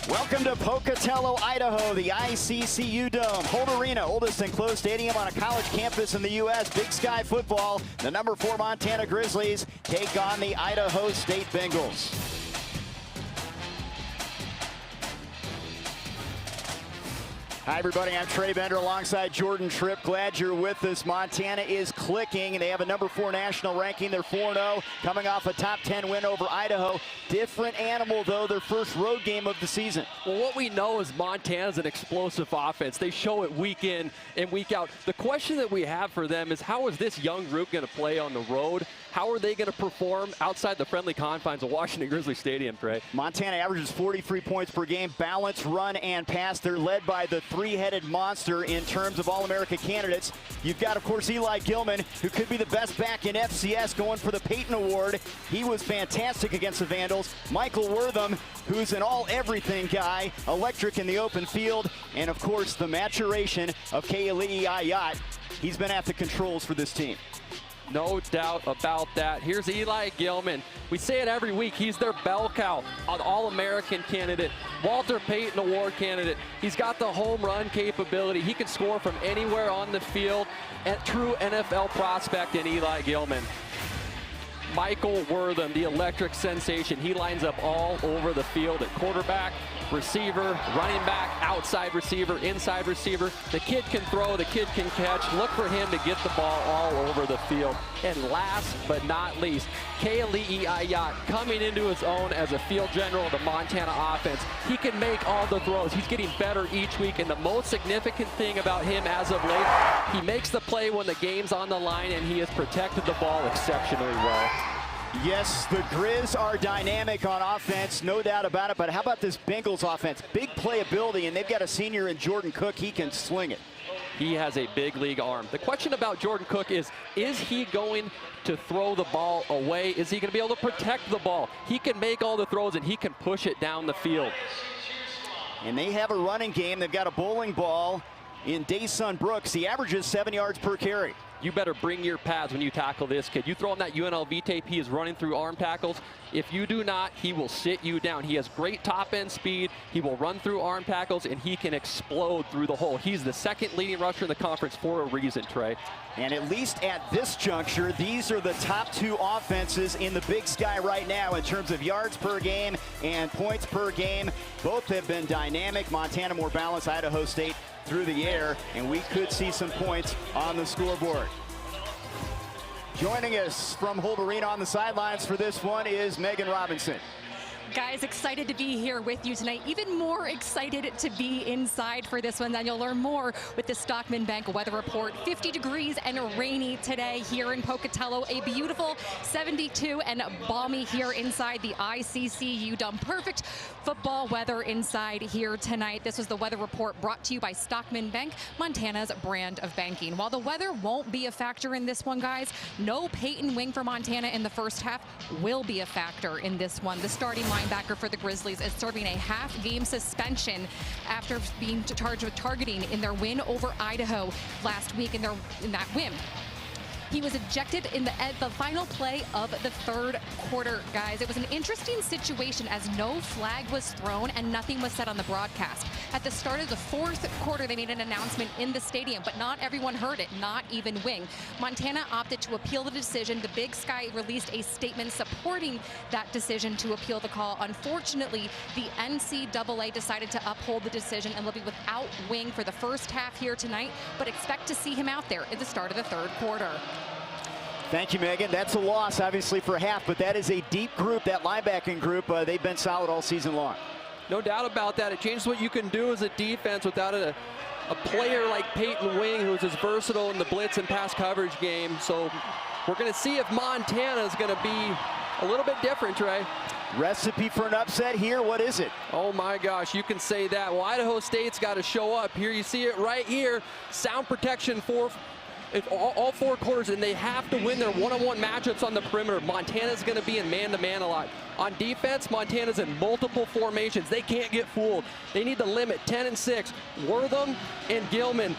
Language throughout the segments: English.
Welcome to Pocatello, Idaho, the ICCU Dome. Holt Arena, oldest enclosed stadium on a college campus in the U.S. Big Sky football. The number 4 Montana Grizzlies take on the Idaho State Bengals. Hi, everybody. I'm Trey Bender alongside Jordan Tripp. Glad you're with us. Montana is clicking. They have a number 4 national ranking. They're 4-0, coming off a top 10 win over Idaho. Different animal, though, their first road game of the season. Well, what we know is Montana's an explosive offense. They show it week in and week out. The question that we have for them is, how is this young group going to play on the road? How are they going to perform outside the friendly confines of Washington Grizzly Stadium, Trey? Montana averages 43 points per game, balance, run, and pass. They're led by the three-headed monster in terms of All-America candidates. You've got, of course, Eli Gilman, who could be the best back in FCS, going for the Peyton Award. He was fantastic against the Vandals. Michael Wortham, who's an all-everything guy, electric in the open field. And, of course, the maturation of Kali'i Ayat. He's been at the controls for this team. No doubt about that. Here's Eli Gilman. We say it every week. He's their bell cow, an All-American candidate, Walter Payton Award candidate. He's got the home run capability. He can score from anywhere on the field. A true NFL prospect in Eli Gilman. Michael Wortham, the electric sensation. He lines up all over the field at quarterback, receiver, running back, outside receiver, inside receiver. The kid can throw, the kid can catch. Look for him to get the ball all over the field. And last but not least, Kali'i Ayat coming into his own as a field general of the Montana offense. He can make all the throws. He's getting better each week, and the most significant thing about him as of late, he makes the play when the game's on the line, and he has protected the ball exceptionally well. Yes, the Grizz are dynamic on offense, no doubt about it. But how about this Bengals offense? Big playability, and they've got a senior in Jordan Cook. He can sling it. He has a big league arm. The question about Jordan Cook is he going to throw the ball away? Is he going to be able to protect the ball? He can make all the throws, and he can push it down the field. And they have a running game. They've got a bowling ball in Dayson Brooks. He averages 7 yards per carry. You better bring your pads when you tackle this kid. You throw him that UNLV tape, he is running through arm tackles. If you do not, he will sit you down. He has great top-end speed. He will run through arm tackles, and he can explode through the hole. He's the second leading rusher in the conference for a reason, Trey. And at least at this juncture, these are the top 2 offenses in the Big Sky right now in terms of yards per game and points per game. Both have been dynamic. Montana more balanced, Idaho State through the air, and we could see some points on the scoreboard. Joining us from Holt Arena on the sidelines for this one is Megan Robinson. Guys, excited to be here with you tonight. Even more excited to be inside for this one. Then you'll learn more with the Stockman Bank weather report. 50 degrees and rainy today here in Pocatello. A beautiful 72 and balmy here inside the ICCU Dome. Perfect football weather inside here tonight. This was the weather report brought to you by Stockman Bank, Montana's brand of banking. While the weather won't be a factor in this one, guys, no Peyton Wing for Montana in the first half will be a factor in this one. The starting linebacker for the Grizzlies is serving a half-game suspension after being charged with targeting in their win over Idaho last week in that win. He was ejected in the final play of the third quarter, guys. It was an interesting situation as no flag was thrown and nothing was said on the broadcast. At the start of the fourth quarter, they made an announcement in the stadium, but not everyone heard it, not even Wing. Montana opted to appeal the decision. The Big Sky released a statement supporting that decision to appeal the call. Unfortunately, the NCAA decided to uphold the decision and will be without Wing for the first half here tonight, but expect to see him out there at the start of the third quarter. Thank you, Megan. That's a loss, obviously, for half, but that is a deep group, that linebacking group. They've been solid all season long. No doubt about that. It changes what you can do as a defense without a player like Peyton Wing, who's as versatile in the blitz and pass coverage game. So we're going to see if Montana is going to be a little bit different, Trey. Recipe for an upset here, what is it? Oh my gosh, you can say that. Well, Idaho State's got to show up. Here you see it right here. Sound protection for all 4 quarters, and they have to win their one-on-one matchups on the perimeter. Montana's going to be in man-to-man a lot. On defense, Montana's in multiple formations. They can't get fooled. They need to limit 10 and 6. Wortham and Gilman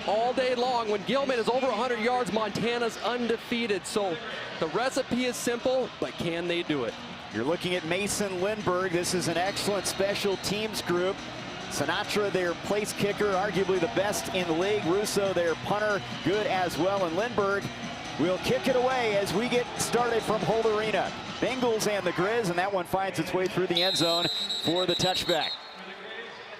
all day long. When Gilman is over 100 yards, Montana's undefeated. So the recipe is simple, but can they do it? You're looking at Mason Lindbergh. This is an excellent special teams group. Sinatra, their place kicker, arguably the best in the league. Russo, their punter, good as well. And Lindbergh will kick it away as we get started from Holt Arena. Bengals and the Grizz, and that one finds its way through the end zone for the touchback.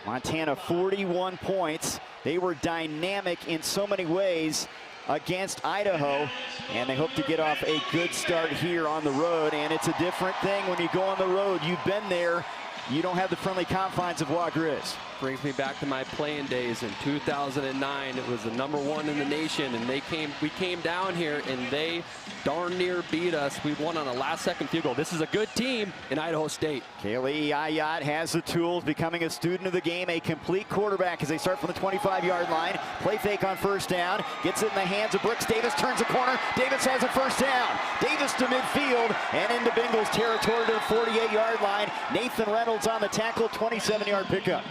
Montana, 41 points. They were dynamic in so many ways against Idaho, and they hope to get off a good start here on the road. And it's a different thing when you go on the road. You've been there. You don't have the friendly confines of Grizz. Brings me back to my playing days in 2009. It was the #1 in the nation, and we came down here and they darn near beat us. We won on a last-second field goal. This is a good team in Idaho State. Kaylee Ayat has the tools, becoming a student of the game, a complete quarterback as they start from the 25-yard line. Play fake on first down, gets it in the hands of Brooks Davis, turns the corner. Davis has a first down. Davis to midfield and into Bengals territory to the 48-yard line. Nathan Reynolds on the tackle, 27-yard pickup.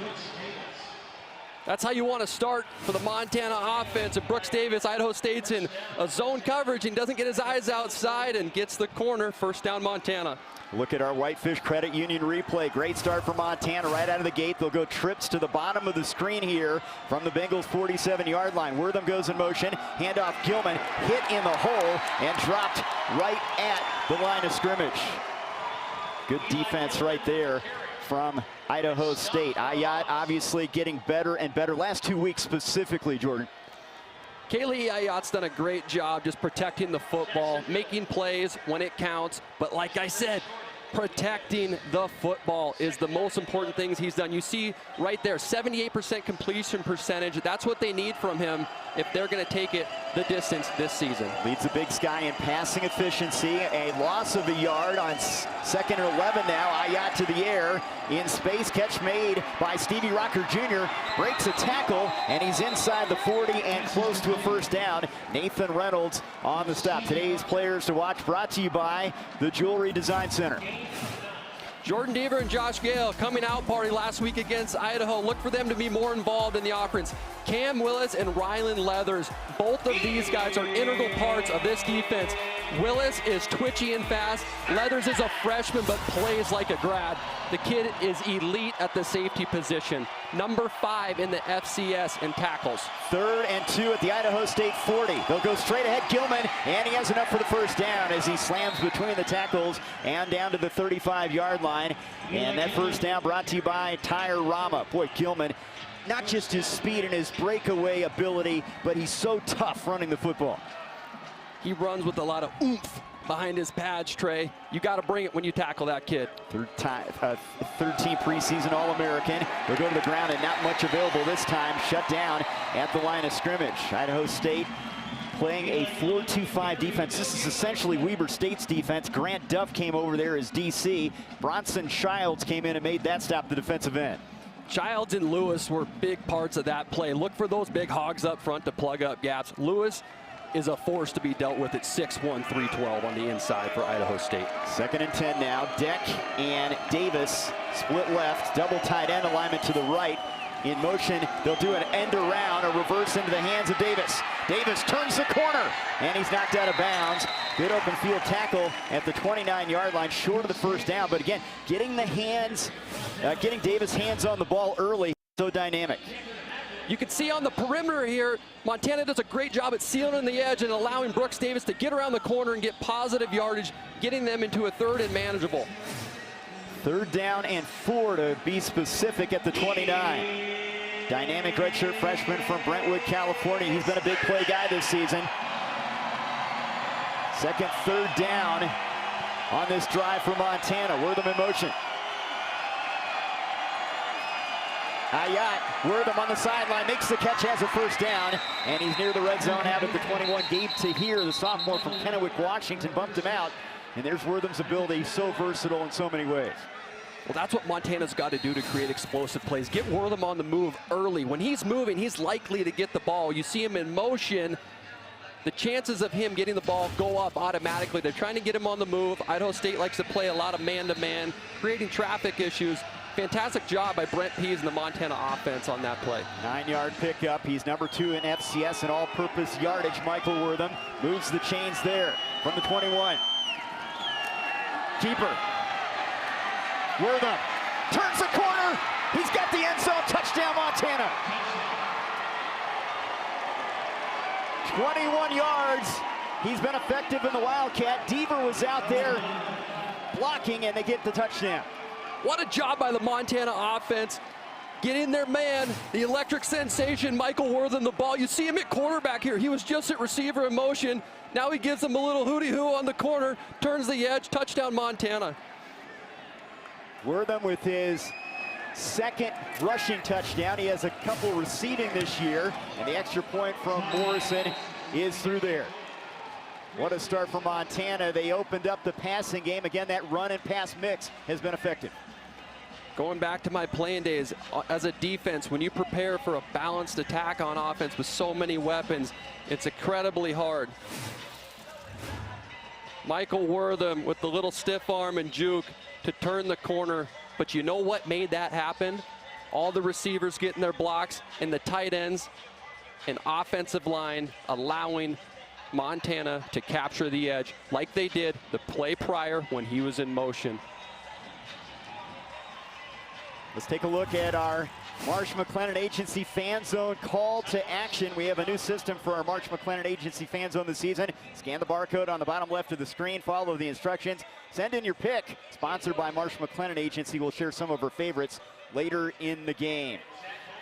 That's how you want to start for the Montana offense. And Brooks Davis, Idaho State's in a zone coverage and doesn't get his eyes outside and gets the corner. First down, Montana. Look at our Whitefish Credit Union replay. Great start for Montana right out of the gate. They'll go trips to the bottom of the screen here from the Bengals 47-yard line. Wortham goes in motion. Handoff Gilman, hit in the hole and dropped right at the line of scrimmage. Good defense right there from Idaho State. Ayat obviously getting better and better. Last 2 weeks specifically, Jordan. Kaylee Ayat's done a great job just protecting the football, making plays when it counts. But like I said, protecting the football is the most important things he's done. You see right there, 78% completion percentage. That's what they need from him if they're going to take it the distance this season. Leads the Big Sky in passing efficiency. A loss of a yard on 2nd and 11 now. Ayat to the air. In space, catch made by Stevie Rocker Jr. Breaks a tackle, and he's inside the 40 and close to a first down. Nathan Reynolds on the stop. Today's players to watch brought to you by the Jewelry Design Center. Jordan Deaver and Josh Gale coming out party last week against Idaho. Look for them to be more involved in the offense. Cam Willis and Rylan Leathers, both of these guys are integral parts of this defense. Willis is twitchy and fast. Leathers is a freshman but plays like a grad. The kid is elite at the safety position. Number 5 in the FCS in tackles. 3rd and 2 at the Idaho State 40. They'll go straight ahead. Gilman, and he has enough for the first down as he slams between the tackles and down to the 35-yard line. And that first down brought to you by Tire Rama. Boy, Gilman, not just his speed and his breakaway ability, but he's so tough running the football. He runs with a lot of oomph behind his pads, Trey. You got to bring it when you tackle that kid. Third team preseason All-American. They'll go to the ground and not much available this time. Shut down at the line of scrimmage. Idaho State playing a 4-2-5 defense. This is essentially Weber State's defense. Grant Duff came over there as DC. Bronson Childs came in and made that stop the defensive end. Childs and Lewis were big parts of that play. Look for those big hogs up front to plug up gaps. Lewis is a force to be dealt with at 6'1", 312 on the inside for Idaho State. 2nd and 10 now. Deck and Davis split left. Double tight end alignment to the right. In motion, they'll do an end around, a reverse into the hands of Davis. Davis turns the corner, and he's knocked out of bounds. Good open field tackle at the 29-yard line, short of the first down. But again, getting Davis hands on the ball early, so dynamic. You can see on the perimeter here, Montana does a great job at sealing the edge and allowing Brooks Davis to get around the corner and get positive yardage, getting them into a 3rd and manageable. 3rd down and 4 to be specific at the 29. Dynamic redshirt freshman from Brentwood, California. He's been a big play guy this season. 2nd, 3rd down on this drive for Montana. Wortham in motion. Ayat, Wortham on the sideline, makes the catch, has a first down, and he's near the red zone out at the 21. Gabe Tahir, the sophomore from Kennewick, Washington, bumped him out. And there's Wortham's ability, so versatile in so many ways. Well, that's what Montana's got to do to create explosive plays. Get Wortham on the move early. When he's moving, he's likely to get the ball. You see him in motion, the chances of him getting the ball go up automatically. They're trying to get him on the move. Idaho State likes to play a lot of man-to-man, creating traffic issues. Fantastic job by Brent Pease and the Montana offense on that play. 9-yard pickup. He's number 2 in FCS in all-purpose yardage. Michael Wortham moves the chains there from the 21. Keeper Wortham turns the corner. He's got the end zone. Touchdown, Montana. 21 yards. He's been effective in the Wildcat. Deaver was out there blocking, and they get the touchdown. What a job by the Montana offense. Getting their man, the electric sensation, Michael Wortham, the ball. You see him at quarterback here. He was just at receiver in motion. Now he gives him a little hooty-hoo on the corner, turns the edge, touchdown Montana. Wortham with his second rushing touchdown. He has a couple receiving this year, and the extra point from Morrison is through there. What a start for Montana. They opened up the passing game. Again, that run and pass mix has been effective. Going back to my playing days, as a defense, when you prepare for a balanced attack on offense with so many weapons, it's incredibly hard. Michael Wortham with the little stiff arm and juke to turn the corner. But you know what made that happen? All the receivers getting their blocks and the tight ends and offensive line allowing Montana to capture the edge like they did the play prior when he was in motion. Let's take a look at our Marsh McLennan Agency Fan Zone call to action. We have a new system for our Marsh McLennan Agency Fan Zone this season. Scan the barcode on the bottom left of the screen, follow the instructions, send in your pick. Sponsored by Marsh McLennan Agency. We'll share some of our favorites later in the game.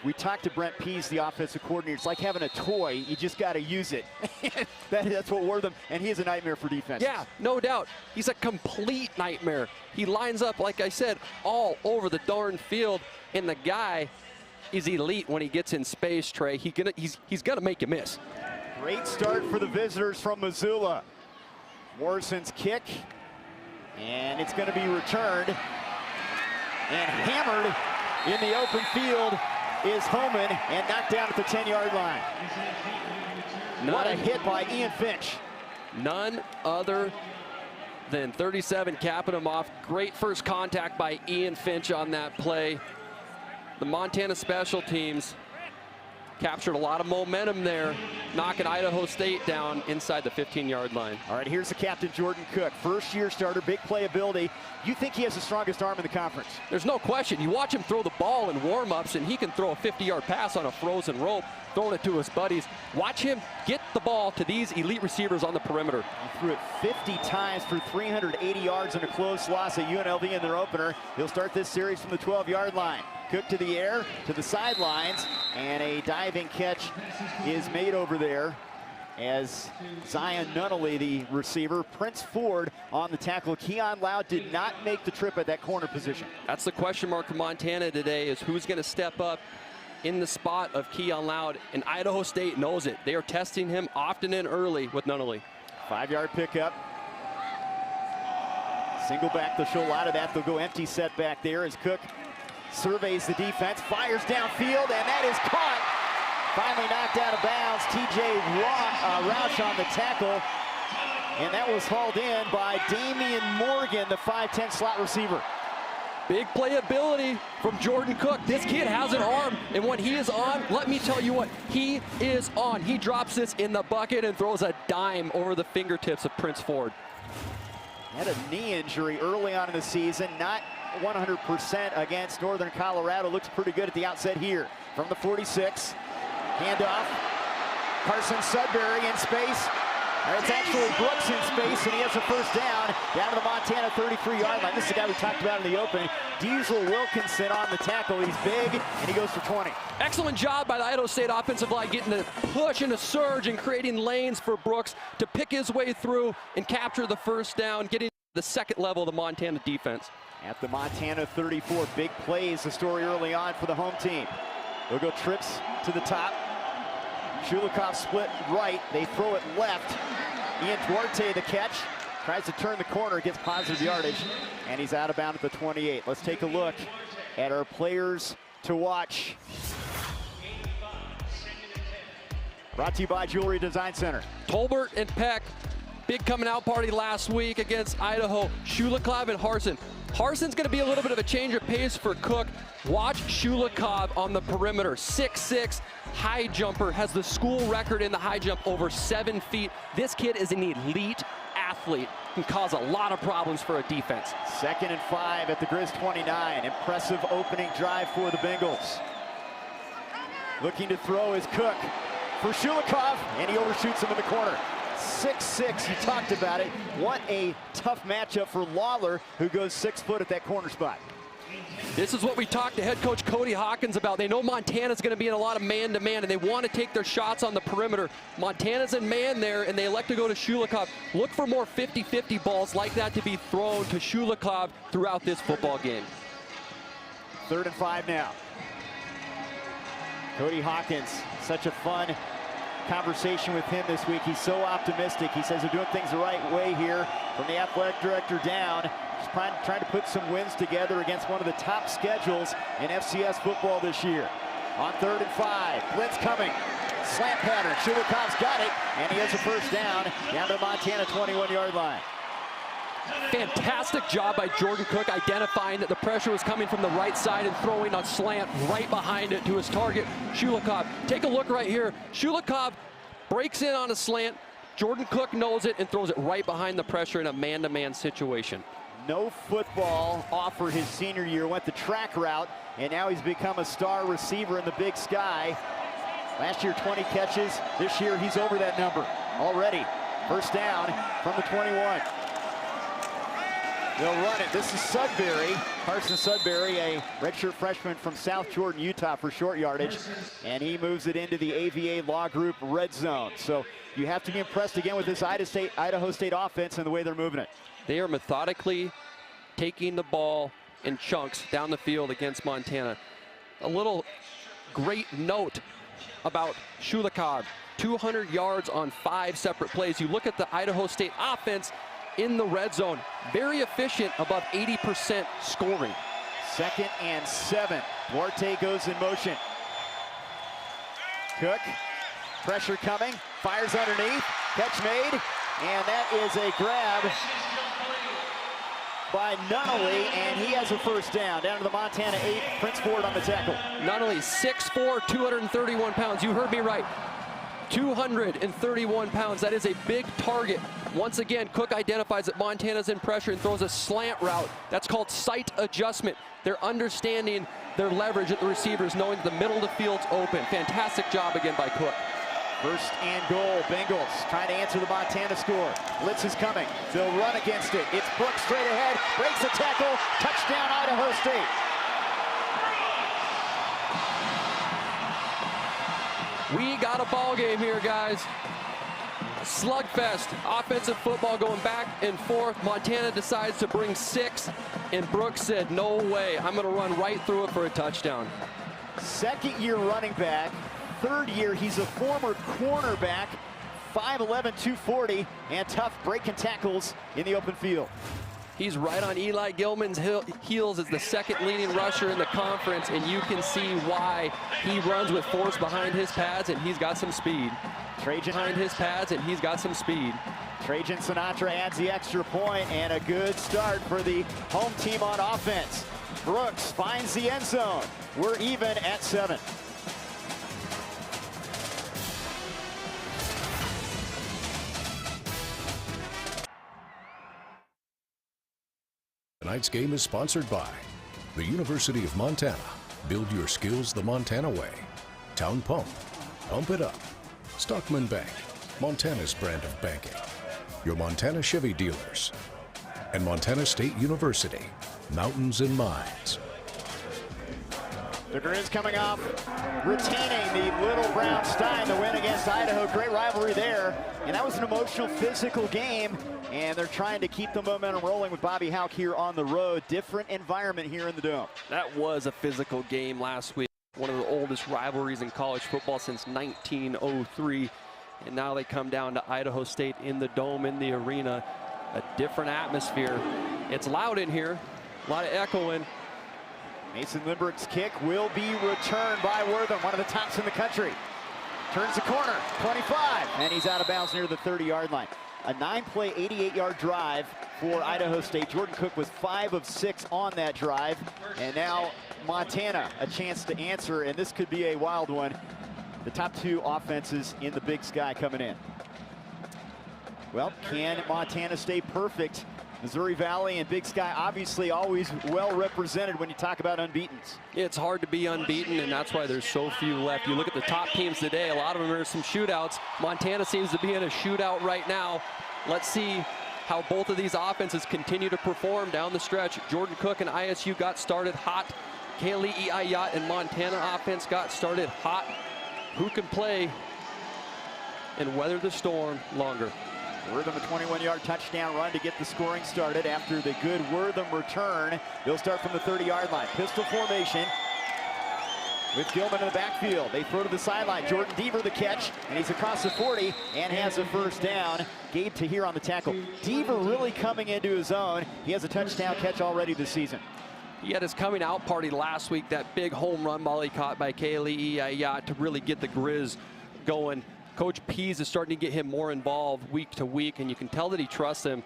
We talked to Brent Pease, the offensive coordinator. It's like having a toy. You just got to use it. That's what Wortham, and he is a nightmare for defense. Yeah, no doubt. He's a complete nightmare. He lines up, like I said, all over the darn field, and the guy is elite when he gets in space, Trey. He's gonna make you miss. Great start for the visitors from Missoula. Morrison's kick, and it's going to be returned and hammered in the open field is Homan and knocked down at the 10-yard line. What a hit by Ian Finch. None other than 37 capping him off. Great first contact by Ian Finch on that play. The Montana special teams captured a lot of momentum there, knocking Idaho State down inside the 15-yard line. All right, here's the captain, Jordan Cook. First-year starter, big playability. You think he has the strongest arm in the conference? There's no question. You watch him throw the ball in warm-ups, and he can throw a 50-yard pass on a frozen rope, throwing it to his buddies. Watch him get the ball to these elite receivers on the perimeter. He threw it 50 times for 380 yards in a close loss at UNLV in their opener. He'll start this series from the 12-yard line. Cook to the air, to the sidelines, and a diving catch is made over there as Zion Nunnally, the receiver. Prince Ford on the tackle. Keon Loud did not make the trip at that corner position. That's the question mark for Montana today, is who's going to step up in the spot of Keon Loud, and Idaho State knows it. They are testing him often and early with Nunnally. 5-yard pickup. Single back, they'll show a lot of that. They'll go empty set back there as Cook surveys the defense, fires downfield, and that is caught. Finally knocked out of bounds. TJ Roush on the tackle, and that was hauled in by Damian Morgan, the 5'10" slot receiver. Big playability from Jordan Cook. This kid has an arm, and when he is on, let me tell you what, he is on. He drops this in the bucket and throws a dime over the fingertips of Prince Ford. Had a knee injury early on in the season, not 100% against Northern Colorado. Looks pretty good at the outset here. From the 46, handoff. Carson Sudbury in space. It's actually Brooks in space, and he has a first down to the Montana 33-yard line. This is the guy we talked about in the opening. Diesel Wilkinson on the tackle. He's big, and he goes for 20. Excellent job by the Idaho State offensive line, getting the push and a surge and creating lanes for Brooks to pick his way through and capture the first down, getting the second level of the Montana defense. At the Montana 34, big plays, the story early on for the home team. They'll go trips to the top. Shulikov split right, they throw it left. Ian Duarte the catch, tries to turn the corner, gets positive yardage, and he's out of bounds at the 28. Let's take a look at our players to watch. Brought to you by Jewelry Design Center. Tolbert and Peck, big coming out party last week against Idaho. Shulikov and Harsin. Harsin's going to be a little bit of a change of pace for Cook. Watch Shulikov on the perimeter. 6'6", high jumper, has the school record in the high jump over 7 feet. This kid is an elite athlete, can cause a lot of problems for a defense. 2nd and 5 at the Grizz 29. Impressive opening drive for the Bengals. Looking to throw is Cook for Shulikov, and he overshoots him in the corner. 6'6", you talked about it. What a tough matchup for Lawler, who goes 6 foot at that corner spot. This is what we talked to head coach Cody Hawkins about. They know Montana's going to be in a lot of man-to-man, and they want to take their shots on the perimeter. Montana's in man there, and they elect to go to Shulikov. Look for more 50-50 balls like that to be thrown to Shulikov throughout this football game. 3rd and 5 now. Cody Hawkins, such a fun conversation with him this week. He's so optimistic. He says they're doing things the right way here from the athletic director down. Just trying to put some wins together against one of the top schedules in FCS football this year. On 3rd and 5, blitz coming. Slant pattern. Shulikov's got it, and he has a first down to the Montana 21-yard line. Fantastic job by Jordan Cook identifying that the pressure was coming from the right side and throwing a slant right behind it to his target, Shulikov. Take a look right here. Shulikov breaks in on a slant. Jordan Cook knows it and throws it right behind the pressure in a man-to-man situation. No football offer his senior year, went the track route, and now he's become a star receiver in the Big Sky. Last year, 20 catches. This year, he's over that number already. First down from the 21. They'll run it. This is Sudbury, Carson Sudbury, a redshirt freshman from South Jordan, Utah for short yardage, and he moves it into the AVA Law Group red zone. So you have to be impressed again with this Idaho State offense and the way they're moving it. They are methodically taking the ball in chunks down the field against Montana. A little great note about Shulikov, 200 yards on 5 separate plays. You look at the Idaho State offense in the red zone, very efficient, above 80% scoring. 2nd and 7. Duarte goes in motion. Cook, pressure coming, fires underneath, catch made, and that is a grab by Nunnally, and he has a first down to the Montana 8. Prince Ford on the tackle. Nunnally, 6'4", 231 pounds. You heard me right. 231 pounds. That is a big target. Once again, Cook identifies that Montana's in pressure and throws a slant route. That's called sight adjustment. They're understanding their leverage at the receivers, knowing that the middle of the field's open. Fantastic job again by Cook. 1st and goal. Bengals trying to answer the Montana score. Blitz is coming. They'll run against it. It's Brooks straight ahead. Breaks a tackle. Touchdown, Idaho State. We got a ball game here, guys. Slugfest. Offensive football going back and forth. Montana decides to bring 6, and Brooks said, no way. I'm going to run right through it for a touchdown. 2nd-year running back. 3rd year, he's a former cornerback. 5'11", 240, and tough breaking tackles in the open field. He's right on Eli Gilman's heels as the 2nd leading rusher in the conference, and you can see why he runs with force behind his pads, and he's got some speed. Trajan behind his pads, and he's got some speed. Trajan Sinatra adds the extra point, and a good start for the home team on offense. Brooks finds the end zone. We're even at 7. Tonight's game is sponsored by the University of Montana. Build your skills the Montana way. Town Pump. Pump it up. Stockman Bank. Montana's brand of banking. Your Montana Chevy dealers. And Montana State University. Mountains and Mines. The Grizz coming off retaining the Little Brown Stein, the win against Idaho. Great rivalry there. And that was an emotional, physical game. And they're trying to keep the momentum rolling with Bobby Houck here on the road. Different environment here in the Dome. That was a physical game last week. One of the oldest rivalries in college football since 1903. And now they come down to Idaho State in the Dome, in the arena. A different atmosphere. It's loud in here. A lot of echoing. Mason Limbrick's kick will be returned by Wortham, one of the tops in the country. Turns the corner, 25, and he's out of bounds near the 30-yard line. A 9-play, 88-yard drive for Idaho State. Jordan Cook was 5 of 6 on that drive, and now Montana a chance to answer, and this could be a wild one. The top 2 offenses in the Big Sky coming in. Well, can Montana stay perfect? Missouri Valley and Big Sky obviously always well represented when you talk about unbeatens. It's hard to be unbeaten, and that's why there's so few left. You look at the top teams today, a lot of them are some shootouts. Montana seems to be in a shootout right now. Let's see how both of these offenses continue to perform down the stretch. Jordan Cook and ISU got started hot. Kali'i Ayat and Montana offense got started hot. Who can play and weather the storm longer? Wortham a 21-yard touchdown run to get the scoring started after the good Wortham return. They'll start from the 30-yard line. Pistol formation with Gilman in the backfield. They throw to the sideline. Jordan Deaver the catch, and he's across the 40 and has a first down. Gabe Tahir on the tackle. Deaver really coming into his own. He has a touchdown catch already this season. He had his coming out party last week, that big home run ball he caught by Kali'i Ayat to really get the Grizz going. Coach Pease is starting to get him more involved week to week, and you can tell that he trusts him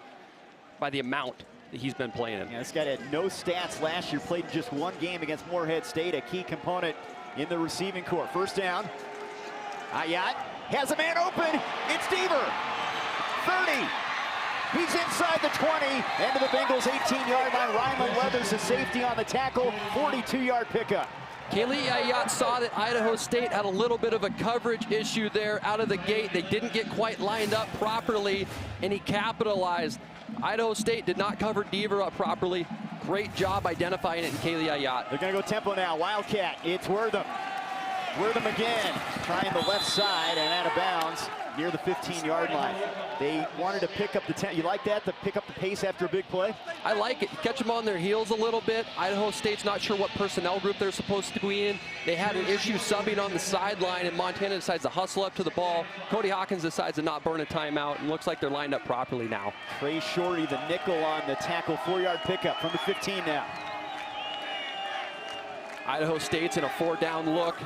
by the amount that he's been playing in. Yeah, this guy had no stats last year, played just one game against Morehead State, a key component in the receiving corps. First down. Ayat has a man open. It's Deaver. 30. He's inside the 20, end of the Bengals 18-yard line. Ryman Leathers, the safety on the tackle, 42-yard pickup. Kali'i Ayat saw that Idaho State had a little bit of a coverage issue there out of the gate. They didn't get quite lined up properly, and he capitalized. Idaho State did not cover Deaver up properly. Great job identifying it in Kali'i Ayat. They're going to go tempo now. Wildcat, it's Wortham. Wortham again, trying the left side and out of bounds near the 15-yard line. They wanted to pick up the tempo. You like that, to pick up the pace after a big play? I like it. Catch them on their heels a little bit. Idaho State's not sure what personnel group they're supposed to be in. They had an issue subbing on the sideline, and Montana decides to hustle up to the ball. Cody Hawkins decides to not burn a timeout, and looks like they're lined up properly now. Trey Shorty, the nickel on the tackle, 4-yard pickup from the 15 now. Idaho State's in a 4-down look.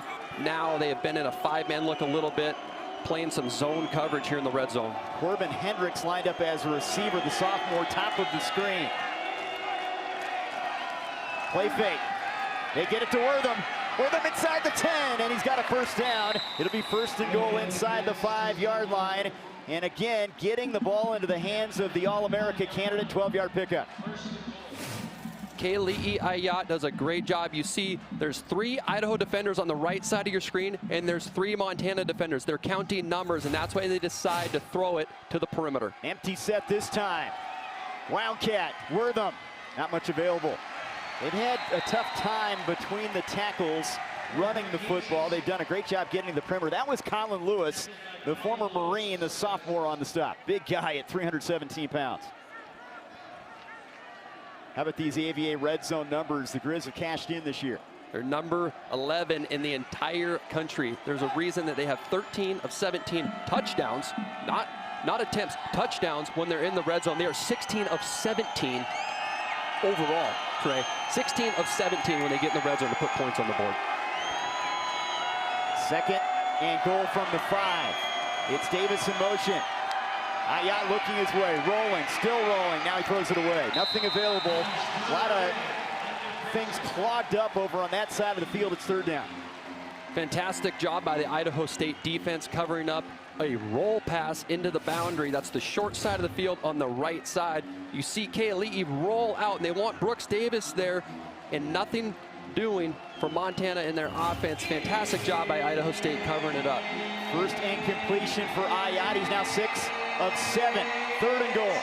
Now they have been in a 5-man look a little bit, playing some zone coverage here in the red zone. Corbin Hendricks lined up as a receiver, the sophomore, top of the screen. Play fake. They get it to Wortham. Wortham inside the 10, and he's got a first down. It'll be first and goal inside the 5-yard line. And again, getting the ball into the hands of the All-America candidate, 12-yard pickup. Kali'i Ayat does a great job. You see there's 3 Idaho defenders on the right side of your screen, and there's 3 Montana defenders. They're counting numbers, and that's why they decide to throw it to the perimeter. Empty set this time. Wildcat, Wortham, not much available. They've had a tough time between the tackles running the football. They've done a great job getting to the perimeter. That was Colin Lewis, the former Marine, the sophomore on the stop. Big guy at 317 pounds. How about these AVA red zone numbers the Grizz have cashed in this year? They're number 11 in the entire country. There's a reason that they have 13 of 17 touchdowns, not attempts, touchdowns when they're in the red zone. They are 16 of 17 overall, Trey. 16 of 17 when they get in the red zone to put points on the board. Second and goal from the 5. It's Davis in motion. Ayat looking his way, rolling, still rolling. Now he throws it away. Nothing available. A lot of things clogged up over on that side of the field. It's third down. Fantastic job by the Idaho State defense covering up a roll pass into the boundary. That's the short side of the field on the right side. You see Kali'i roll out, and they want Brooks Davis there, and nothing doing for Montana in their offense. Fantastic job by Idaho State covering it up. First incompletion for Ayat. He's now 6 of 7. Third and goal.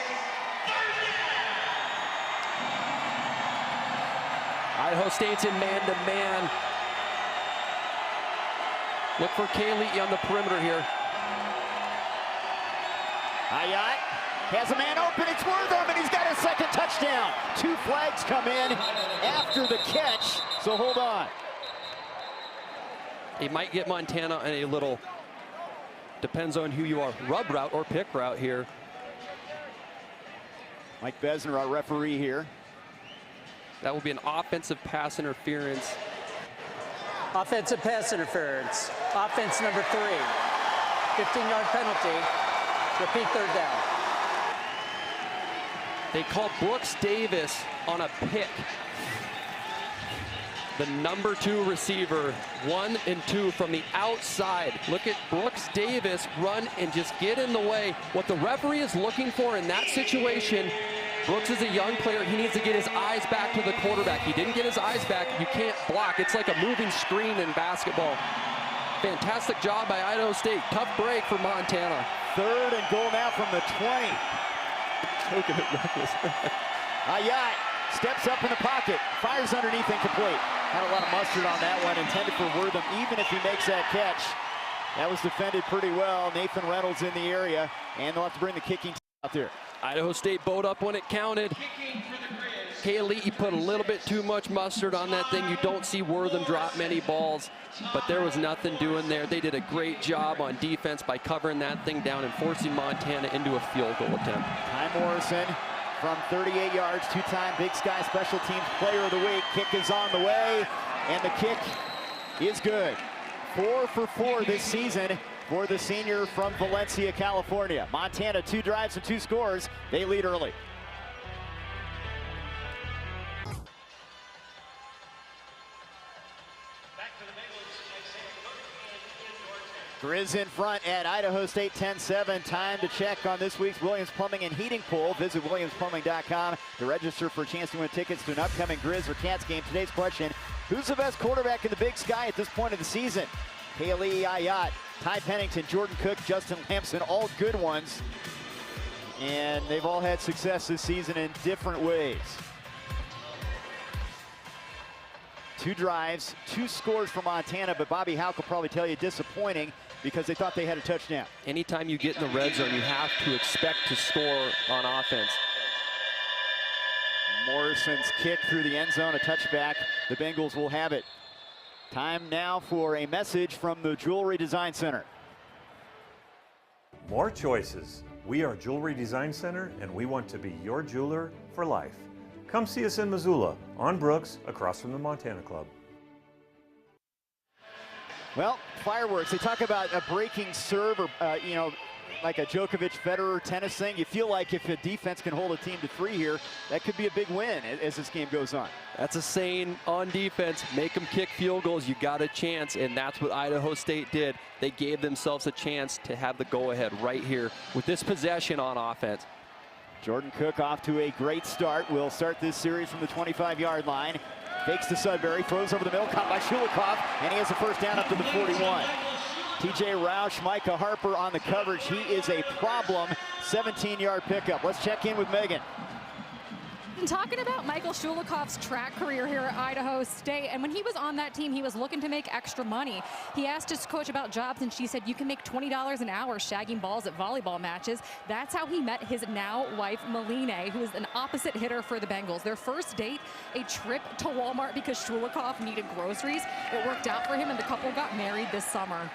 Idaho State's in man-to-man. Look for Kali'i on the perimeter here. Ayat has a man open. It's Wortham, and he's got a second touchdown. 2 flags come in after the catch, so hold on. He might get Montana in a little, depends on who you are, rub route or pick route here. Mike Besner, our referee here. That will be an offensive pass interference. Offensive pass interference. Offense number 3. 15-yard penalty. Repeat, third down. They called Brooks Davis on a pick. the number 2 receiver, 1 and 2 from the outside. Look at Brooks Davis run and just get in the way. What the referee is looking for in that situation, Brooks is a young player. He needs to get his eyes back to the quarterback. He didn't get his eyes back. You can't block. It's like a moving screen in basketball. Fantastic job by Idaho State. Tough break for Montana. 3rd and goal now from the 20. Choking it reckless. Ayat steps up in the pocket, fires underneath, incomplete. Had a lot of mustard on that one, intended for Wortham, even if he makes that catch. That was defended pretty well. Nathan Reynolds in the area, and they'll have to bring the kicking team out there. Idaho State bowed up when it counted. Haley, you put a little bit too much mustard on that thing. You don't see Wortham drop many balls, but there was nothing doing there. They did a great job on defense by covering that thing down and forcing Montana into a field goal attempt. Ty Morrison from 38 yards, 2-time Big Sky Special Teams Player of the Week. Kick is on the way, and the kick is good. 4 for 4 this season for the senior from Valencia, California. Montana, 2 drives and 2 scores. They lead early. Grizz in front at Idaho State 10-7. Time to check on this week's Williams Plumbing and Heating poll. Visit WilliamsPlumbing.com to register for a chance to win tickets to an upcoming Grizz or Cats game. Today's question, who's the best quarterback in the Big Sky at this point of the season? Haley Ayat, Ty Pennington, Jordan Cook, Justin Lamson, all good ones. And they've all had success this season in different ways. 2 drives, 2 scores for Montana, but Bobby Houck will probably tell you disappointing because they thought they had a touchdown. Anytime you get in the red zone, you have to expect to score on offense. Morrison's kick through the end zone, a touchback. The Bengals will have it. Time now for a message from the Jewelry Design Center. More choices. We are Jewelry Design Center, and we want to be your jeweler for life. Come see us in Missoula, on Brooks, across from the Montana Club. Well, fireworks. They talk about a breaking serve or, like a Djokovic-Federer tennis thing. You feel like if a defense can hold a team to 3 here, that could be a big win as this game goes on. That's a saying on defense, make them kick field goals, you got a chance, and that's what Idaho State did. They gave themselves a chance to have the go-ahead right here with this possession on offense. Jordan Cook off to a great start. Will start this series from the 25-yard line. Fakes to Sudbury, throws over the middle, caught by Shulikov, and he has a first down up to the 41. TJ Roush, Micah Harper on the coverage. He is a problem. 17-yard pickup. Let's check in with Megan. Talking about Michael Shulikov's track career here at Idaho State, and when he was on that team, he was looking to make extra money. He asked his coach about jobs, and she said, you can make $20 an hour shagging balls at volleyball matches. That's how he met his now wife, Maline, who is an opposite hitter for the Bengals. Their first date, a trip to Walmart because Shulikov needed groceries. It worked out for him, and the couple got married this summer.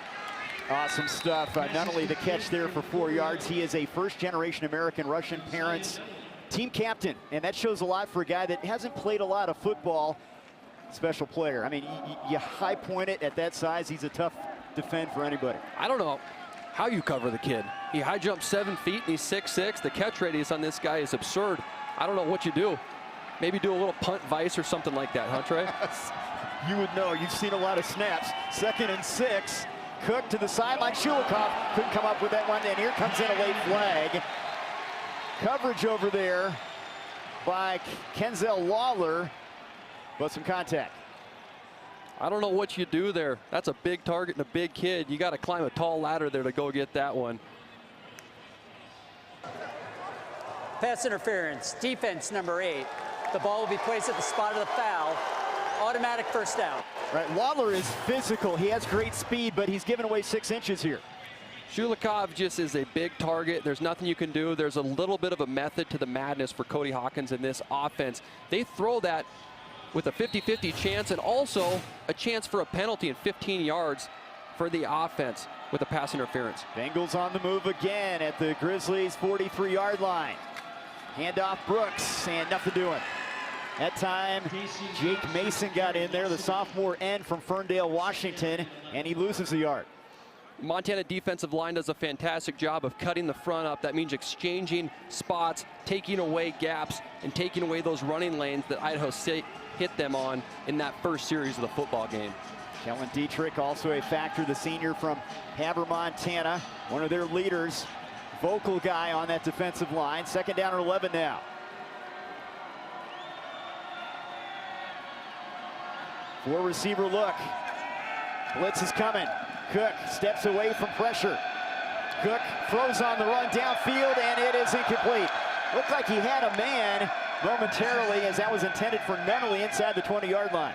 Awesome stuff. Not only the catch there for 4 yards, he is a first-generation American Russian parents. Team captain, and that shows a lot for a guy that hasn't played a lot of football. Special player. I mean, you high point it at that size. He's a tough defend for anybody. I don't know how you cover the kid. He high jumps 7 feet and he's 6'6". The catch radius on this guy is absurd. I don't know what you do. Maybe do a little punt vice or something like that, huh, Trey? You would know. You've seen a lot of snaps. 2nd and 6. Cook to the sideline. Shulikov couldn't come up with that one, and here comes in a late flag. Coverage over there by Kenzel Lawler, but some contact. I don't know what you do there. That's a big target and a big kid. You got to climb a tall ladder there to go get that one. Pass interference, defense number 8. The ball will be placed at the spot of the foul. Automatic first down. Right, Lawler is physical. He has great speed, but he's given away 6 inches here. Shulikov just is a big target. There's nothing you can do. There's a little bit of a method to the madness for Cody Hawkins in this offense. They throw that with a 50-50 chance and also a chance for a penalty and 15 yards for the offense with a pass interference. Bengals on the move again at the Grizzlies' 43-yard line. Handoff Brooks, and nothing doing. That time, Jake Mason got in there, the sophomore end from Ferndale, Washington, and he loses a yard. Montana defensive line does a fantastic job of cutting the front up. That means exchanging spots, taking away gaps, and taking away those running lanes that Idaho State hit them on in that first series of the football game. Kellen Dietrich, also a factor, the senior from Haber, Montana, one of their leaders, vocal guy on that defensive line. 2nd down and 11 now. Four receiver look. Blitz is coming. Cook steps away from pressure. Cook throws on the run downfield, and it is incomplete. Looked like he had a man momentarily, as that was intended for Nunnally inside the 20-yard line.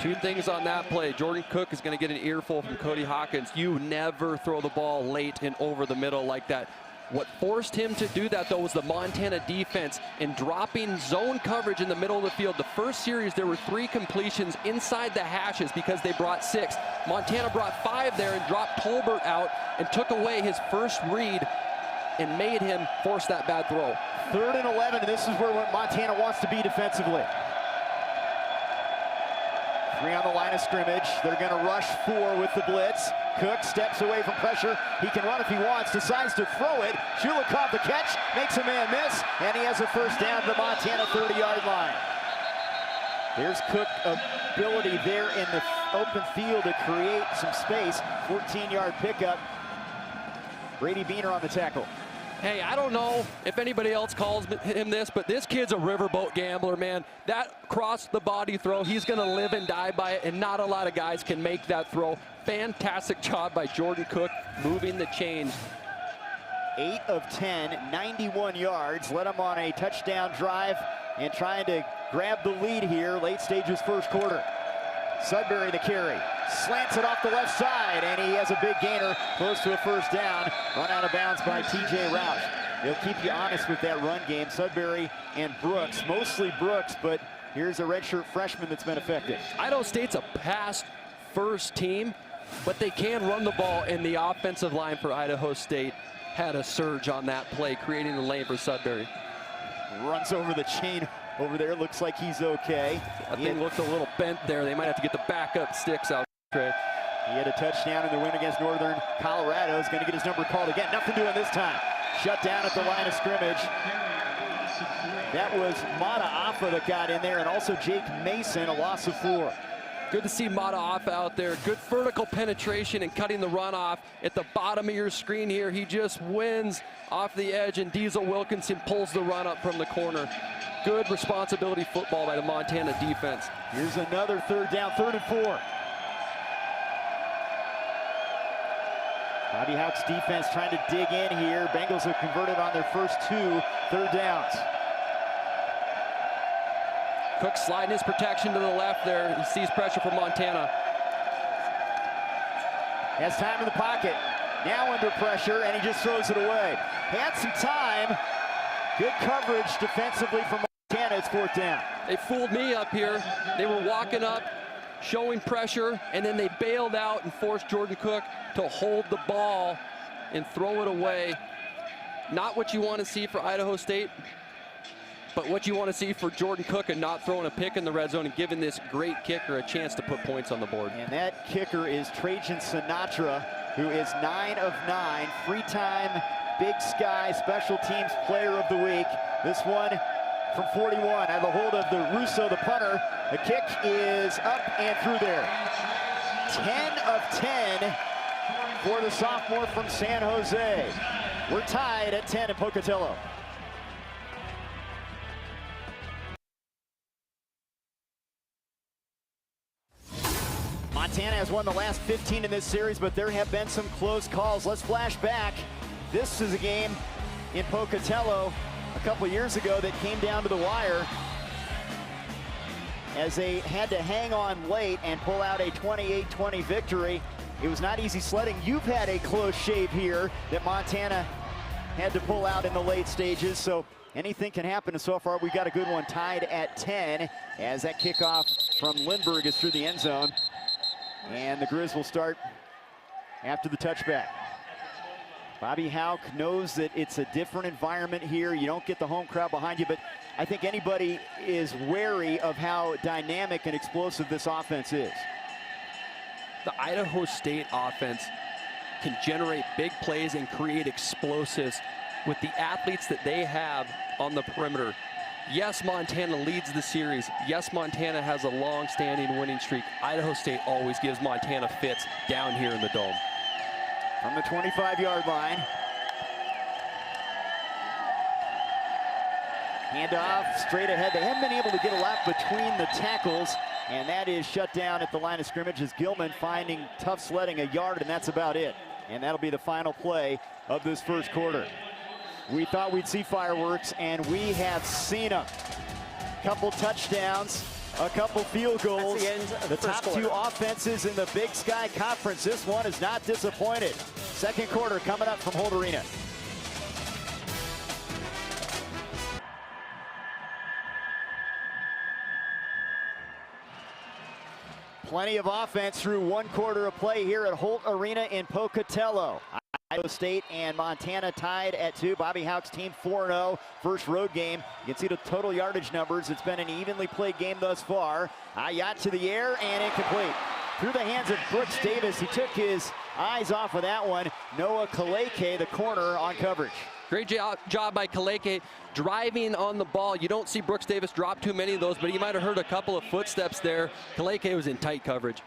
Two things on that play. Jordan Cook is going to get an earful from Cody Hawkins. You never throw the ball late and over the middle like that. What forced him to do that, though, was the Montana defense and dropping zone coverage in the middle of the field. The first series, there were 3 completions inside the hashes because they brought 6. Montana brought 5 there and dropped Tolbert out and took away his first read and made him force that bad throw. 3rd and 11, and this is where Montana wants to be defensively. 3 on the line of scrimmage. They're going to rush 4 with the blitz. Cook steps away from pressure. He can run if he wants, decides to throw it. Shulikov the catch, makes a man miss, and he has a first down to the Montana 30-yard line. There's Cook's ability there in the open field to create some space. 14-yard pickup. Brady Beaner on the tackle. Hey, I don't know if anybody else calls him this, but this kid's a riverboat gambler, man. That cross the body throw, he's going to live and die by it, and not a lot of guys can make that throw. Fantastic job by Jordan Cook moving the chains. 8 of 10, 91 yards. Led him on a touchdown drive and trying to grab the lead here, late stages first quarter. Sudbury the carry. Slants it off the left side, and he has a big gainer, close to a first down. Run out of bounds by T.J. Roush. They'll keep you honest with that run game. Sudbury and Brooks, mostly Brooks, but here's a redshirt freshman that's been effective. Idaho State's a pass-first team, but they can run the ball, and the offensive line for Idaho State had a surge on that play, creating a lane for Sudbury. Runs over the chain over there, looks like he's okay. That thing looked a little bent there. They might have to get the backup sticks out. He had a touchdown in the win against Northern Colorado. He's going to get his number called again. Nothing doing this time. Shut down at the line of scrimmage. That was Mata Affa that got in there, and also Jake Mason, a loss of 4. Good to see Mata Affa out there. Good vertical penetration and cutting the run off. At the bottom of your screen here, he just wins off the edge, and Diesel Wilkinson pulls the run up from the corner. Good responsibility football by the Montana defense. Here's another 3rd down, 3rd and 4. Bobby Houck's defense trying to dig in here. Bengals have converted on their first 2 3rd downs. Cook sliding his protection to the left there. He sees pressure from Montana. Has time in the pocket. Now under pressure, and he just throws it away. Had some time. Good coverage defensively from Montana. It's 4th down. They fooled me up here. They were walking up, showing pressure, and then they bailed out and forced Jordan Cook to hold the ball and throw it away. Not what you want to see for Idaho State, but what you want to see for Jordan Cook, and not throwing a pick in the red zone and giving this great kicker a chance to put points on the board. And that kicker is Trajan Sinatra, who is 9 of 9, 3-time Big Sky Special Teams Player of the Week. This one from 41 at the hold of the Russo, the punter. The kick is up and through there. 10 of 10 for the sophomore from San Jose. We're tied at 10 in Pocatello. Montana has won the last 15 in this series, but there have been some close calls. Let's flash back. This is a game in Pocatello a couple years ago that came down to the wire as they had to hang on late and pull out a 28-20 victory. It was not easy sledding. You've had a close shave here that Montana had to pull out in the late stages, so anything can happen, and so far we've got a good one tied at 10 as that kickoff from Lindbergh is through the end zone. And the Grizz will start after the touchback. Bobby Houck knows that it's a different environment here. You don't get the home crowd behind you, but I think anybody is wary of how dynamic and explosive this offense is. The Idaho State offense can generate big plays and create explosives with the athletes that they have on the perimeter. Yes, Montana leads the series. Yes, Montana has a long-standing winning streak. Idaho State always gives Montana fits down here in the Dome. From the 25-yard line. Handoff straight ahead. They haven't been able to get a lot between the tackles, and that is shut down at the line of scrimmage as Gilman finding tough sledding a yard, and that's about it. And that'll be the final play of this first quarter. We thought we'd see fireworks, and we have seen them. Couple touchdowns, a couple field goals. That's the end of the the first top two quarter. offenses in the Big Sky Conference. This one is not disappointed. Second quarter coming up from Holt Arena. Plenty of offense through one quarter of play here at Holt Arena in Pocatello. Idaho State and Montana tied at 2. Bobby Houck's team 4-0, first road game. You can see the total yardage numbers. It's been an evenly played game thus far. Ayat to the air and incomplete. Through the hands of Brooks Davis. He took his eyes off of that one. Noah Kaleke, the corner, on coverage. Great job by Kaleke driving on the ball. You don't see Brooks Davis drop too many of those, but he might have heard a couple of footsteps there. Kaleke was in tight coverage.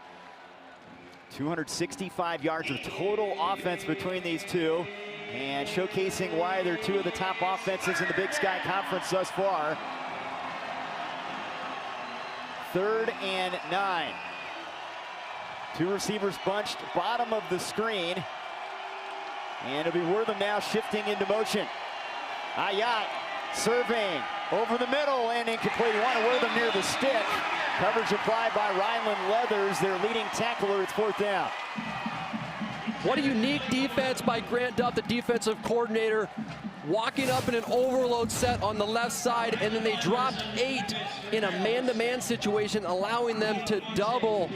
265 yards of total offense between these two, and showcasing why they're two of the top offenses in the Big Sky Conference thus far. 3rd and 9. Two receivers bunched bottom of the screen, and it'll be Wortham now shifting into motion. Ayat surveying over the middle and incomplete. You want Wortham near the stick. Coverage applied by Ryland Leathers, their leading tackler. It's 4th down. What a unique defense by Grant Duff, the defensive coordinator, walking up in an overload set on the left side, and then they dropped 8 in a man-to-man situation, allowing them to double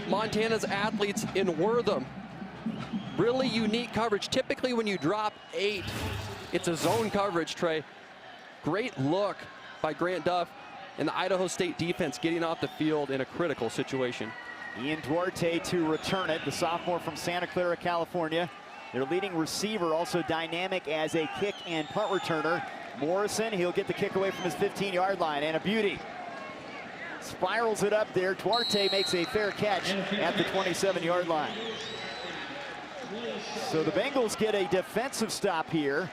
Montana's athletes in Wortham. Really unique coverage. Typically when you drop 8, it's a zone coverage, Trey. Great look by Grant Duff and the Idaho State defense getting off the field in a critical situation. Ian Duarte to return it, the sophomore from Santa Clara, California. Their leading receiver, also dynamic as a kick and punt returner. Morrison, he'll get the kick away from his 15-yard line, and a beauty. Spirals it up there. Duarte makes a fair catch at the 27-yard line. So the Bengals get a defensive stop here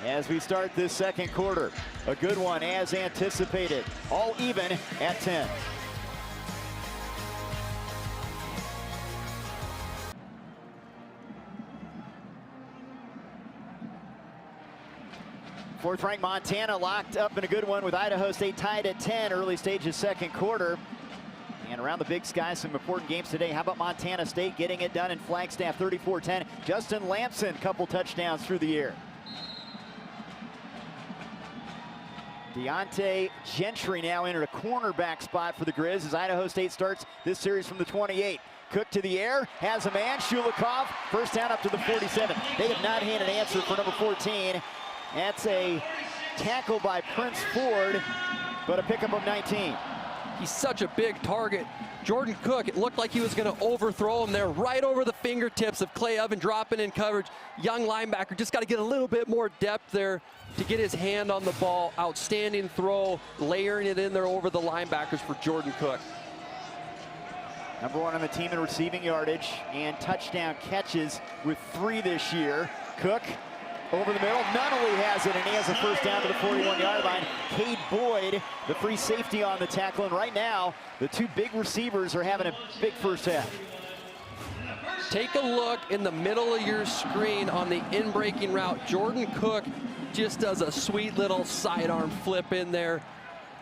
as we start this second quarter. A good one as anticipated. All even at 10. Fourth-ranked Montana locked up in a good one with Idaho State tied at 10, early stages second quarter. And around the Big Sky, some important games today. How about Montana State getting it done in Flagstaff, 34-10. Justin Lamson, couple touchdowns through the air. Deontay Gentry now entered a cornerback spot for the Grizz as Idaho State starts this series from the 28. Cook to the air, has a man, Shulikov, first down up to the 47. They have not had an answer for number 14. That's a tackle by Prince Ford, but a pickup of 19. He's such a big target. Jordan Cook, it looked like he was going to overthrow him there, right over the fingertips of Clay Oven, dropping in coverage. Young linebacker, just got to get a little bit more depth there to get his hand on the ball. Outstanding throw, layering it in there over the linebackers for Jordan Cook. Number 1 on the team in receiving yardage and touchdown catches with 3 this year. Cook over the middle, Nunnally has it, and he has a first down to the 41-yard line. Cade Boyd, the free safety on the tackle, and right now, the two big receivers are having a big first half. Take a look in the middle of your screen on the in-breaking route. Jordan Cook just does a sweet little sidearm flip in there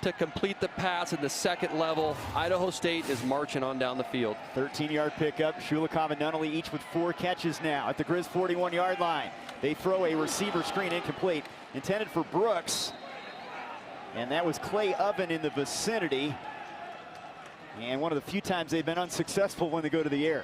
to complete the pass at the second level. Idaho State is marching on down the field. 13-yard pickup. Shulikov and Nunnally each with 4 catches now at the Grizz 41-yard line. They throw a receiver screen incomplete, intended for Brooks. And that was Clay Oven in the vicinity. And one of the few times they've been unsuccessful when they go to the air.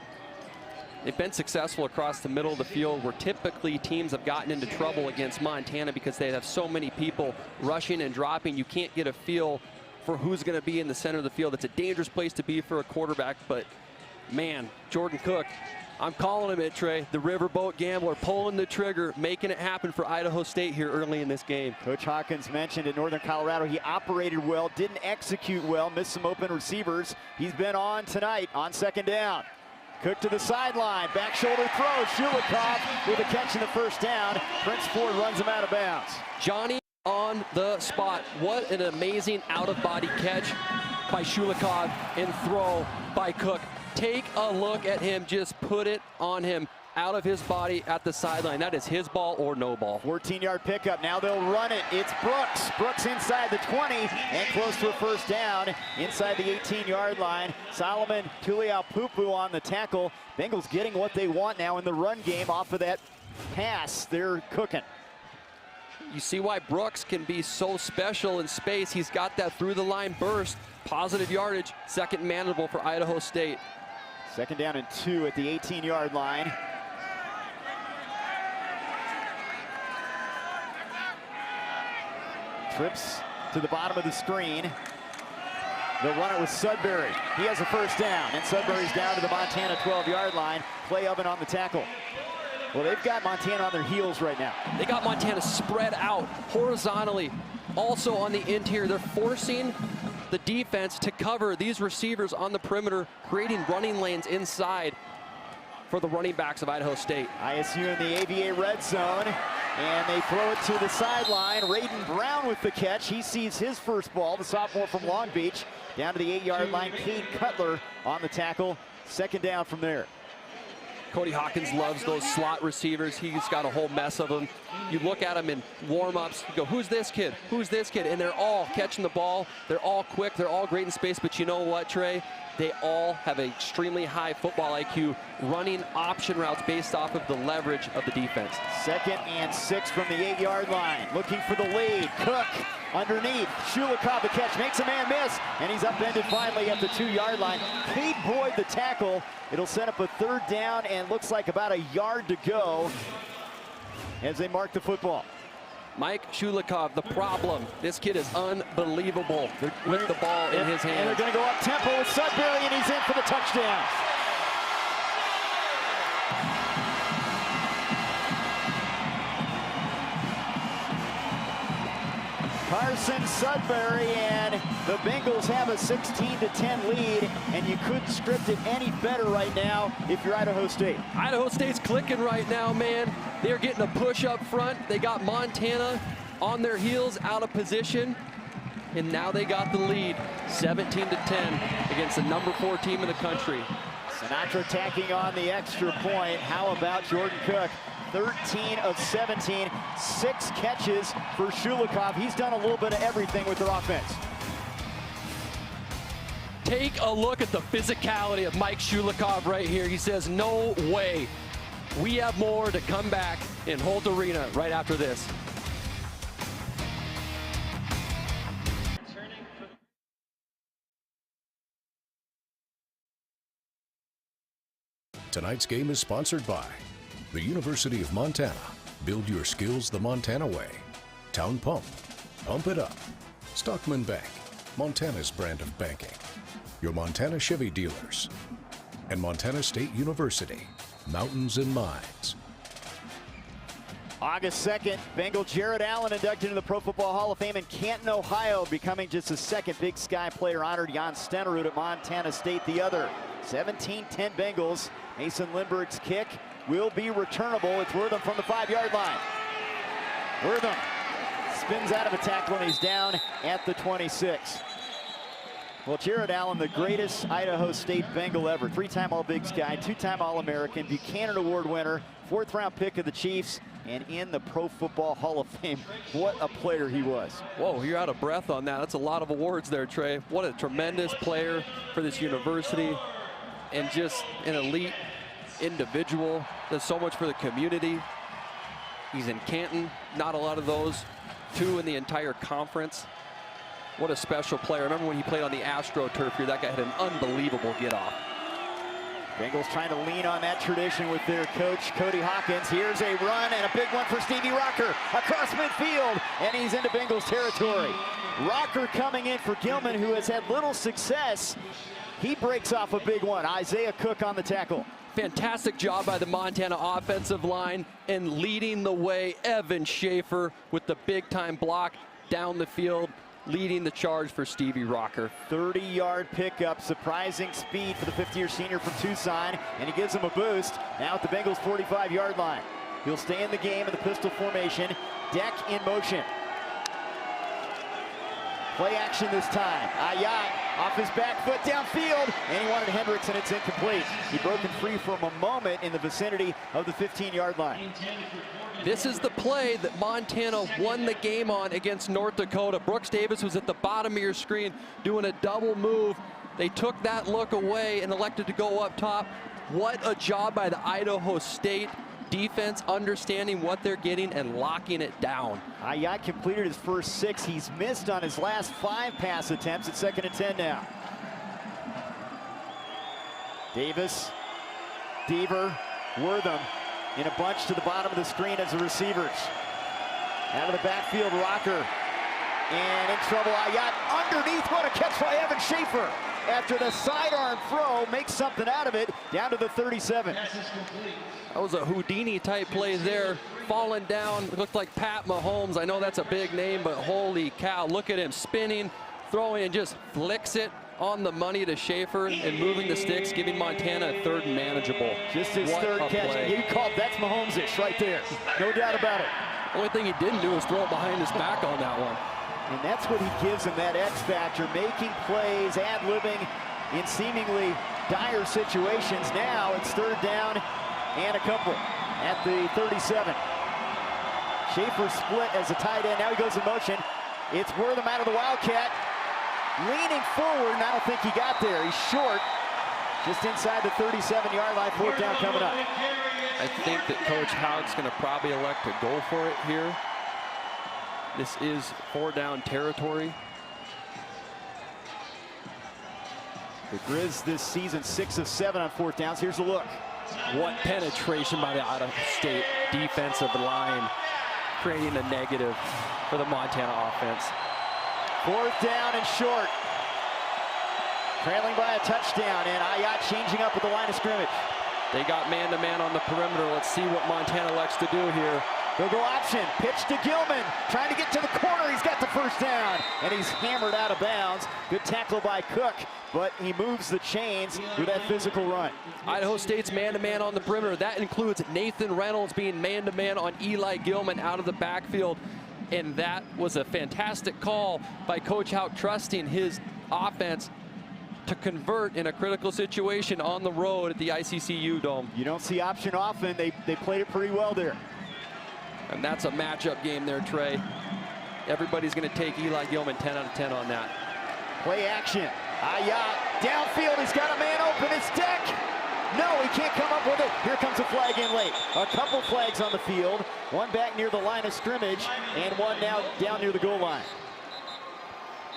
They've been successful across the middle of the field where typically teams have gotten into trouble against Montana because they have so many people rushing and dropping. You can't get a feel for who's going to be in the center of the field. It's a dangerous place to be for a quarterback, but Man, Jordan Cook, I'm calling him it, Trey. The riverboat gambler, pulling the trigger, making it happen for Idaho State here early in this game. Coach Hawkins mentioned in Northern Colorado he operated well, didn't execute well, missed some open receivers. He's been on tonight on second down. Cook to the sideline, back shoulder throw. Shulikov with a catch in the first down. Prince Ford runs him out of bounds. Johnny on the spot. What an amazing out-of-body catch by Shulikov and throw by Cook. Take a look at him, just put it on him, out of his body at the sideline. That is his ball or no ball. 14-yard pickup, now they'll run it. It's Brooks. Brooks inside the 20 and close to a first down inside the 18-yard line. Solomon Tuliaupupu on the tackle. Bengals getting what they want now in the run game off of that pass. They're cooking. You see why Brooks can be so special in space. He's got that through-the-line burst, positive yardage, second manageable for Idaho State. Second down and 2 at the 18-yard line. Trips to the bottom of the screen. They'll run it with Sudbury. He has a first down, and Sudbury's down to the Montana 12-yard line. Clay Oven on the tackle. Well, they've got Montana on their heels right now. They got Montana spread out horizontally. Also on the interior, they're forcing the defense to cover these receivers on the perimeter, creating running lanes inside for the running backs of Idaho State. ISU in the AVA red zone, and they throw it to the sideline. Raiden Brown with the catch. He sees his first ball, the sophomore from Long Beach, down to the 8-yard line. Cade Cutler on the tackle. Second down from there. Cody Hawkins loves those slot receivers. He's got a whole mess of them. You look at them in warm-ups, you go, who's this kid? Who's this kid? And they're all catching the ball. They're all quick. They're all great in space. But you know what, Trey? They all have an extremely high football IQ, running option routes based off of the leverage of the defense. 2nd and 6 from the 8-yard line. Looking for the lead. Cook underneath. Shulikov the catch. Makes a man miss. And he's upended finally at the 2-yard line. Cade Boyd the tackle. It'll set up a third down and looks like about a yard to go as they mark the football. Mike Shulikov, the problem. This kid is unbelievable with the ball in his hands. And they're going to go up tempo with Sudbury, and he's in for the touchdown. Carson Sudbury, and the Bengals have a 16-10 lead, and you couldn't script it any better right now if you're Idaho State. Idaho State's clicking right now, man. They're getting a push up front. They got Montana on their heels, out of position, and now they got the lead, 17-10 against the number 4 team in the country. Sinatra tacking on the extra point. How about Jordan Cook? 13 of 17, 6 catches for Shulikov. He's done a little bit of everything with their offense. Take a look at the physicality of Mike Shulikov right here. He says, no way. We have more to come back in Holt Arena right after this. Tonight's game is sponsored by the University of Montana. Build your skills the Montana way. Town Pump. Pump it up. Stockman Bank. Montana's brand of banking. Your Montana Chevy dealers. And Montana State University. Mountains and Mines. August 2nd, Bengal Jared Allen inducted into the Pro Football Hall of Fame in Canton, Ohio, becoming just the 2nd Big Sky player honored. Jan Stenerud at Montana State the other. 17-10 Bengals. Mason Lindbergh's kick will be returnable. It's Wortham from the 5-yard line. Wortham spins out of a tackle and he's down at the 26. Well, Jared Allen, the greatest Idaho State Bengal ever. 3-time All-Big Sky, 2-time All-American, Buchanan Award winner, 4th-round pick of the Chiefs, and in the Pro Football Hall of Fame. What a player he was. Whoa, you're out of breath on that. That's a lot of awards there, Trey. What a tremendous player for this university, and just an elite individual. Does so much for the community. He's in Canton, not a lot of those. 2 in the entire conference. What a special player. I remember when he played on the AstroTurf here, that guy had an unbelievable get-off. Bengals trying to lean on that tradition with their coach, Cody Hawkins. Here's a run and a big one for Stevie Rocker across midfield, and he's into Bengals territory. Rocker coming in for Gilman, who has had little success He breaks off a big one. Isaiah Cook on the tackle. Fantastic job by the Montana offensive line, and leading the way, Evan Schaefer with the big-time block down the field, leading the charge for Stevie Rocker. 30-yard pickup, surprising speed for the fifth-year senior from Tucson, and he gives him a boost. Now at the Bengals' 45-yard line. He'll stay in the game in the pistol formation. Deck in motion. Play action this time. Ayat off his back foot downfield, and he wanted Hendricks, and it's incomplete. He broken free from a moment in the vicinity of the 15-yard line. This is the play that Montana won the game on against North Dakota. Brooks Davis was at the bottom of your screen doing a double move. They took that look away and elected to go up top. What a job by the Idaho State defense, understanding what they're getting and locking it down. Ayat completed his first 6. He's missed on his last 5 pass attempts at 2nd and 10 now. Davis, Deaver, Wortham in a bunch to the bottom of the screen as the receivers. Out of the backfield, Rocker. And in trouble, Ayat underneath. What a catch by Evan Schaefer. After the sidearm throw, makes something out of it, down to the 37. That was a Houdini type play there. Falling down, it looked like Pat Mahomes. I know that's a big name, but holy cow, look at him spinning, throwing, and just flicks it on the money to Schaefer and moving the sticks, giving Montana a 3rd and manageable. Just his What 3rd a catch. play. You called, that's Mahomes-ish right there. No doubt about it. Only thing he didn't do was throw it behind his back on that one. And that's what he gives him, that X factor, making plays, ad-libbing in seemingly dire situations. Now it's 3rd down and a couple at the 37. Schaefer split as a tight end. Now he goes in motion. It's Wortham out of the Wildcat. Leaning forward, and I don't think he got there. He's short, just inside the 37-yard line. 4th down coming up. I think that Coach Haug's going to probably elect to go for it here. This is 4-down territory. The Grizz this season 6 of 7 on 4th downs. Here's a look. What penetration by the Idaho State defensive line, creating a negative for the Montana offense. 4th down and short. Trailing by a touchdown, and Ayat changing up at the line of scrimmage. They got man-to-man on the perimeter. Let's see what Montana likes to do here. They'll go option, pitch to Gilman, trying to get to the corner. He's got the 1st down, and he's hammered out of bounds. Good tackle by Cook, but he moves the chains with that physical run. Idaho State's man-to-man on the perimeter. That includes Nathan Reynolds being man-to-man on Eli Gilman out of the backfield. And that was a fantastic call by Coach Haug, trusting his offense to convert in a critical situation on the road at the ICCU Dome. You don't see option often. They played it pretty well there. And that's a matchup game there, Trey. Everybody's going to take Eli Gilman 10 out of 10 on that. Play action. Ayat downfield. He's got a man open. It's Deck. No, he can't come up with it. Here comes a flag in late. A couple flags on the field. One back near the line of scrimmage, and one now down near the goal line.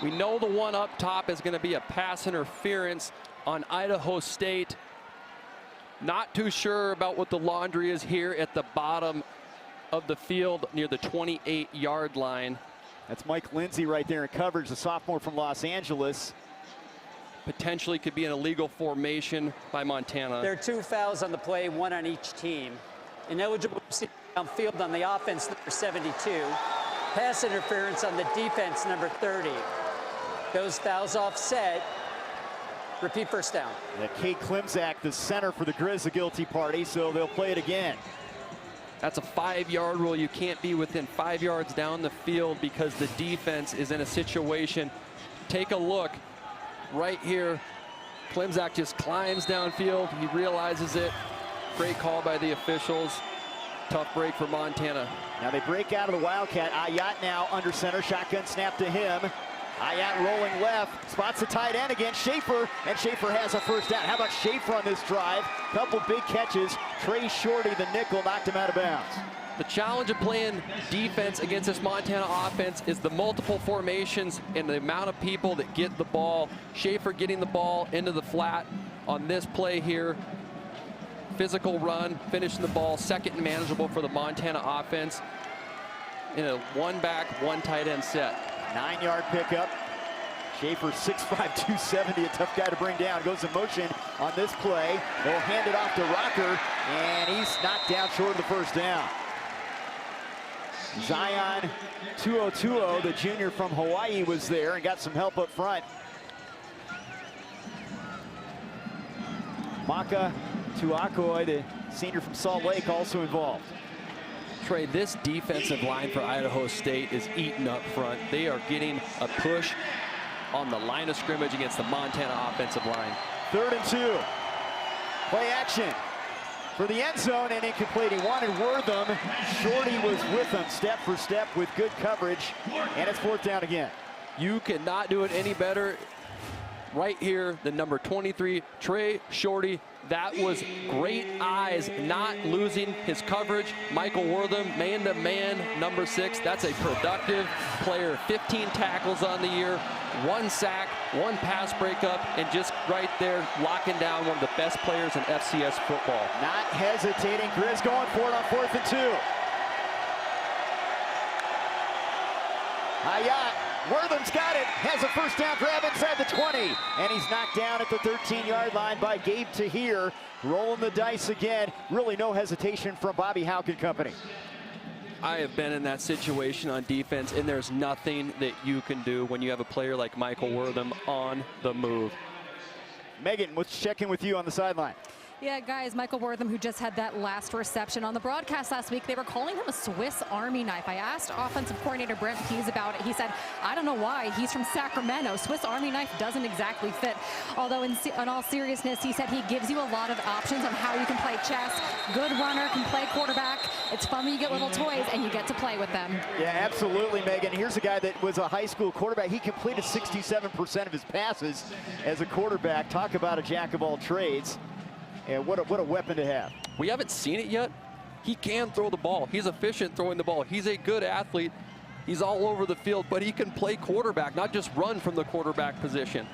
We know the one up top is going to be a pass interference on Idaho State. Not too sure about what the laundry is here at the bottom of the field near the 28-yard line. That's Mike Lindsay right there in coverage, the sophomore from Los Angeles. Potentially could be an illegal formation by Montana. There are 2 fouls on the play, 1 on each team. Ineligible downfield on the offense, number 72. Pass interference on the defense, number 30. Those fouls offset. Repeat 1st down. Kate Klimczak, the center for the Grizz, the guilty party, so they'll play it again. That's a 5-yard rule. You can't be within 5 yards down the field because the defense is in a situation. Take a look right here. Klimczak just climbs downfield. He realizes it. Great call by the officials. Tough break for Montana. Now they break out of the Wildcat. Ayat now under center. Shotgun snap to him. Ayat rolling left. Spots the tight end again. Schaefer. And Schaefer has a 1st down. How about Schaefer on this drive? Couple big catches. Trey Shorty, the nickel, knocked him out of bounds. The challenge of playing defense against this Montana offense is the multiple formations and the amount of people that get the ball. Schaefer getting the ball into the flat on this play here. Physical run, finishing the ball, 2nd and manageable for the Montana offense in a 1 back, 1 tight end set. 9-yard pickup. Schaefer, 6'5", 270, a tough guy to bring down. Goes in motion on this play. They'll hand it off to Rocker, and he's knocked down short of the first down. Zion Tuotuo, the junior from Hawaii, was there and got some help up front. Maka Tuakoi, the senior from Salt Lake, also involved. Trey, this defensive line for Idaho State is eaten up front. They are getting a push on the line of scrimmage against the Montana offensive line. 3rd and 2. Play action for the end zone, and incomplete. He wanted Wortham. Shorty was with him step for step with good coverage, and it's 4th down again. You cannot do it any better right here than number 23, Trey Shorty. That was great eyes, not losing his coverage. Michael Wortham, man-to-man, number 6. That's a productive player. 15 tackles on the year, 1 sack, 1 pass breakup, and just right there locking down one of the best players in FCS football. Not hesitating. Grizz going for it on 4th and 2. Hayat, Wortham's got it, has a first down grab inside the 20, and he's knocked down at the 13-yard line by Gabe Tahir. Rolling the dice again. Really no hesitation from Bobby Houck and company. I have been in that situation on defense, and there's nothing that you can do when you have a player like Michael Wortham on the move. Megan, let's check in with you on the sideline. Yeah, guys, Michael Wortham, who just had that last reception. On the broadcast last week, they were calling him a Swiss Army knife. I asked offensive coordinator Brent Pease about it. He said, I don't know why. He's from Sacramento. Swiss Army knife doesn't exactly fit. Although in all seriousness, he said he gives you a lot of options on how you can play chess. Good runner, can play quarterback. It's fun when you get little toys and you get to play with them. Yeah, absolutely, Megan. Here's a guy that was a high school quarterback. He completed 67% of his passes as a quarterback. Talk about a jack of all trades. And what a weapon to have. We haven't seen it yet. He can throw the ball. He's efficient throwing the ball. He's a good athlete. He's all over the field, but he can play quarterback, not just run from the quarterback position.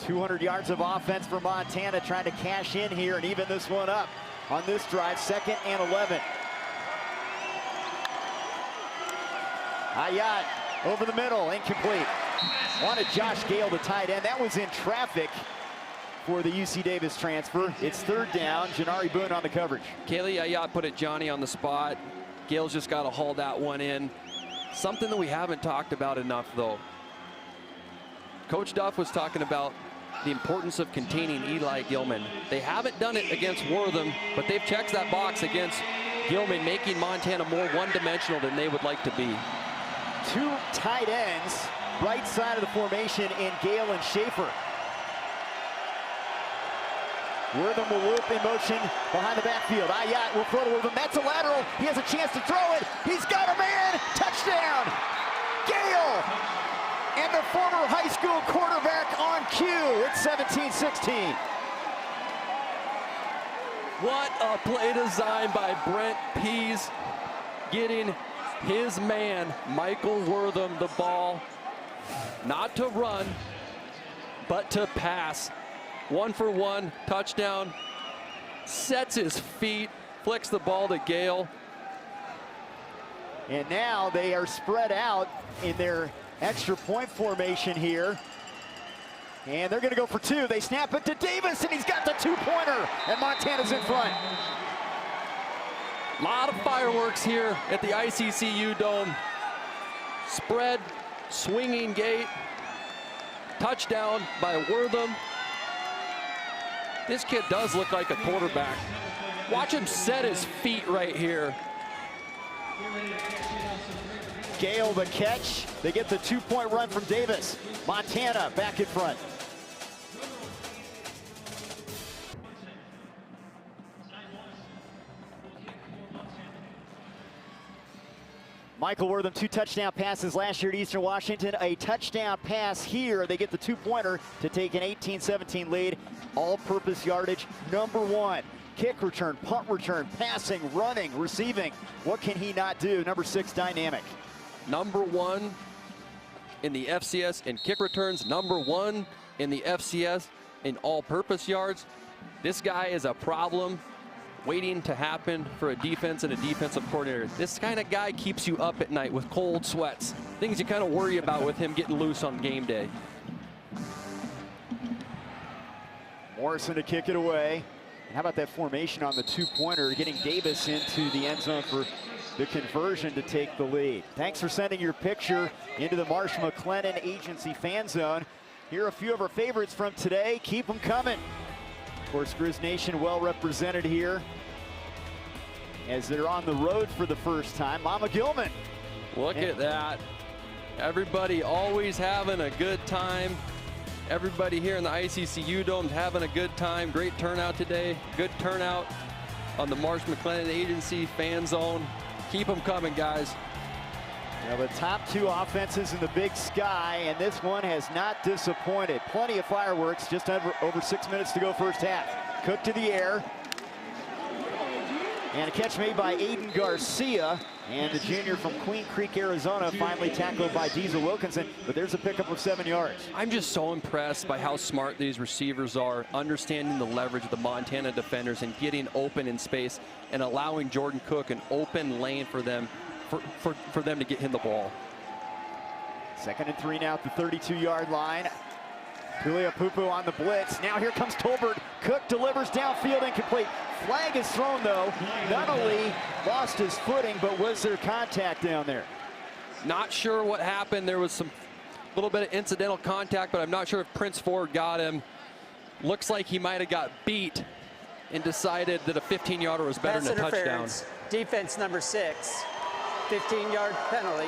200 yards of offense for Montana, trying to cash in here and even this one up on this drive. 2nd and 11. Hayat over the middle, incomplete. Wanted Josh Gale, the tight end. That was in traffic for the UC Davis transfer. It's 3rd down. Janari Boone on the coverage. Kaylee Ayat put it Johnny on the spot. Gale's just got to haul that one in. Something that we haven't talked about enough, though. Coach Duff was talking about the importance of containing Eli Gilman. They haven't done it against Wortham, but they've checked that box against Gilman, making Montana more one-dimensional than they would like to be. 2 tight ends, right side of the formation in Gale and Schaefer. Wortham will loop in motion behind the backfield. Ayat will throw to Wortham. That's a lateral. He has a chance to throw it. He's got a man. Touchdown. Gale. And the former high school quarterback on cue. It's 17-16. What a play design by Brent Pease, getting his man, Michael Wortham, the ball, not to run, but to pass. 1-for-1, touchdown, sets his feet, flicks the ball to Gale. And now they are spread out in their extra point formation here. And they're going to go for 2. They snap it to Davis, and he's got the 2-pointer, and Montana's in front. A lot of fireworks here at the ICCU Dome. Spread, swinging gate, touchdown by Wortham. This kid does look like a quarterback. Watch him set his feet right here. Gale the catch. They get the 2-point run from Davis. Montana back in front. Michael Wortham, 2 touchdown passes last year at Eastern Washington. A touchdown pass here. They get the 2-pointer to take an 18-17 lead. All-purpose yardage, number 1. Kick return, punt return, passing, running, receiving. What can he not do? Number 6, dynamic. Number 1 in the FCS in kick returns. Number 1 in the FCS in all-purpose yards. This guy is a problem waiting to happen for a defense and a defensive coordinator. This kind of guy keeps you up at night with cold sweats. Things you kind of worry about with him getting loose on game day. Morrison to kick it away. And how about that formation on the two-pointer, getting Davis into the end zone for the conversion to take the lead. Thanks for sending your picture into the Marsh McLennan Agency fan zone. Here are a few of our favorites from today. Keep them coming. Of course, Grizz Nation well represented here as they're on the road for the first time. Mama Gilman. Look at that. Everybody always having a good time. Everybody here in the ICCU Dome having a good time. Great turnout today. Good turnout on the Marsh McLennan Agency fan zone. Keep them coming, guys. Now the top two offenses in the Big Sky, and this one has not disappointed. Plenty of fireworks, just over 6 minutes to go first half. Cook to the air. And a catch made by Aiden Garcia. And the junior from Queen Creek, Arizona, finally tackled by Diesel Wilkinson. But there's a pickup of 7 yards. I'm just so impressed by how smart these receivers are, understanding the leverage of the Montana defenders and getting open in space and allowing Jordan Cook an open lane for them for them to get him the ball. 2nd and 3 now at the 32-yard line. Tulia Pupu on the blitz. Now here comes Tolbert. Cook delivers downfield, incomplete. Flag is thrown, though. Nunnally lost his footing, but was there contact down there? Not sure what happened. There was some little bit of incidental contact, but I'm not sure if Prince Ford got him. Looks like he might have got beat and decided that a 15-yarder was better than a touchdown. Defense number 6. 15-yard penalty.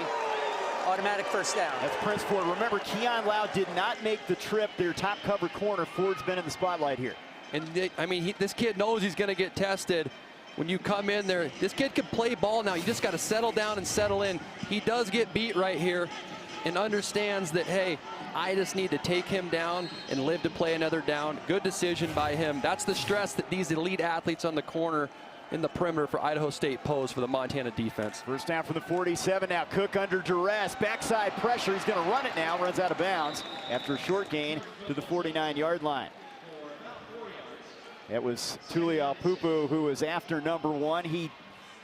Automatic first down. That's Prince Ford. Remember, Keon Loud did not make the trip. Their top cover corner. Ford's been in the spotlight here. And this kid knows he's going to get tested. When you come in there, this kid can play ball now. You just got to settle down and settle in. He does get beat right here and understands that, hey, I just need to take him down and live to play another down. Good decision by him. That's the stress that these elite athletes on the corner in the perimeter for Idaho State pose for the Montana defense. First down from the 47 now. Cook under duress. Backside pressure. He's going to run it now. Runs out of bounds after a short gain to the 49-yard line. That was Tulia Pupu, who was after number 1. He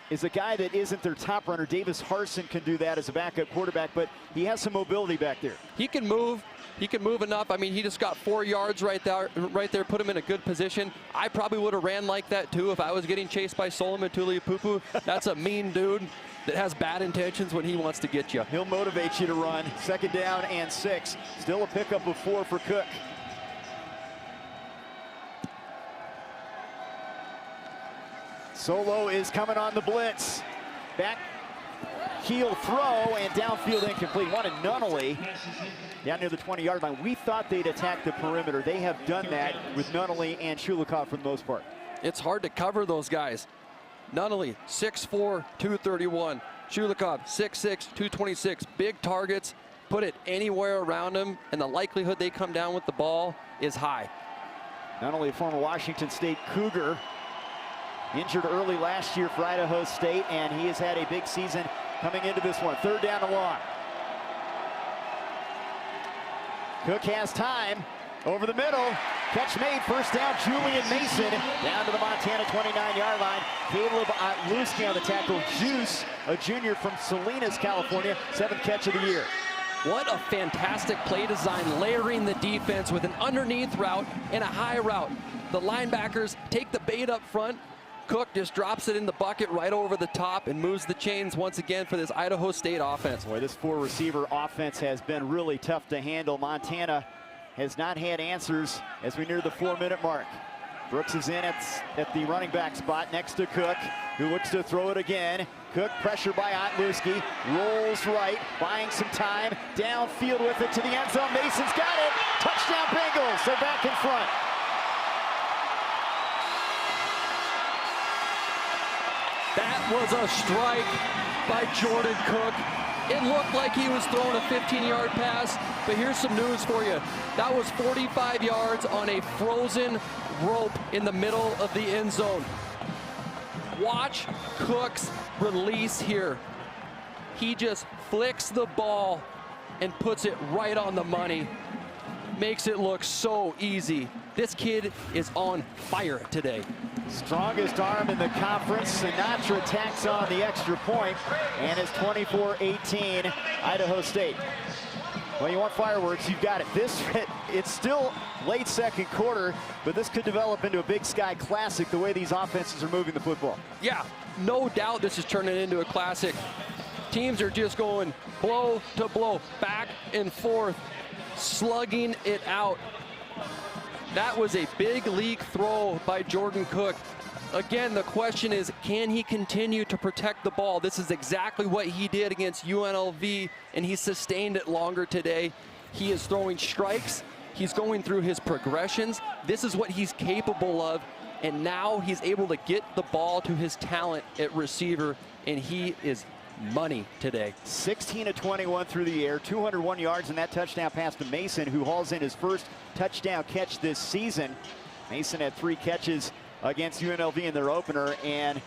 is a guy that isn't their top runner. Davis Harson can do that as a backup quarterback, but he has some mobility back there. He can move. He can move enough. I mean, he just got 4 yards right there, put him in a good position. I probably would have ran like that too if I was getting chased by Solomon Tuliaupupu. That's a mean dude that has bad intentions when he wants to get you. He'll motivate you to run. 2nd down and 6. Still a pickup of 4 for Cook. Solo is coming on the blitz. Back heel throw and downfield incomplete. Wanted Nunnally down near the 20-yard line. We thought they'd attack the perimeter. They have done that with Nunnally and Shulikov for the most part. It's hard to cover those guys. Nunnally, 6'4", 231. Shulikov, 6'6", 226. Big targets. Put it anywhere around them, and the likelihood they come down with the ball is high. Nunnally, a former Washington State Cougar, injured early last year for Idaho State, and he has had a big season coming into this one. 3rd down and long. Cook has time. Over the middle. Catch made. First down, Julian Mason. Down to the Montana 29-yard line. Caleb Otluski on the tackle. Juice, a junior from Salinas, California. 7th catch of the year. What a fantastic play design, layering the defense with an underneath route and a high route. The linebackers take the bait up front. Cook just drops it in the bucket right over the top and moves the chains once again for this Idaho State offense. Boy, this 4-receiver offense has been really tough to handle. Montana has not had answers as we near the 4-minute mark. Brooks is in at the running back spot next to Cook, who looks to throw it again. Cook, pressure by Otluski, rolls right, buying some time, downfield with it to the end zone. Mason's got it. Touchdown Bengals. They're back in front. That was a strike by Jordan Cook. It looked like he was throwing a 15-yard pass, but here's some news for you. That was 45 yards on a frozen rope in the middle of the end zone. Watch Cook's release here. He just flicks the ball and puts it right on the money. Makes it look so easy. This kid is on fire today. Strongest arm in the conference. Sinatra tacks on the extra point, and it's 24-18 Idaho State. Well, you want fireworks, you've got it. It's still late second quarter, but this could develop into a Big Sky classic the way these offenses are moving the football. Yeah, no doubt this is turning into a classic. Teams are just going blow to blow, back and forth, slugging it out. That was a big league throw by Jordan Cook. Again, the question is, can he continue to protect the ball? This is exactly what he did against UNLV, and he sustained it longer today. He is throwing strikes. He's going through his progressions. This is what he's capable of, and now he's able to get the ball to his talent at receiver, and he is money today. 16 of 21 through the air, 201 yards, and that touchdown pass to Mason, who hauls in his first touchdown catch this season. Mason had 3 catches against UNLV in their opener, and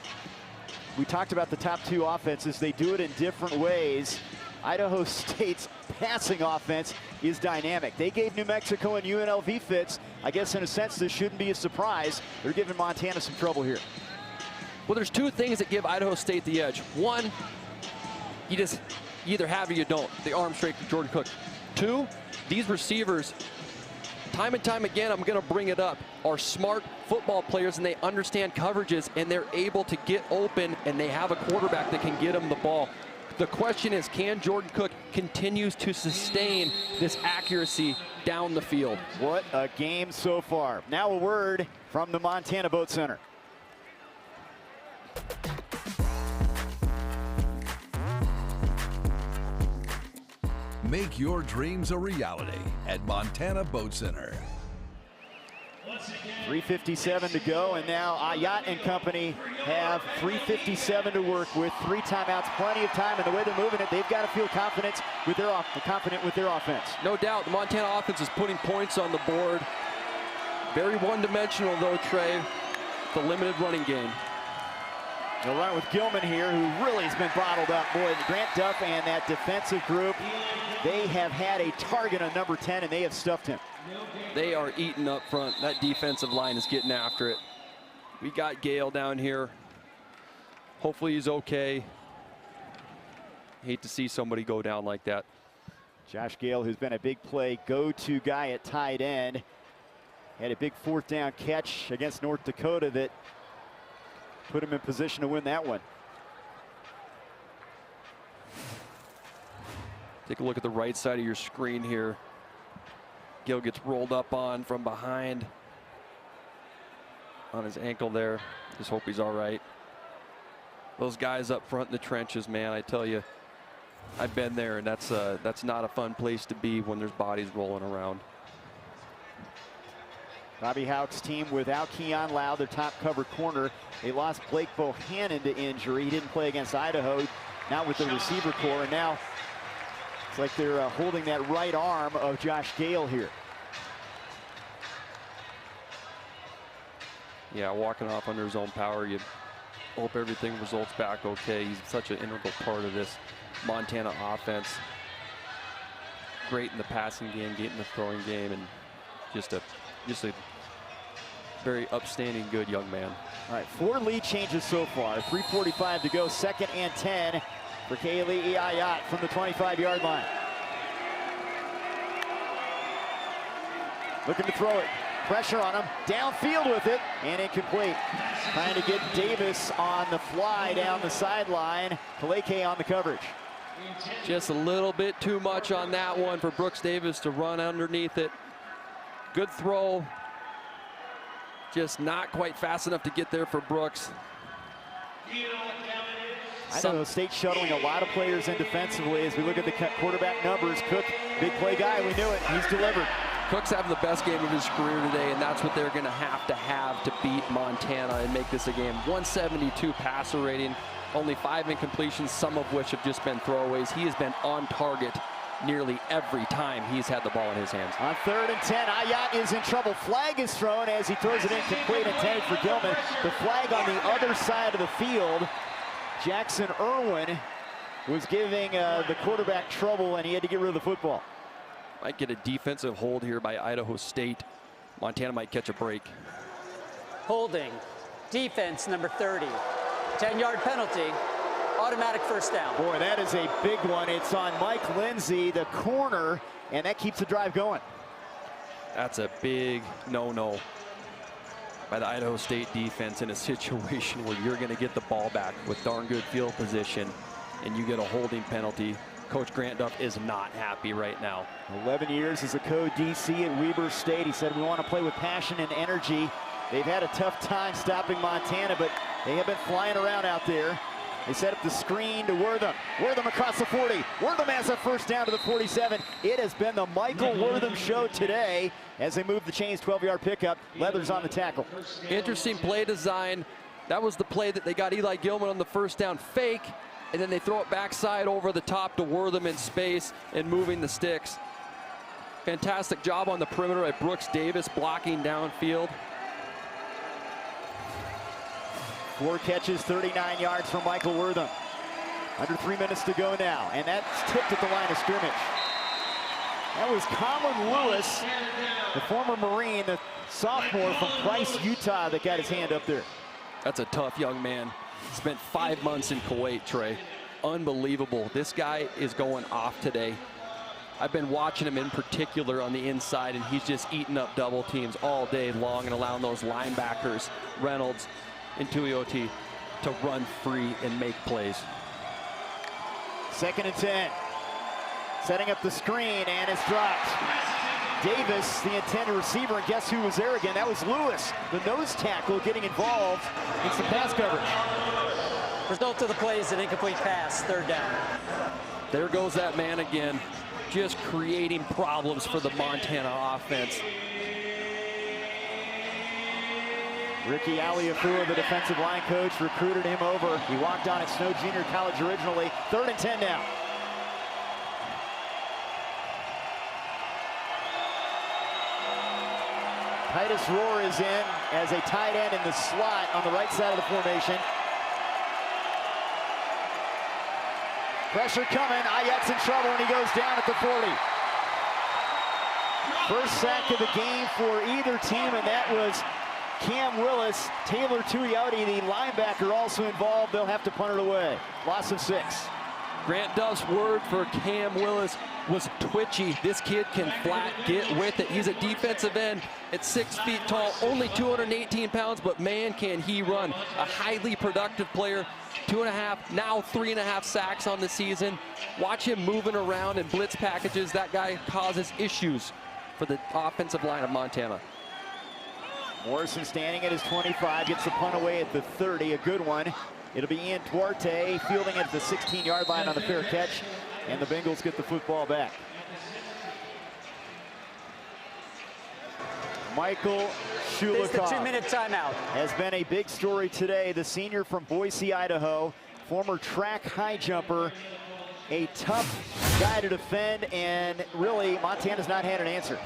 we talked about the top 2 offenses. They do it in different ways. Idaho State's passing offense is dynamic. They gave New Mexico and UNLV fits. I guess in a sense this shouldn't be a surprise. They're giving Montana some trouble here. Well, there's 2 things that give Idaho State the edge. One, you either have or you don't. The arm strength of Jordan Cook. 2, these receivers, time and time again, I'm going to bring it up, are smart football players, and they understand coverages, and they're able to get open, and they have a quarterback that can get them the ball. The question is, can Jordan Cook continue to sustain this accuracy down the field? What a game so far. Now a word from the Montana Boat Center. Make your dreams a reality at Montana Boat Center. 3:57 to go, and now Ayat and company have 3:57 to work with, 3 timeouts, plenty of time, and the way they're moving it, they've got to feel confident with their offense. No doubt, the Montana offense is putting points on the board. Very one-dimensional, though, Trey. The limited running game. They'll run it with Gilman here, who really has been bottled up. Boy, Grant Duff and that defensive group, they have had a target on number 10, and they have stuffed him. They are eating up front. That defensive line is getting after it. We got Gale down here. Hopefully he's okay. Hate to see somebody go down like that. Josh Gale, who's been a big play go-to guy at tight end, had a big 4th down catch against North Dakota that put him in position to win that one. Take a look at the right side of your screen here. Gale gets rolled up on from behind on his ankle there. Just hope he's all right. Those guys up front in the trenches, man, I tell you, I've been there, and that's not a fun place to be when there's bodies rolling around. Bobby Houck's team without Keon Lau, their top cover corner. They lost Blake Bohannon to injury. He didn't play against Idaho, not with the receiver core, and now it's like they're holding that right arm of Josh Gale here. Yeah, walking off under his own power. You hope everything results back okay. He's such an integral part of this Montana offense. Great in the passing game, great in the throwing game, and just a very upstanding, good young man. All right, 4 lead changes so far. 3:45 to go, 2nd and 10 for Kaylee Ayat from the 25-yard line. Looking to throw it. Pressure on him. Downfield with it, and incomplete. Trying to get Davis on the fly down the sideline. Kaleke on the coverage. Just a little bit too much on that one for Brooks Davis to run underneath it. Good throw. Just not quite fast enough to get there for Brooks. Idaho State shuttling a lot of players in defensively as we look at the quarterback numbers. Cook, big play guy, we knew it, he's delivered. Cook's having the best game of his career today, and that's what they're going to have to beat Montana and make this a game. 172 passer rating, only 5 incompletions, some of which have just been throwaways. He has been on target nearly every time he's had the ball in his hands. On 3rd and 10, Ayat is in trouble. Flag is thrown as he throws it incomplete, intended for Gilman. The flag on the other side of the field. Jackson Irwin was giving the quarterback trouble, and he had to get rid of the football. Might get a defensive hold here by Idaho State. Montana might catch a break. Holding, defense number 30. 10-yard penalty, automatic 1st down. Boy, that is a big one. It's on Mike Lindsay, the corner, and that keeps the drive going. That's a big no-no by the Idaho State defense in a situation where you're going to get the ball back with darn good field position and you get a holding penalty. Coach Grant Duff is not happy right now. 11 years as a co-DC at Weber State. He said, we want to play with passion and energy. They've had a tough time stopping Montana, but they have been flying around out there. They set up the screen to Wortham. Wortham across the 40. Wortham has a first down to the 47. It has been the Michael Wortham show today as they move the chains, 12-yard pickup. Leathers on the tackle. Interesting play design. That was the play that they got Eli Gilman on the first down fake, and then they throw it backside over the top to Wortham in space and moving the sticks. Fantastic job on the perimeter by Brooks Davis blocking downfield. 4 catches, 39 yards from Michael Wortham. Under 3 minutes to go now, and that's tipped at the line of scrimmage. That was Colin Lewis, the former Marine, the sophomore from Price, Utah, that got his hand up there. That's a tough young man. Spent 5 months in Kuwait, Trey. Unbelievable. This guy is going off today. I've been watching him in particular on the inside, and he's just eating up double teams all day long and allowing those linebackers, Reynolds and Tuioti, to run free and make plays. 2nd and 10. Setting up the screen, and it's dropped. Davis, the intended receiver, and guess who was there again? That was Lewis, the nose tackle, getting involved in some pass coverage. Result of the play is an incomplete pass, 3rd down. There goes that man again, just creating problems for the Montana offense. Ricky Aliafua, the defensive line coach, recruited him over. He walked on at Snow Junior College originally. 3rd and 10 now. Titus Rohr is in as a tight end in the slot on the right side of the formation. Pressure coming. Ayette's in trouble, and he goes down at the 40. First sack of the game for either team, and that was Cam Willis. Taylor Tuioti, the linebacker, also involved. They'll have to punt it away. Loss of 6. Grant Duff's word for Cam Willis was twitchy. This kid can flat get with it. He's a defensive end at 6 feet tall, only 218 pounds, but man, can he run. A highly productive player. 2.5, now 3.5 sacks on the season. Watch him moving around in blitz packages. That guy causes issues for the offensive line of Montana. Morrison standing at his 25, gets the punt away at the 30, a good one. It'll be Ian Duarte fielding at the 16-yard line on the fair catch, and the Bengals get the football back. Michael Shulikov. It's the 2-minute timeout. Has been a big story today. The senior from Boise, Idaho, former track high jumper, a tough guy to defend, and really Montana's not had an answer.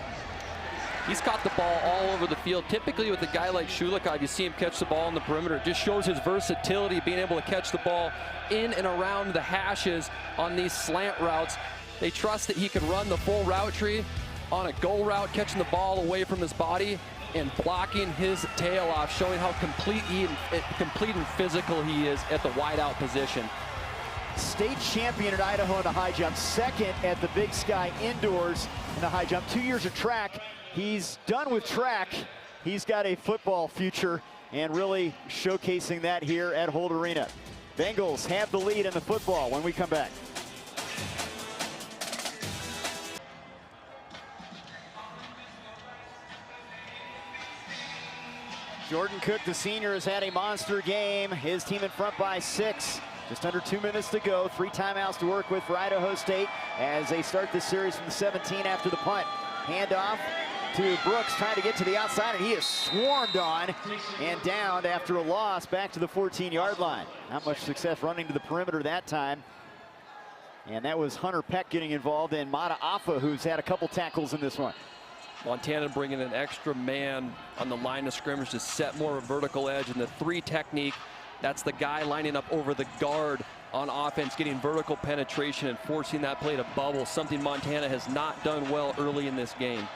He's caught the ball all over the field. Typically with a guy like Shulikov, you see him catch the ball on the perimeter. It just shows his versatility, being able to catch the ball in and around the hashes on these slant routes. They trust that he can run the full route tree on a goal route, catching the ball away from his body and blocking his tail off, showing how complete and physical he is at the wideout position. State champion at Idaho in the high jump, 2nd at the Big Sky indoors in the high jump. 2 years of track. He's done with track. He's got a football future, and really showcasing that here at Holt Arena. Bengals have the lead in the football when we come back. Jordan Cook, the senior, has had a monster game. His team in front by 6. Just under 2 minutes to go. 3 timeouts to work with for Idaho State as they start this series from the 17 after the punt. Handoff to Brooks, trying to get to the outside, and he is swarmed on and downed after a loss back to the 14-yard line. Not much success running to the perimeter that time. And that was Hunter Peck getting involved, and Mata Afa, who's had a couple tackles in this one. Montana bringing an extra man on the line of scrimmage to set more of a vertical edge in the 3 technique. That's the guy lining up over the guard on offense, getting vertical penetration and forcing that play to bubble, something Montana has not done well early in this game.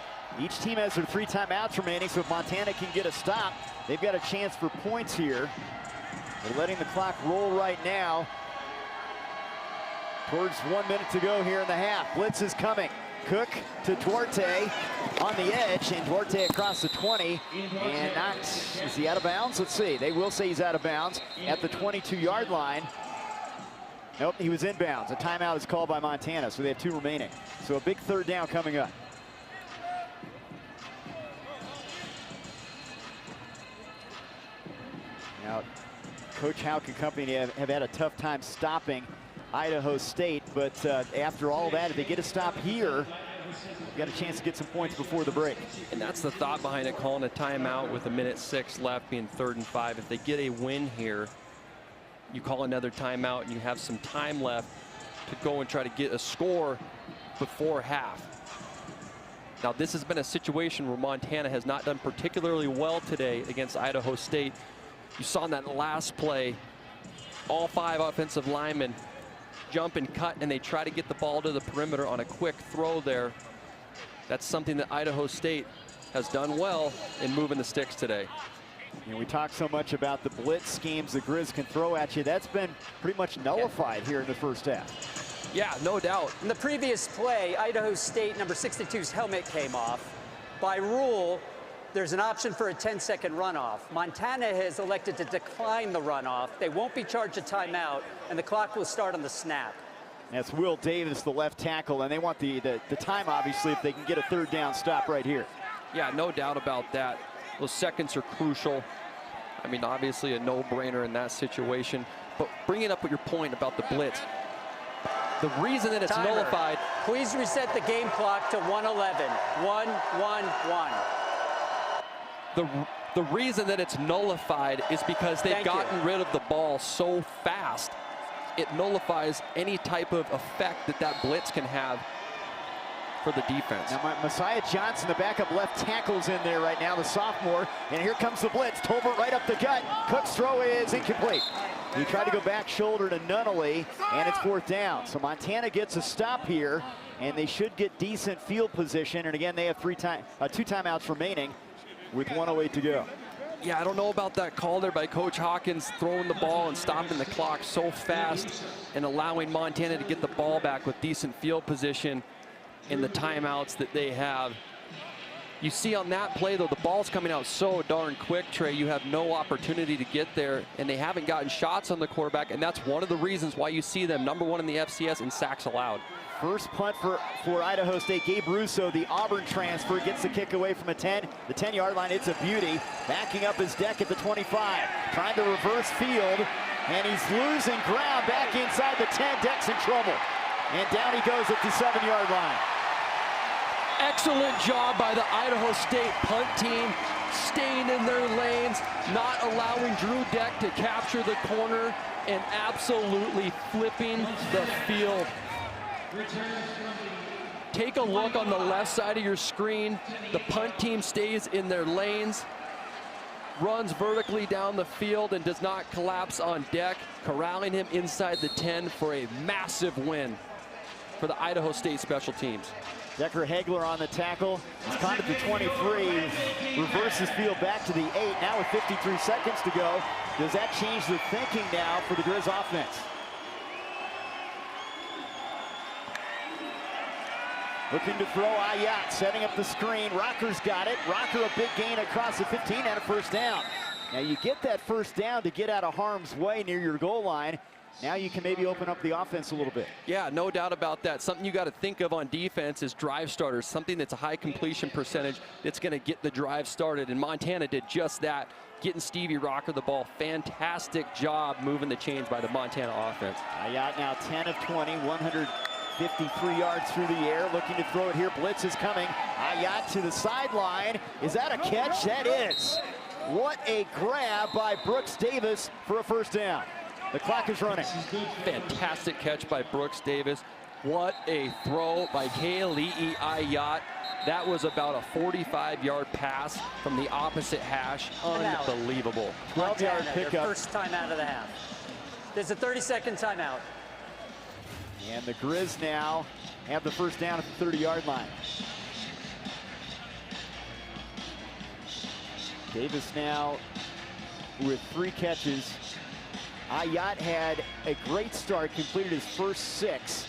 Each team has their 3 timeouts remaining, so if Montana can get a stop, they've got a chance for points here. They're letting the clock roll right now. Towards 1 minute to go here in the half. Blitz is coming. Cook to Duarte on the edge, and Duarte across the 20, and not, is he out of bounds? Let's see. They will say he's out of bounds at the 22-yard line. Nope, he was inbounds. A timeout is called by Montana, so they have 2 remaining. So a big 3rd down coming up. Now, Coach Houck and company have had a tough time stopping Idaho State, but after all that, if they get a stop here, they've got a chance to get some points before the break. And that's the thought behind it, calling a timeout with 1:06 left, being 3rd and 5. If they get a win here, you call another timeout and you have some time left to go and try to get a score before half. Now, this has been a situation where Montana has not done particularly well today against Idaho State. You saw in that last play, all 5 offensive linemen jump and cut, and they try to get the ball to the perimeter on a quick throw there. That's something that Idaho State has done well in moving the sticks today. And we talk so much about the blitz schemes the Grizz can throw at you. That's been pretty much nullified here in the first half. Yeah, no doubt. In the previous play, Idaho State number 62's helmet came off. By rule, there's an option for a 10-second runoff. Montana has elected to decline the runoff. They won't be charged a timeout, and the clock will start on the snap. That's Will Davis, the left tackle, and they want the time, obviously, if they can get a 3rd down stop right here. Yeah, no doubt about that. Those seconds are crucial. I mean, obviously a no-brainer in that situation. But bringing up with your point about the blitz, the reason that it's Timer. nullified. Please reset the game clock to 1:11. 1-1-1. The reason that it's nullified is because they've gotten rid of the ball so fast. It nullifies any type of effect that blitz can have for the defense. Now, Messiah Johnson, the backup left tackle's in there right now, the sophomore, and here comes the blitz. Tolbert right up the gut. Cook's throw is incomplete. He tried to go back shoulder to Nunnally, and it's 4th down. So Montana gets a stop here, and they should get decent field position. And again, they have 2 timeouts remaining with 1:08 to go. Yeah, I don't know about that call there by Coach Hawkins, throwing the ball and stopping the clock so fast and allowing Montana to get the ball back with decent field position in the timeouts that they have. You see on that play, though, the ball's coming out so darn quick, Trey. You have no opportunity to get there, and they haven't gotten shots on the quarterback, and that's one of the reasons why you see them #1 in the FCS in sacks allowed. First punt for Idaho State. Gabe Russo, the Auburn transfer, gets the kick away from the 10-yard line. It's a beauty. Backing up his deck at the 25. Trying to reverse field, and he's losing ground back inside the 10. Deck's in trouble. And down he goes at the 7-yard line. Excellent job by the Idaho State punt team, staying in their lanes, not allowing Drew Deck to capture the corner, and absolutely flipping the field. Take a look on the left side of your screen. The punt team stays in their lanes, runs vertically down the field, and does not collapse on Deck, corralling him inside the 10 for a massive win for the Idaho State special teams. Decker Hagler on the tackle. He's caught at the 23. Reverses field back to the 8. Now with 53 seconds to go. Does that change the thinking now for the Grizz offense? Looking to throw Ayat, setting up the screen. Rocker's got it. Rocker a big gain across the 15 and a 1st down. Now you get that 1st down to get out of harm's way near your goal line. Now you can maybe open up the offense a little bit. Yeah, no doubt about that. Something you got to think of on defense is drive starters, something that's a high completion percentage that's going to get the drive started. And Montana did just that, getting Stevie Rocker the ball. Fantastic job moving the chains by the Montana offense. Ayat now 10 of 20, 153 yards through the air, looking to throw it here. Blitz is coming. Ayat to the sideline. Is that a catch? That is. What a grab by Brooks Davis for a 1st down. The clock is running. Fantastic catch by Brooks Davis. What a throw by Kali'i Ayat. That was about a 45-yard pass from the opposite hash. Unbelievable. 12-yard pickup. First time out of the half. There's a 30-second timeout. And the Grizz now have the 1st down at the 30-yard line. Davis now with 3 catches. Ayat had a great start, completed his first 6.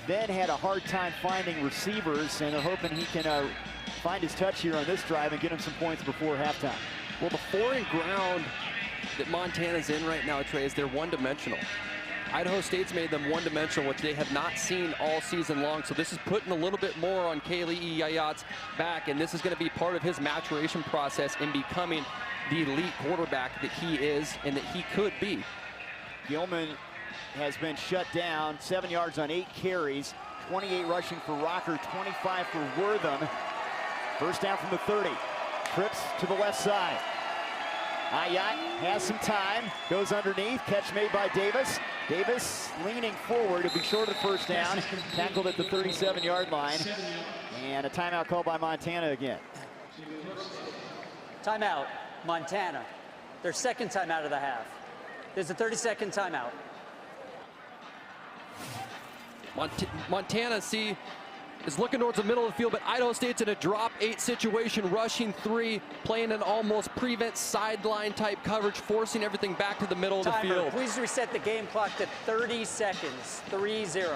then had a hard time finding receivers, and they're hoping he can find his touch here on this drive and get him some points before halftime. Well, the foreign ground that Montana's in right now, Trey, is they're one-dimensional. Idaho State's made them one-dimensional, which they have not seen all season long. So this is putting a little bit more on Kali'i Ayat's back, and this is going to be part of his maturation process in becoming the elite quarterback that he is and that he could be. Gilman has been shut down, 7 yards on 8 carries, 28 rushing for Rocker, 25 for Wortham. First down from the 30. Trips to the left side. Ayat has some time, goes underneath, catch made by Davis. Davis leaning forward to be short of first down, tackled at the 37-yard line. And a timeout called by Montana again. Timeout, Montana. Their second timeout of the half. There's a 30-second timeout. Montana, see, is looking towards the middle of the field, but Idaho State's in a drop 8 situation, rushing 3, playing an almost prevent sideline type coverage, forcing everything back to the middle of the field. Please reset the game clock to 30 seconds, 3-0.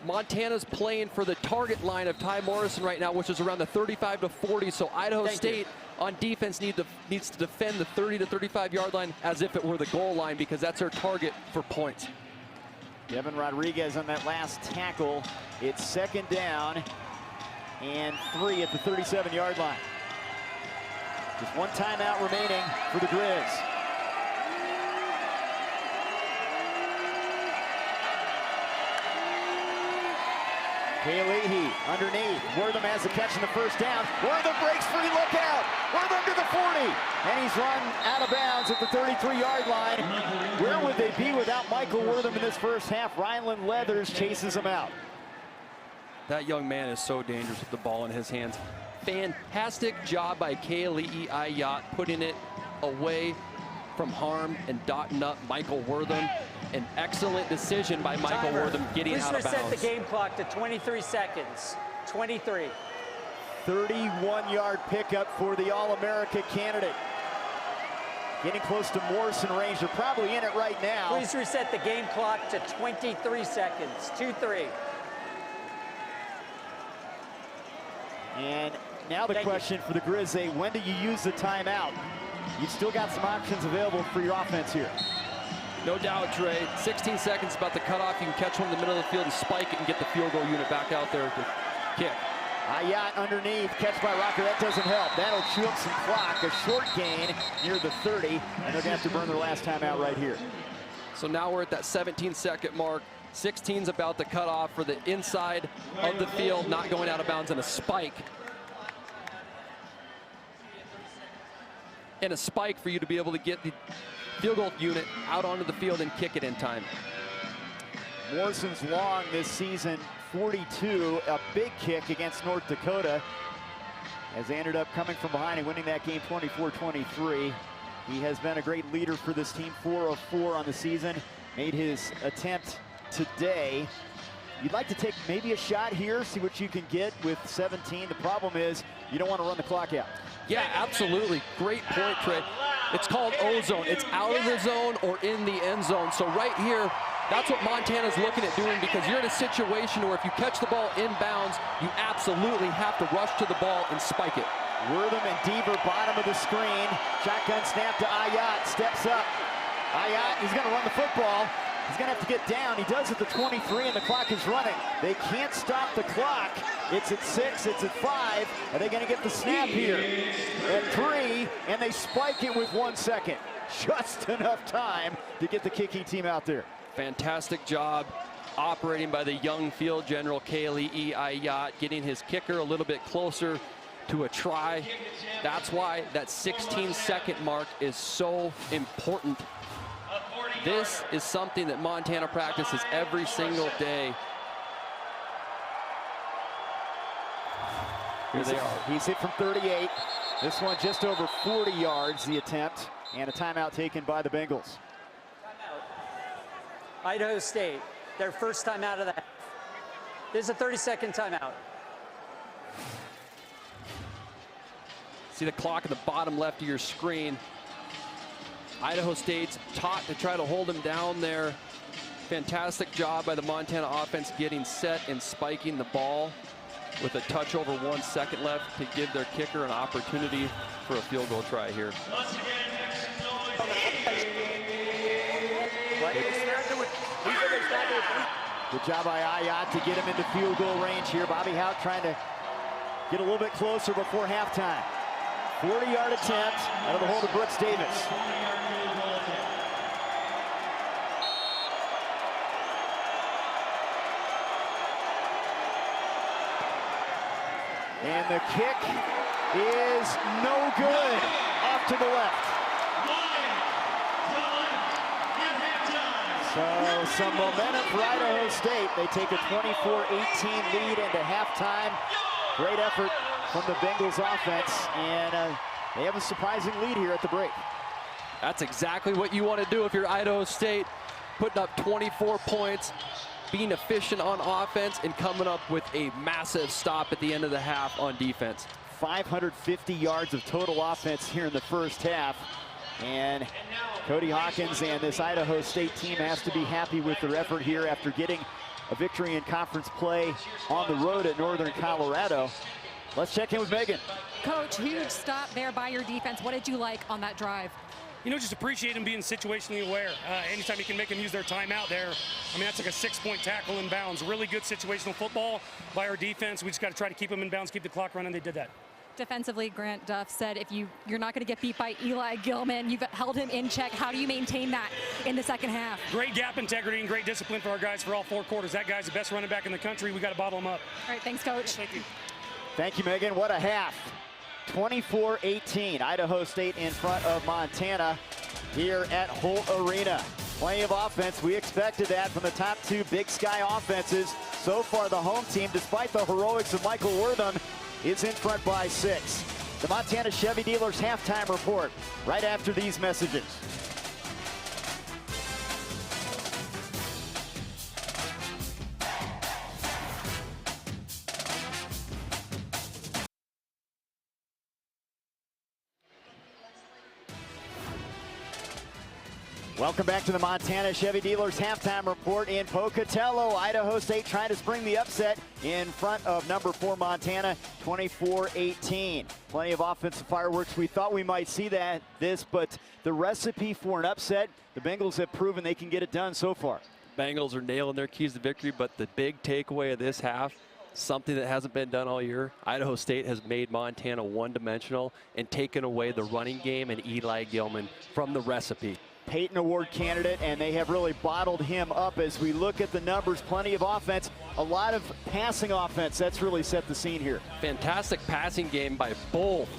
Montana's playing for the target line of Ty Morrison right now, which is around the 35 to 40. So Idaho State on defense needs to defend the 30 to 35-yard line as if it were the goal line, because that's their target for points. Devin Rodriguez on that last tackle. It's second down and 3 at the 37-yard line. Just one timeout remaining for the Grizz. Kali'i underneath. Wortham has the catch in the first down. Wortham breaks free, look out! Wortham to the 40! And he's run out of bounds at the 33-yard line. Where would they be without Michael Wortham in this first half? Ryland Leathers chases him out. That young man is so dangerous with the ball in his hands. Fantastic job by Kali'i Ayat putting it away from harm and dotting up Michael Wortham. An excellent decision by Michael Wortham getting out of bounds. Please reset the game clock to 23 seconds. 23. 31-yard pickup for the All-America candidate. Getting close to Morrison range. They're probably in it right now. Please reset the game clock to 23 seconds. 2-3. And now the question for the Grizz, when do you use the timeout? You've still got some options available for your offense here. No doubt, Trey. 16 seconds about the cutoff. You can catch one in the middle of the field and spike it and get the field goal unit back out there to kick. Ayat underneath, catch by Rocker. That doesn't help. That'll chew up some clock. A short gain near the 30, and they're going to have to burn their last timeout right here. So now we're at that 17-second mark. 16's about the cutoff for the inside of the field, not going out of bounds, and a spike. And a spike for you to be able to get the field goal unit out onto the field and kick it in time. Morrison's long this season, 42, a big kick against North Dakota, as they ended up coming from behind and winning that game 24-23. He has been a great leader for this team, 4 of 4 on the season. Made his attempt today. You'd like to take maybe a shot here, see what you can get with 17. The problem is you don't want to run the clock out. Yeah, absolutely. Great point, Trey. It's called O-zone. It's out of the zone or in the end zone. So right here, that's what Montana's looking at doing, because you're in a situation where if you catch the ball inbounds, you absolutely have to rush to the ball and spike it. Wortham and Deaver, bottom of the screen. Shotgun snap to Ayat, steps up. Ayat, he's going to run the football. He's going to have to get down. He does at the 23, and the clock is running. They can't stop the clock. It's at 6, it's at 5. Are they going to get the snap here? At 3, and they spike it with 1 second. Just enough time to get the kicking team out there. Fantastic job operating by the young field general, Kali'i Ayat, getting his kicker a little bit closer to a try. That's why that 16-second mark is so important. This is something that Montana practices every single day. Here they are. He's hit from 38. This one just over 40 yards, the attempt, and a timeout taken by the Bengals. Idaho State, their first time out of the half. This is a 30-second timeout. See the clock at the bottom left of your screen. Idaho State's taught to try to hold him down there Fantastic job by the Montana offense getting set and spiking the ball with a touch over 1 second left to give their kicker an opportunity for a field goal try here. Good job by Ayat to get him into field goal range here. Bobby Houck trying to get a little bit closer before halftime. 40-yard attempt out of the hold of Brooks Davis. And the kick is no good. Off to the left. So some momentum for Idaho State. They take a 24-18 lead into halftime. Great effort from the Bengals offense, and they have a surprising lead here at the break. That's exactly what you want to do if you're Idaho State, putting up 24 points, being efficient on offense, and coming up with a massive stop at the end of the half on defense. 550 yards of total offense here in the first half. And Cody Hawkins and this Idaho State team has to be happy with their effort here after getting a victory in conference play on the road at Northern Colorado. Let's check in with Megan. Coach, huge stop there by your defense. What did you like on that drive? You know, just appreciate him being situationally aware. Anytime you can make them use their timeout there, I mean, that's like a 6-point tackle in bounds. Really good situational football by our defense. We just got to try to keep them in bounds, keep the clock running. They did that. Defensively, Grant Duff said if you're not going to get beat by Eli Gilman, you've held him in check. How do you maintain that in the second half? Great gap integrity and great discipline for our guys for all 4 quarters. That guy's the best running back in the country. We got to bottle him up. All right, thanks, Coach. Thank you. Thank you, Megan. What a half. 24-18. Idaho State in front of Montana here at Holt Arena. Plenty of offense. We expected that from the top 2 Big Sky offenses. So far, the home team, despite the heroics of Michael Wortham, is in front by 6. The Montana Chevy Dealers halftime report right after these messages. Welcome back to the Montana Chevy Dealers halftime report in Pocatello. Idaho State trying to spring the upset in front of number 4 Montana, 24-18. Plenty of offensive fireworks. We thought we might see this, but the recipe for an upset, the Bengals have proven they can get it done so far. Bengals are nailing their keys to victory, but the big takeaway of this half, something that hasn't been done all year, Idaho State has made Montana one-dimensional and taken away the running game and Eli Gilman from the recipe. Peyton Award candidate, and they have really bottled him up. As we look at the numbers, plenty of offense, a lot of passing offense. That's really set the scene here. Fantastic passing game by both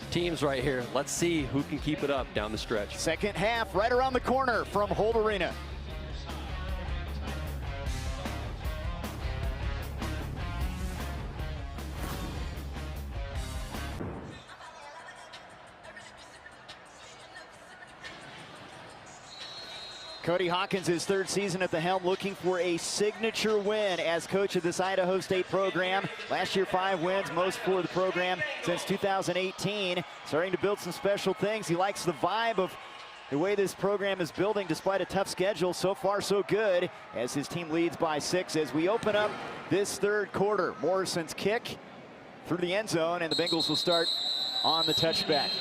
teams right here. Let's see who can keep it up down the stretch. Second half right around the corner from Holt Arena. Cody Hawkins, his 3rd season at the helm, looking for a signature win as coach of this Idaho State program. Last year, 5 wins, most for the program since 2018. Starting to build some special things. He likes the vibe of the way this program is building despite a tough schedule. So far, so good, as his team leads by 6 as we open up this 3rd quarter. Morrison's kick through the end zone, and the Bengals will start on the touchback.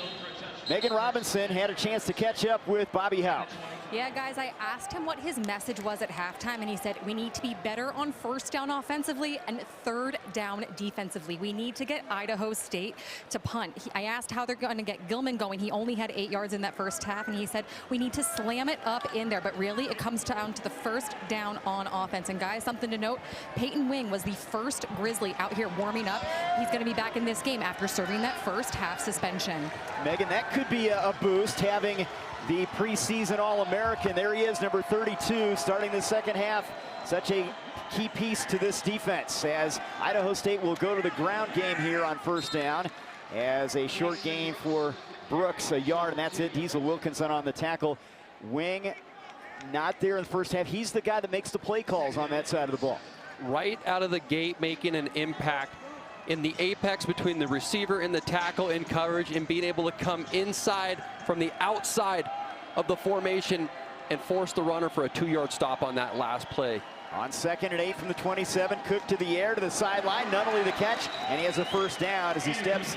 Megan Robinson had a chance to catch up with Bobby Houck. Yeah, guys, I asked him what his message was at halftime, and he said we need to be better on 1st down offensively and 3rd down defensively. We need to get Idaho State to punt. I asked how they're going to get Gilman going. He only had 8 yards in that first half, and he said we need to slam it up in there. But really, it comes down to the 1st down on offense. And guys, something to note, Peyton Wing was the first Grizzly out here warming up. He's going to be back in this game after serving that first half suspension. Megan, that could be a boost, having the preseason All-American. There he is, number 32, starting the second half. Such a key piece to this defense, as Idaho State will go to the ground game here on 1st down, as a short gain for Brooks, a yard, and that's it. Diesel Wilkinson on the tackle. Wing not there in the first half. He's the guy that makes the play calls on that side of the ball. Right out of the gate, making an impact in the apex between the receiver and the tackle in coverage, and being able to come inside from the outside of the formation and force the runner for a 2-yard stop on that last play. On 2nd and 8 from the 27, Cook to the air to the sideline, not only the catch, and he has a first down as he steps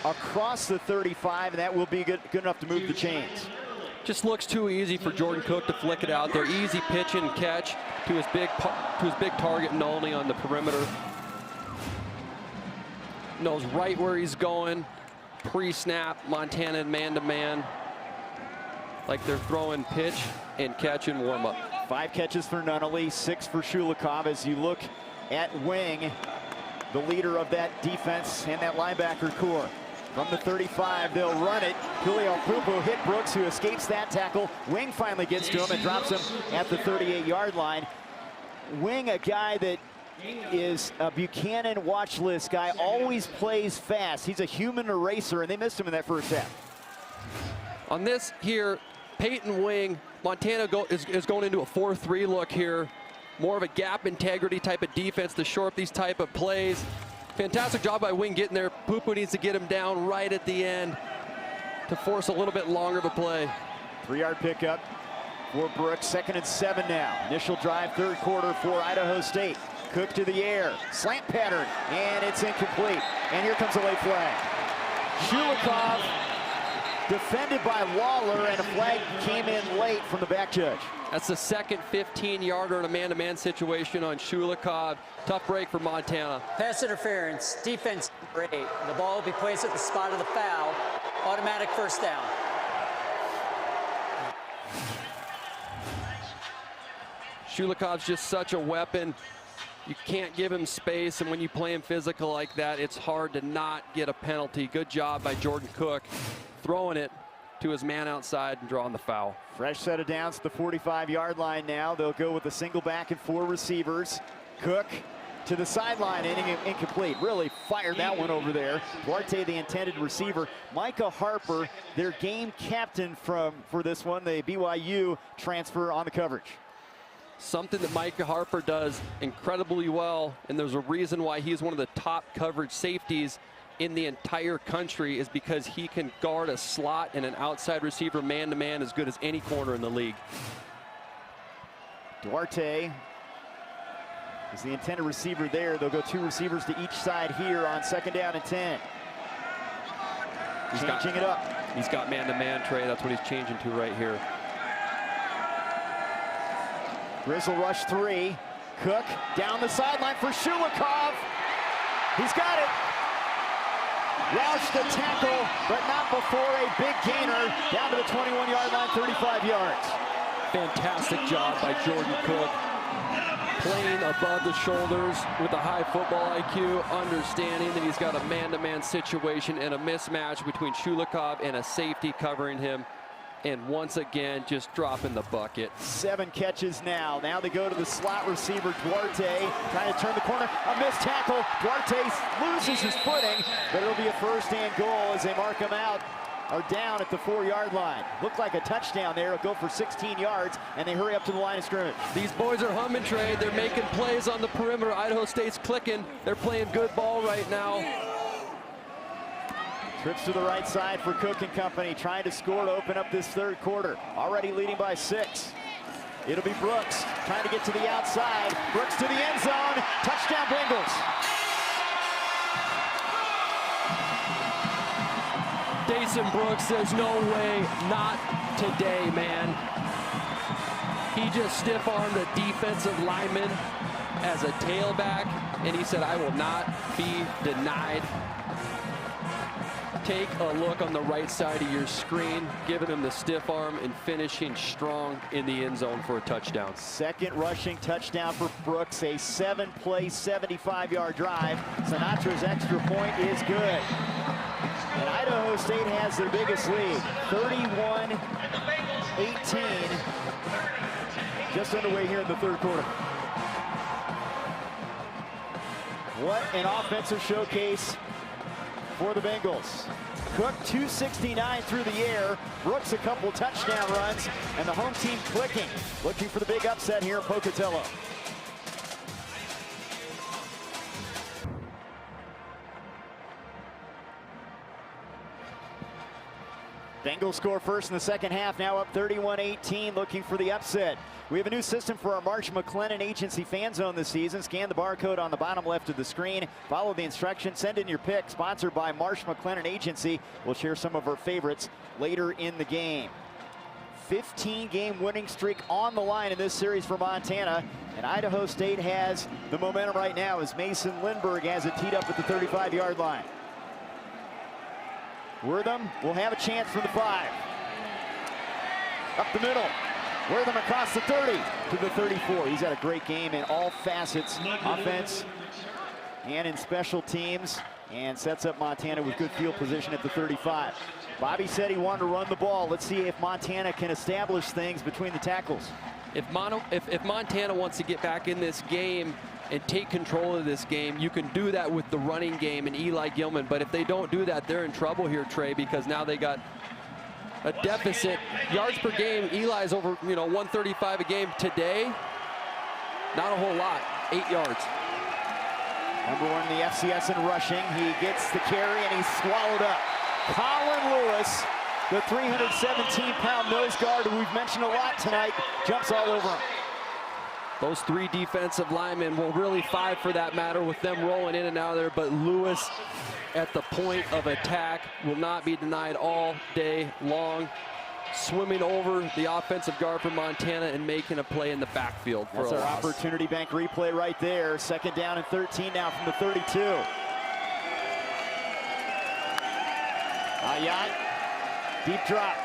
across the 35, and that will be good enough to move the chains. Just looks too easy for Jordan Cook to flick it out there. Easy pitch and catch to his big target, Nolney on the perimeter. Knows right where he's going. Pre-snap, Montana man-to-man. Like they're throwing pitch and catch and warm-up. 5 catches for Nunnally, 6 for Shulikov. As you look at Wing, the leader of that defense and that linebacker core. From the 35, they'll run it. Julio Pupo hit Brooks, who escapes that tackle. Wing finally gets to him and drops him at the 38-yard line. Wing, a guy that is a Buchanan watch list guy, always plays fast. He's a human eraser, and they missed him in that first half. On this here, Peyton Wing, Montana is going into a 4-3 look here. More of a gap integrity type of defense to shore up these type of plays. Fantastic job by Wing getting there. Pupu needs to get him down right at the end to force a little bit longer of a play. 3-yard pickup for Brooks. 2nd and 7 now. Initial drive, 3rd quarter for Idaho State. Cook to the air, slant pattern, and it's incomplete. And here comes a late flag. Shulikov defended by Waller, and a flag came in late from the back judge. That's the second 15-yarder in a man-to-man situation on Shulikov. Tough break for Montana. Pass interference, defense number 8. The ball will be placed at the spot of the foul. Automatic first down. Shulikov's just such a weapon. You can't give him space, and when you play him physical like that, it's hard to not get a penalty. Good job by Jordan Cook throwing it to his man outside and drawing the foul. Fresh set of downs at the 45-yard line now. They'll go with a single back and 4 receivers. Cook to the sideline, inning incomplete. Really fired that one over there. Duarte, the intended receiver. Micah Harper, their game captain for this one, the BYU transfer on the coverage. Something that Micah Harper does incredibly well, and there's a reason why he's one of the top coverage safeties in the entire country, is because he can guard a slot and an outside receiver man-to-man as good as any corner in the league. Duarte is the intended receiver there. They'll go 2 receivers to each side here on 2nd down and 10. Changing it up. He's got man-to-man, Trey. That's what he's changing to right here. Grizzle rush 3. Cook down the sideline for Shulikov. He's got it. Launch the tackle, but not before a big gainer down to the 21-yard line, 35 yards. Fantastic job by Jordan Cook. Playing above the shoulders with a high football IQ, understanding that he's got a man-to-man situation and a mismatch between Shulikov and a safety covering him. And once again, just dropping the bucket. 7 catches now. Now they go to the slot receiver, Duarte, trying to turn the corner. A missed tackle. Duarte loses his footing, but it'll be a first and goal as they mark him out, or down at the 4-yard line. Looked like a touchdown there. It'll go for 16 yards, and they hurry up to the line of scrimmage. These boys are humming, Trey. They're making plays on the perimeter. Idaho State's clicking. They're playing good ball right now. Trips to the right side for Cook and company, trying to score to open up this 3rd quarter. Already leading by 6. It'll be Brooks trying to get to the outside. Brooks to the end zone. Touchdown Bengals. Dason Brooks, there's no way, not today, man. He just stiff-armed a defensive lineman as a tailback, and he said, I will not be denied. Take a look on the right side of your screen, giving him the stiff arm and finishing strong in the end zone for a touchdown. 2nd rushing touchdown for Brooks, a 7-play, 75-yard drive. Sinatra's extra point is good. And Idaho State has their biggest lead, 31-18. Just underway here in the 3rd quarter. What an offensive showcase for the Bengals. Cook 269 through the air. Brooks a couple touchdown runs, and the home team clicking, looking for the big upset here in Pocatello. Bengals score first in the second half, now up 31-18, looking for the upset. We have a new system for our Marsh McLennan Agency fan zone this season. Scan the barcode on the bottom left of the screen. Follow the instructions. Send in your pick. Sponsored by Marsh McLennan Agency. We'll share some of our favorites later in the game. 15-game winning streak on the line in this series for Montana. And Idaho State has the momentum right now as Mason Lindbergh has it teed up at the 35-yard line. Wortham will have a chance from the 5. Up the middle. Wortham across the 30 to the 34. He's had a great game in all facets, offense and in special teams, and sets up Montana with good field position at the 35. Bobby said he wanted to run the ball. Let's see if Montana can establish things between the tackles. If Montana wants to get back in this game and take control of this game, you can do that with the running game and Eli Gilman. But if they don't do that, they're in trouble here, Trey, because now they got a deficit. Yards per game, Eli's over 135 a game today. Not a whole lot, 8 yards. Number 1 in the FCS in rushing. He gets the carry and he's swallowed up. Colin Lewis, the 317-pound nose guard who we've mentioned a lot tonight, jumps all over him. Those 3 defensive linemen, well, really 5 for that matter, with them rolling in and out of there. But Lewis at the point of attack will not be denied all day long. Swimming over the offensive guard for Montana and making a play in the backfield for That's a our loss. opportunity bank replay right there. 2nd down and 13 now from the 32. Ayat, deep drop,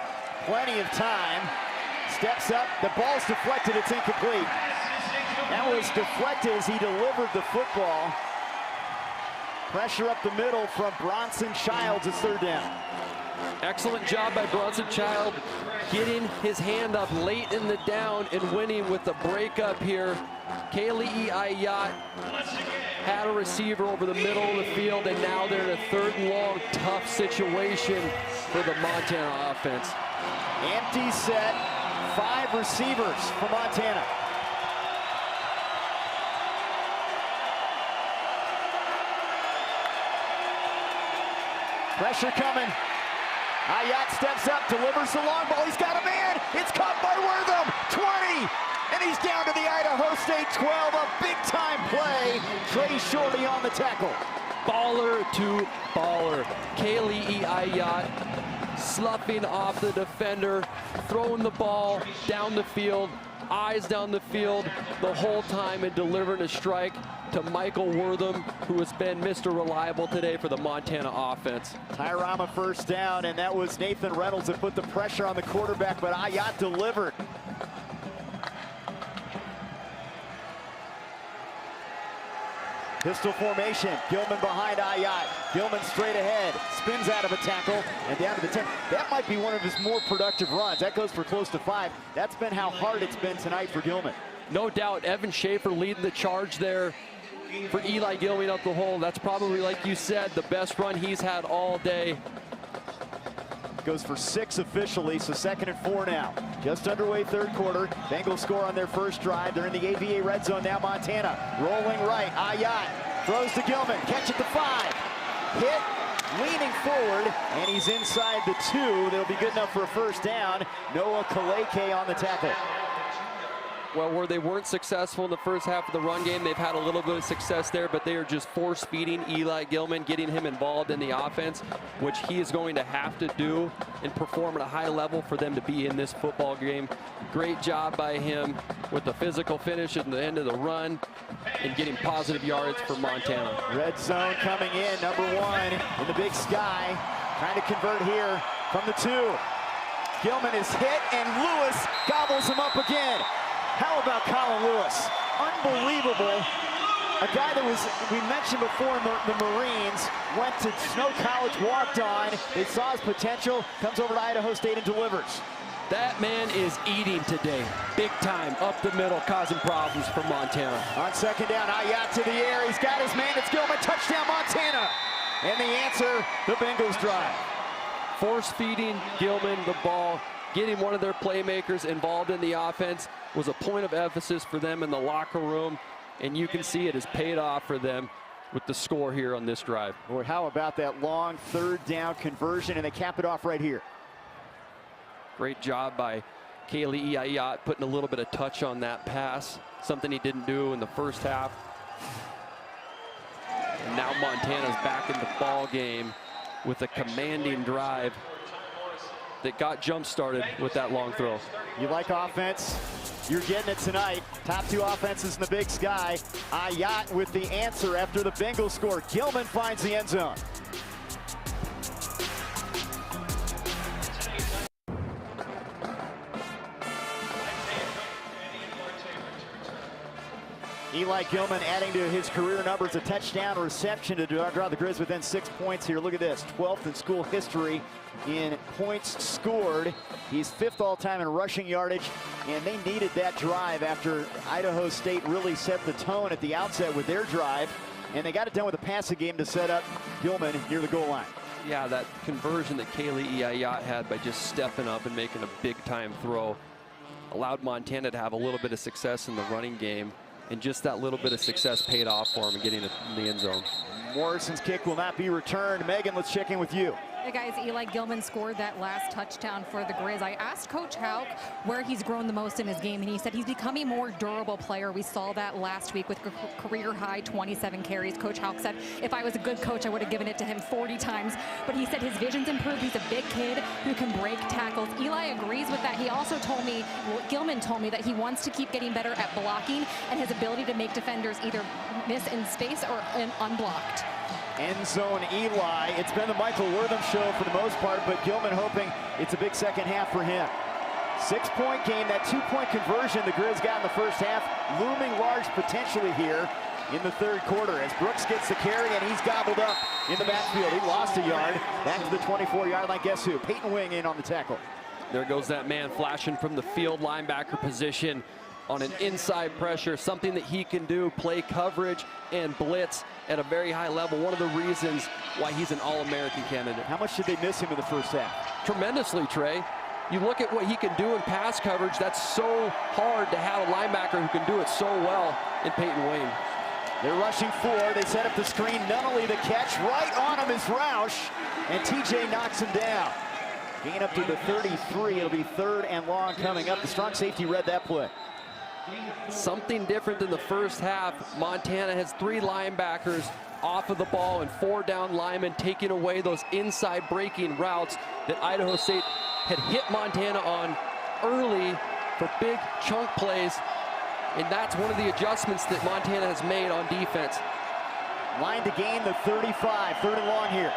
plenty of time. Steps up, the ball's deflected, it's incomplete. That was deflected as he delivered the football. Pressure up the middle from Bronson Childs. It's 3rd down. Excellent job by Bronson Child, getting his hand up late in the down and winning with the breakup here. Kaylee Ayat had a receiver over the middle of the field, and now they're in a 3rd and long, tough situation for the Montana offense. Empty set, 5 receivers for Montana. Pressure coming. Ayat steps up, delivers the long ball. He's got a man. It's caught by Wortham. 20. And he's down to the Idaho State 12. A big-time play. Trey Shorty on the tackle. Baller to baller. Kaylee Ayat sloughing off the defender, throwing the ball down the field, eyes down the field the whole time, and delivering a strike to Michael Wortham, who has been Mr. Reliable today for the Montana offense. Tyrama 1st down, and that was Nathan Reynolds that put the pressure on the quarterback, but Ayat delivered. Pistol formation, Gilman behind Ayat. Gilman straight ahead, spins out of a tackle, and down to the 10. That might be one of his more productive runs. That goes for close to 5. That's been how hard it's been tonight for Gilman. No doubt, Evan Schaefer leading the charge there for Eli Gilman up the hole. That's probably, like you said, the best run he's had all day. Goes for 6 officially, so 2nd and 4 now. Just underway 3rd quarter. Bengals score on their first drive. They're in the AVA red zone now. Montana rolling right. Ayat throws to Gilman. Catch at the 5. Hit, leaning forward, and he's inside the 2. They'll be good enough for a 1st down. Noah Kaleke on the tackle. Well, where they weren't successful in the first half of the run game, they've had a little bit of success there, but they are just force-feeding Eli Gilman, getting him involved in the offense, which he is going to have to do and perform at a high level for them to be in this football game. Great job by him with the physical finish at the end of the run and getting positive yards for Montana. Red zone coming in, number 1 in the big sky. Trying to convert here from the 2. Gilman is hit, and Lewis gobbles him up again. How about Colin Lewis? Unbelievable. A guy that we mentioned before in the Marines, went to Snow College, walked on. They saw his potential, comes over to Idaho State and delivers. That man is eating today, big time, up the middle, causing problems for Montana. On 2nd down, Ayat to the air. He's got his man. It's Gilman. Touchdown, Montana. And the answer, the Bengals drive. Force-feeding Gilman the ball, getting one of their playmakers involved in the offense was a point of emphasis for them in the locker room, and you can see it has paid off for them with the score here on this drive. Boy, how about that long 3rd down conversion, and they cap it off right here. Great job by Kaylee Iayat putting a little bit of touch on that pass, something he didn't do in the first half. And now Montana's back in the ball game with a commanding drive that got jump-started with that long throw. You like offense? You're getting it tonight. Top two offenses in the Big Sky. Iayat with the answer after the Bengals score. Gilman finds the end zone. Eli Gilman adding to his career numbers, a touchdown, a reception to draw the Grizz within 6 points here. Look at this, 12th in school history in points scored. He's 5th all-time in rushing yardage, and they needed that drive after Idaho State really set the tone at the outset with their drive, and they got it done with a passing game to set up Gilman near the goal line. Yeah, that conversion that Kaylee Iayat had by just stepping up and making a big-time throw allowed Montana to have a little bit of success in the running game. And just that little bit of success paid off for him in getting it in the end zone. Morrison's kick will not be returned. Megan, let's check in with you. Hey guys, Eli Gilman scored that last touchdown for the Grizz. I asked Coach Hauk where he's grown the most in his game, and he said he's becoming a more durable player. We saw that last week with career high 27 carries. Coach Hauk said, if I was a good coach, I would have given it to him 40 times. But he said his vision's improved. He's a big kid who can break tackles. Eli agrees with that. He also told me, Gilman told me, that he wants to keep getting better at blocking and his ability to make defenders either miss in space or unblocked. End zone Eli. It's been the Michael Wortham show for the most part, but Gilman hoping it's a big second half for him. 6-point game, that 2-point conversion the Grizz got in the first half, looming large potentially here in the third quarter as Brooks gets the carry and he's gobbled up in the backfield. He lost a yard, back to the 24-yard line. Guess who? Peyton Wing in on the tackle. There goes that man flashing from the field linebacker position on an inside pressure, something that he can do, play coverage and blitz at a very high level. One of the reasons why he's an All-American candidate. How much did they miss him in the first half? Tremendously, Trey. You look at what he can do in pass coverage, that's so hard to have a linebacker who can do it so well in Peyton Wayne. They're rushing 4, they set up the screen, Nunnally the catch, right on him is Roush, and TJ knocks him down. Gain up to the 33, it'll be 3rd and long coming up. The strong safety read that play. Something different than the first half. Montana has 3 linebackers off of the ball and 4 down linemen taking away those inside breaking routes that Idaho State had hit Montana on early for big chunk plays. And that's one of the adjustments that Montana has made on defense. Line to gain the 35, 3rd and long here.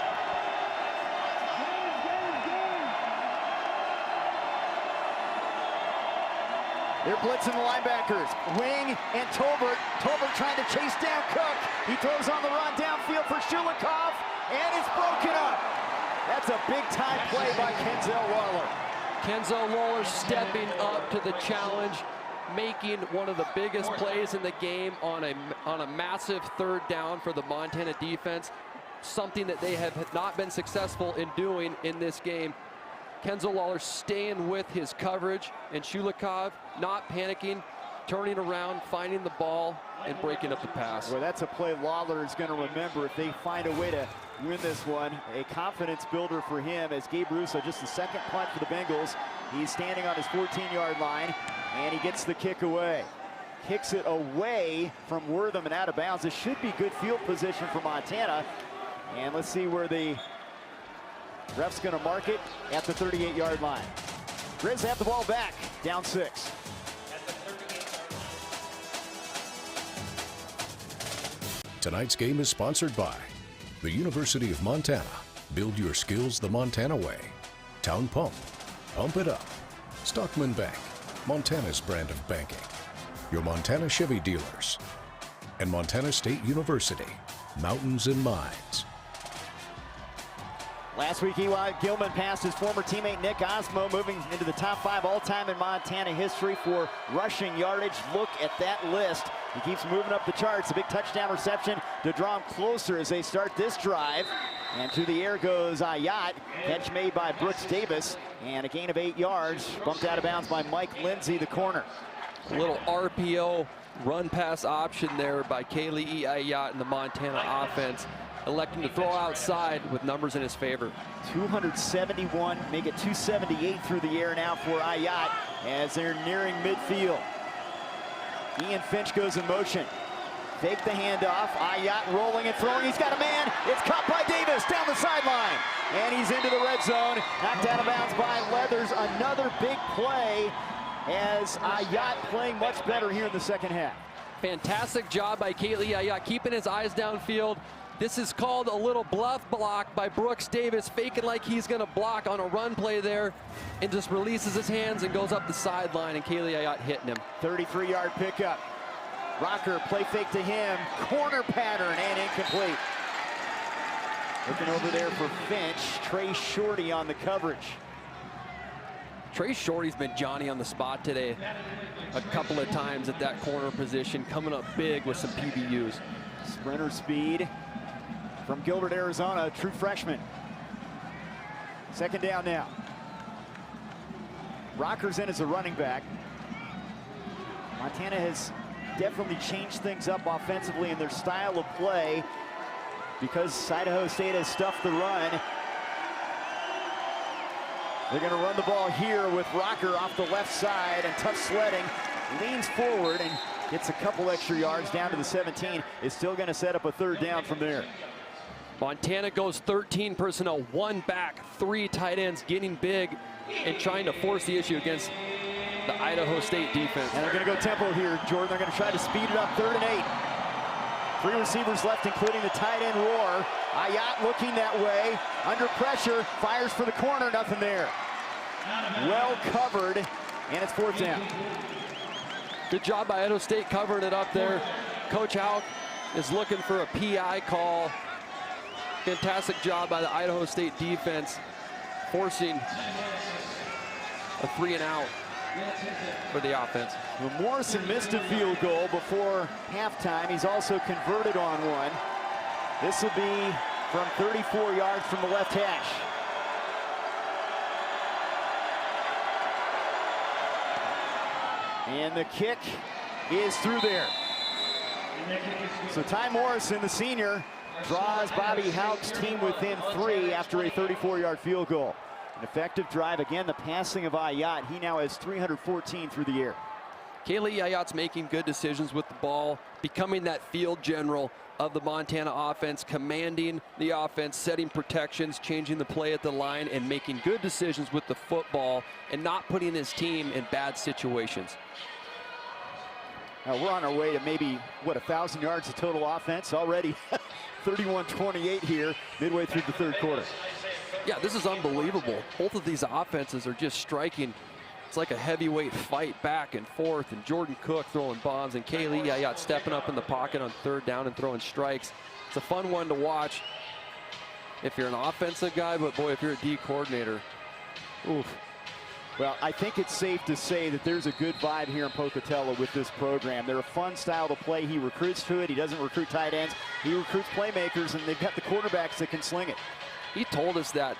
They're blitzing the linebackers. Wing and Tolbert. Tolbert trying to chase down Cook. He throws on the run downfield for Shulikov, and it's broken up. That's a big-time play by Kenzel Waller. Kenzel Waller stepping up to the challenge, making one of the biggest plays in the game on a massive 3rd down for the Montana defense, something that they have not been successful in doing in this game. Kenzel Waller staying with his coverage, and Shulikov not panicking, turning around, finding the ball, and breaking up the pass. Well, that's a play Lawler is going to remember if they find a way to win this one. A confidence builder for him as Gabe Russo, just the 2nd punt for the Bengals. He's standing on his 14-yard line, and he gets the kick away. Kicks it away from Wortham and out of bounds. This should be good field position for Montana. And let's see where the ref's going to mark it at the 38-yard line. Grizz have the ball back, down 6. Tonight's game is sponsored by the University of Montana. Build your skills the Montana way. Town Pump. Pump it up. Stockman Bank. Montana's brand of banking. Your Montana Chevy dealers. And Montana State University. Mountains and Mines. Last week, Eli Gilman passed his former teammate Nick Osmo, moving into the top 5 all-time in Montana history for rushing yardage. Look at that list. He keeps moving up the charts. A big touchdown reception to draw him closer as they start this drive. And to the air goes Iayat. Catch made by Brooks Davis. And a gain of 8 yards. Bumped out of bounds by Mike Lindsay, the corner. A little RPO run pass option there by Kaylee Iayat in the Montana offense. electing to throw outside with numbers in his favor. 271, make it 278 through the air now for Ayat as they're nearing midfield. Ian Finch goes in motion. Fake the handoff. Ayat rolling and throwing. He's got a man. It's caught by Davis down the sideline. And he's into the red zone. Knocked out of bounds by Leathers. Another big play as Ayat playing much better here in the second half. Fantastic job by Kaylee Ayat keeping his eyes downfield. This is called a little bluff block by Brooks Davis, faking like he's going to block on a run play there, and just releases his hands and goes up the sideline, and Kaylee Ayat hitting him. 33-yard pickup. Rocker, play fake to him, corner pattern, and incomplete. Looking over there for Finch, Trey Shorty on the coverage. Trey Shorty's been Johnny on the spot today a couple of times at that corner position, coming up big with some PBUs. Sprinter speed from Gilbert, Arizona, a true freshman. Second down now. Rocker's in as a running back. Montana has definitely changed things up offensively in their style of play because Idaho State has stuffed the run. They're going to run the ball here with Rocker off the left side, and tough sledding, leans forward and gets a couple extra yards down to the 17. Is still going to set up a third down from there. Montana goes 13 personnel, 1 back, 3 tight ends, getting big and trying to force the issue against the Idaho State defense. And they're going to go tempo here, Jordan. They're going to try to speed it up, 3rd and 8. 3 receivers left, including the tight end Roar. Ayat looking that way, under pressure, fires for the corner, nothing there. Well covered, and it's 4th down. Good job by Idaho State covering it up there. Coach Hauk is looking for a PI call. Fantastic job by the Idaho State defense, forcing a 3-and-out for the offense. Well, Morrison missed a field goal before halftime. He's also converted on one. This will be from 34 yards from the left hash. And the kick is through there. So Ty Morrison, the senior, draws Bobby Hauk's team within 3 after a 34-yard field goal. An effective drive. Again, the passing of Ayat. He now has 314 through the air. Kaylee Ayat's making good decisions with the ball, becoming that field general of the Montana offense, commanding the offense, setting protections, changing the play at the line, and making good decisions with the football and not putting his team in bad situations. We're on our way to maybe, 1,000 yards of total offense already. 31-28 here, midway through the 3rd quarter. Yeah, this is unbelievable. Both of these offenses are just striking. It's like a heavyweight fight back and forth, and Jordan Cook throwing bombs, and Kaylee Ayat stepping up in the pocket on 3rd down and throwing strikes. It's a fun one to watch if you're an offensive guy, but boy, if you're a D coordinator, oof. Well, I think it's safe to say that there's a good vibe here in Pocatello with this program. They're a fun style to play. He recruits to it. He doesn't recruit tight ends. He recruits playmakers, and they've got the quarterbacks that can sling it. He told us that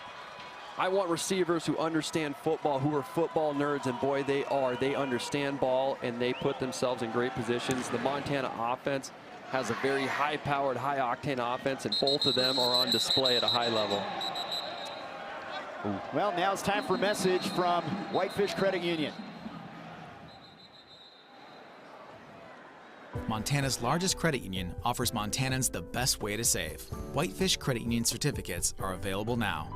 I want receivers who understand football, who are football nerds, and boy, they are. They understand ball, and they put themselves in great positions. The Montana offense has a very high-powered, high-octane offense, and both of them are on display at a high level. Ooh. Well, now it's time for a message from Whitefish Credit Union. Montana's largest credit union offers Montanans the best way to save. Whitefish Credit Union certificates are available now.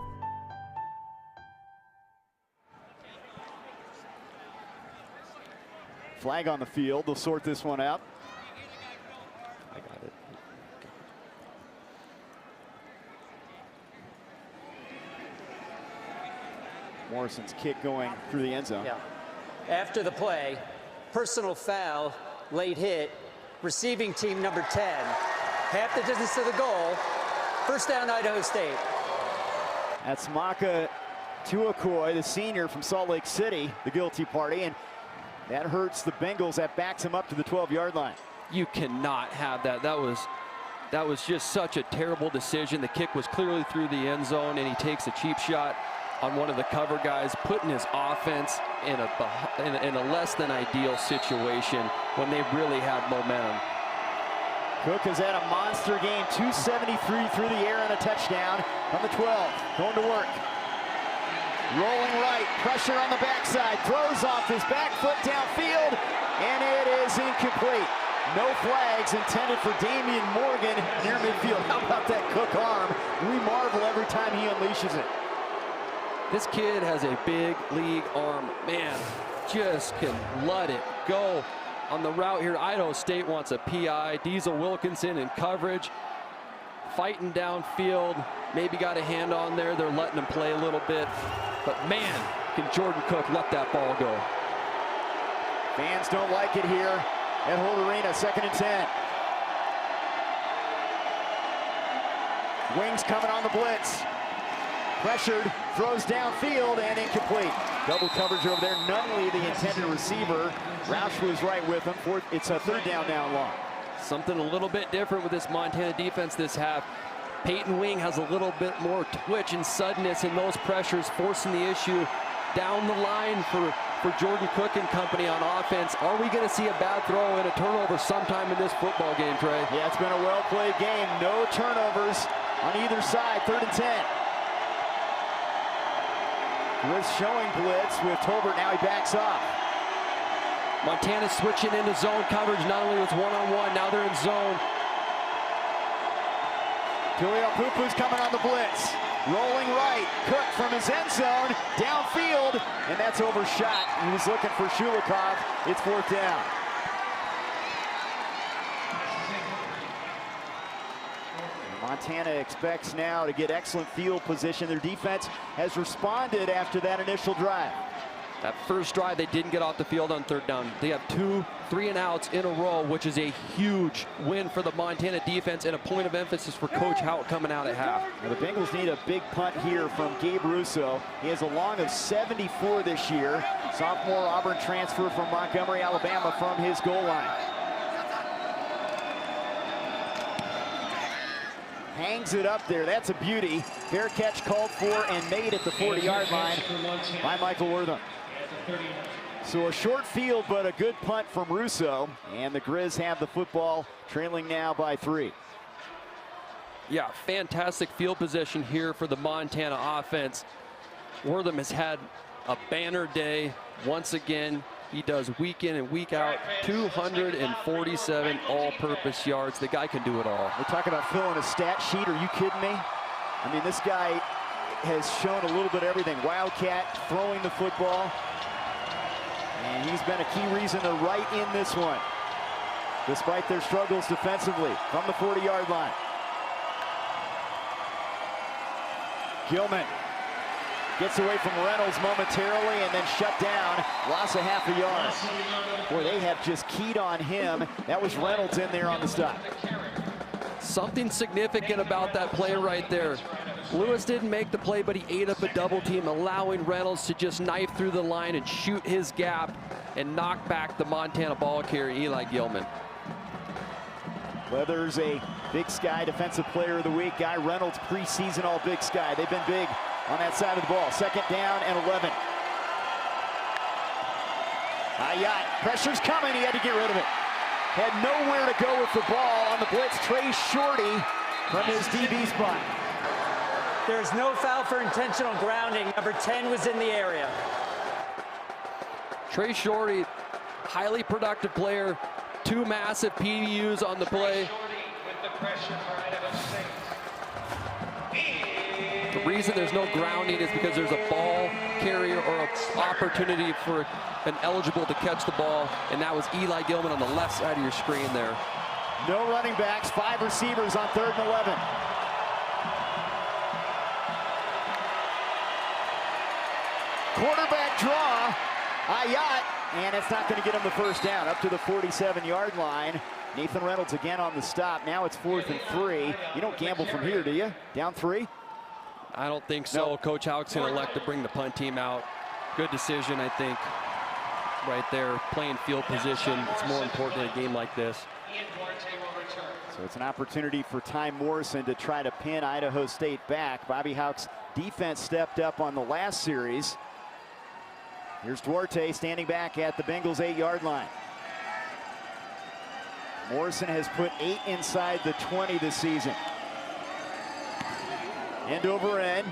Flag on the field. They'll sort this one out. I got it. Morrison's kick going through the end zone. Yeah. After the play, personal foul, late hit, receiving team number 10. Half the distance to the goal. 1st down, Idaho State. That's Maka Tuakoi, the senior from Salt Lake City, the guilty party, and that hurts the Bengals. That backs him up to the 12-yard line. You cannot have that. That was just such a terrible decision. The kick was clearly through the end zone, and he takes a cheap shot on one of the cover guys, putting his offense in a less than ideal situation when they really had momentum. Cook has had a monster game, 273 through the air and a touchdown on the 12. Going to work. Rolling right, pressure on the backside, throws off his back foot downfield, and it is incomplete. No flags intended for Damian Morgan near midfield. How about that Cook arm? We marvel every time he unleashes it. This kid has a big league arm. Man, just can let it go. On the route here, Idaho State wants a PI. Diesel Wilkinson in coverage, fighting downfield. Maybe got a hand on there. They're letting him play a little bit. But man, can Jordan Cook let that ball go. Fans don't like it here at Holt Arena, 2nd and 10. Wings coming on the blitz. Pressured, throws downfield and incomplete. Double coverage over there. Nunley, the intended receiver. Roush was right with him. It's a 3rd down now long. Something a little bit different with this Montana defense this half. Peyton Wing has a little bit more twitch and suddenness in those pressures, forcing the issue down the line for Jordan Cook and company on offense. Are we going to see a bad throw and a turnover sometime in this football game, Trey? Yeah, it's been a well-played game. No turnovers on either side. 3rd and 10. Was showing blitz with Tolbert. Now he backs off. Montana switching into zone coverage. Not only was one-on-one, now they're in zone. Tuliaupupu's coming on the blitz. Rolling right. Cook from his end zone. Downfield. And that's overshot. He was looking for Shulikov. It's 4th down. Montana expects now to get excellent field position. Their defense has responded after that initial drive. That first drive, they didn't get off the field on 3rd down. They have 2 3-and-outs in a row, which is a huge win for the Montana defense and a point of emphasis for Coach Hout coming out at half. Now the Bengals need a big punt here from Gabe Russo. He has a long of 74 this year. Sophomore Auburn transfer from Montgomery, Alabama, from his goal line. Hangs it up there. That's a beauty. Fair catch called for and made at the 40-yard line by Michael Wortham. So a short field, but a good punt from Russo. And the Grizz have the football, trailing now by 3. Yeah, fantastic field position here for the Montana offense. Wortham has had a banner day once again. He does week in and week out, 247 all-purpose yards. The guy can do it all. We're talking about filling a stat sheet. Are you kidding me? I mean, this guy has shown a little bit of everything. Wildcat, throwing the football. And he's been a key reason they're right in this one, despite their struggles defensively from the 40-yard line. Gilman gets away from Reynolds momentarily and then shut down. Loss of half a yard. Boy, they have just keyed on him. That was Reynolds in there on the stop. Something significant about that play right there. Lewis didn't make the play, but he ate up a double team, allowing Reynolds to just knife through the line and shoot his gap and knock back the Montana ball carrier, Eli Gilman. Leather's a Big Sky Defensive Player of the Week. Guy Reynolds preseason all Big Sky. They've been big on that side of the ball. 2nd down and 11. Ayat, pressure's coming. He had to get rid of it. Had nowhere to go with the ball on the blitz. Trey Shorty from his DB spot. There's no foul for intentional grounding. Number 10 was in the area. Trey Shorty, highly productive player. 2 massive PBUs on the play. The reason there's no grounding is because there's a ball carrier or an opportunity for an eligible to catch the ball, and that was Eli Gilman on the left side of your screen there. No running backs, 5 receivers on 3rd and 11. Quarterback draw, Ayat, and it's not going to get him the 1st down. Up to the 47-yard line. Nathan Reynolds again on the stop. Now it's 4th and 3. You don't gamble from here, do you? Down 3? I don't think so. No. Coach Houck's going to elect to bring the punt team out. Good decision, I think. Right there, playing field position. It's more important in a game like this. So it's an opportunity for Ty Morrison to try to pin Idaho State back. Bobby Houck's defense stepped up on the last series. Here's Duarte standing back at the Bengals 8-yard line. Morrison has put 8 inside the 20 this season. End over end.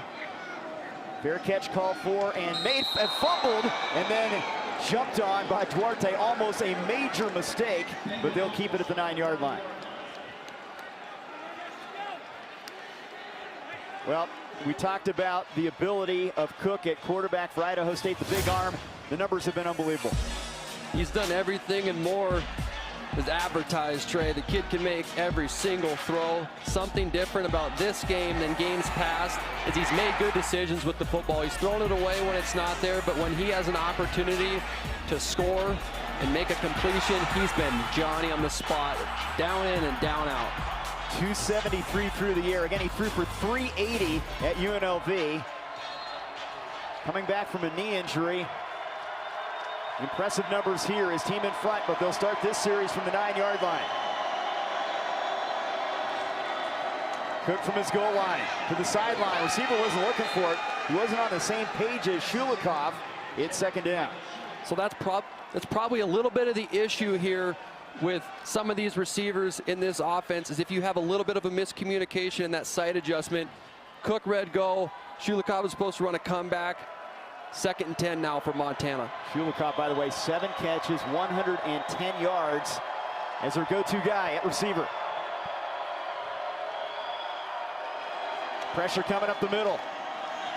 Fair catch called for and made, fumbled, and then jumped on by Duarte. Almost a major mistake, but they'll keep it at the 9-yard line. Well, we talked about the ability of Cook at quarterback for Idaho State, the big arm. The numbers have been unbelievable. He's done everything and more as advertised, Trey. The kid can make every single throw. Something different about this game than games past is he's made good decisions with the football. He's thrown it away when it's not there, but when he has an opportunity to score and make a completion, he's been Johnny on the spot, down in and down out. 273 through the air. Again, he threw for 380 at UNLV. Coming back from a knee injury. Impressive numbers here. His team in front, but they'll start this series from the 9-yard line. Cook from his goal line to the sideline. Receiver wasn't looking for it. He wasn't on the same page as Shulikov. It's second down. So that's probably a little bit of the issue here with some of these receivers in this offense, is if you have a little bit of a miscommunication in that sight adjustment. Cook read go. Shulikov was supposed to run a comeback. 2nd and 10 now for Montana. Shulikov, by the way, 7 catches, 110 yards as their go-to guy at receiver. Pressure coming up the middle.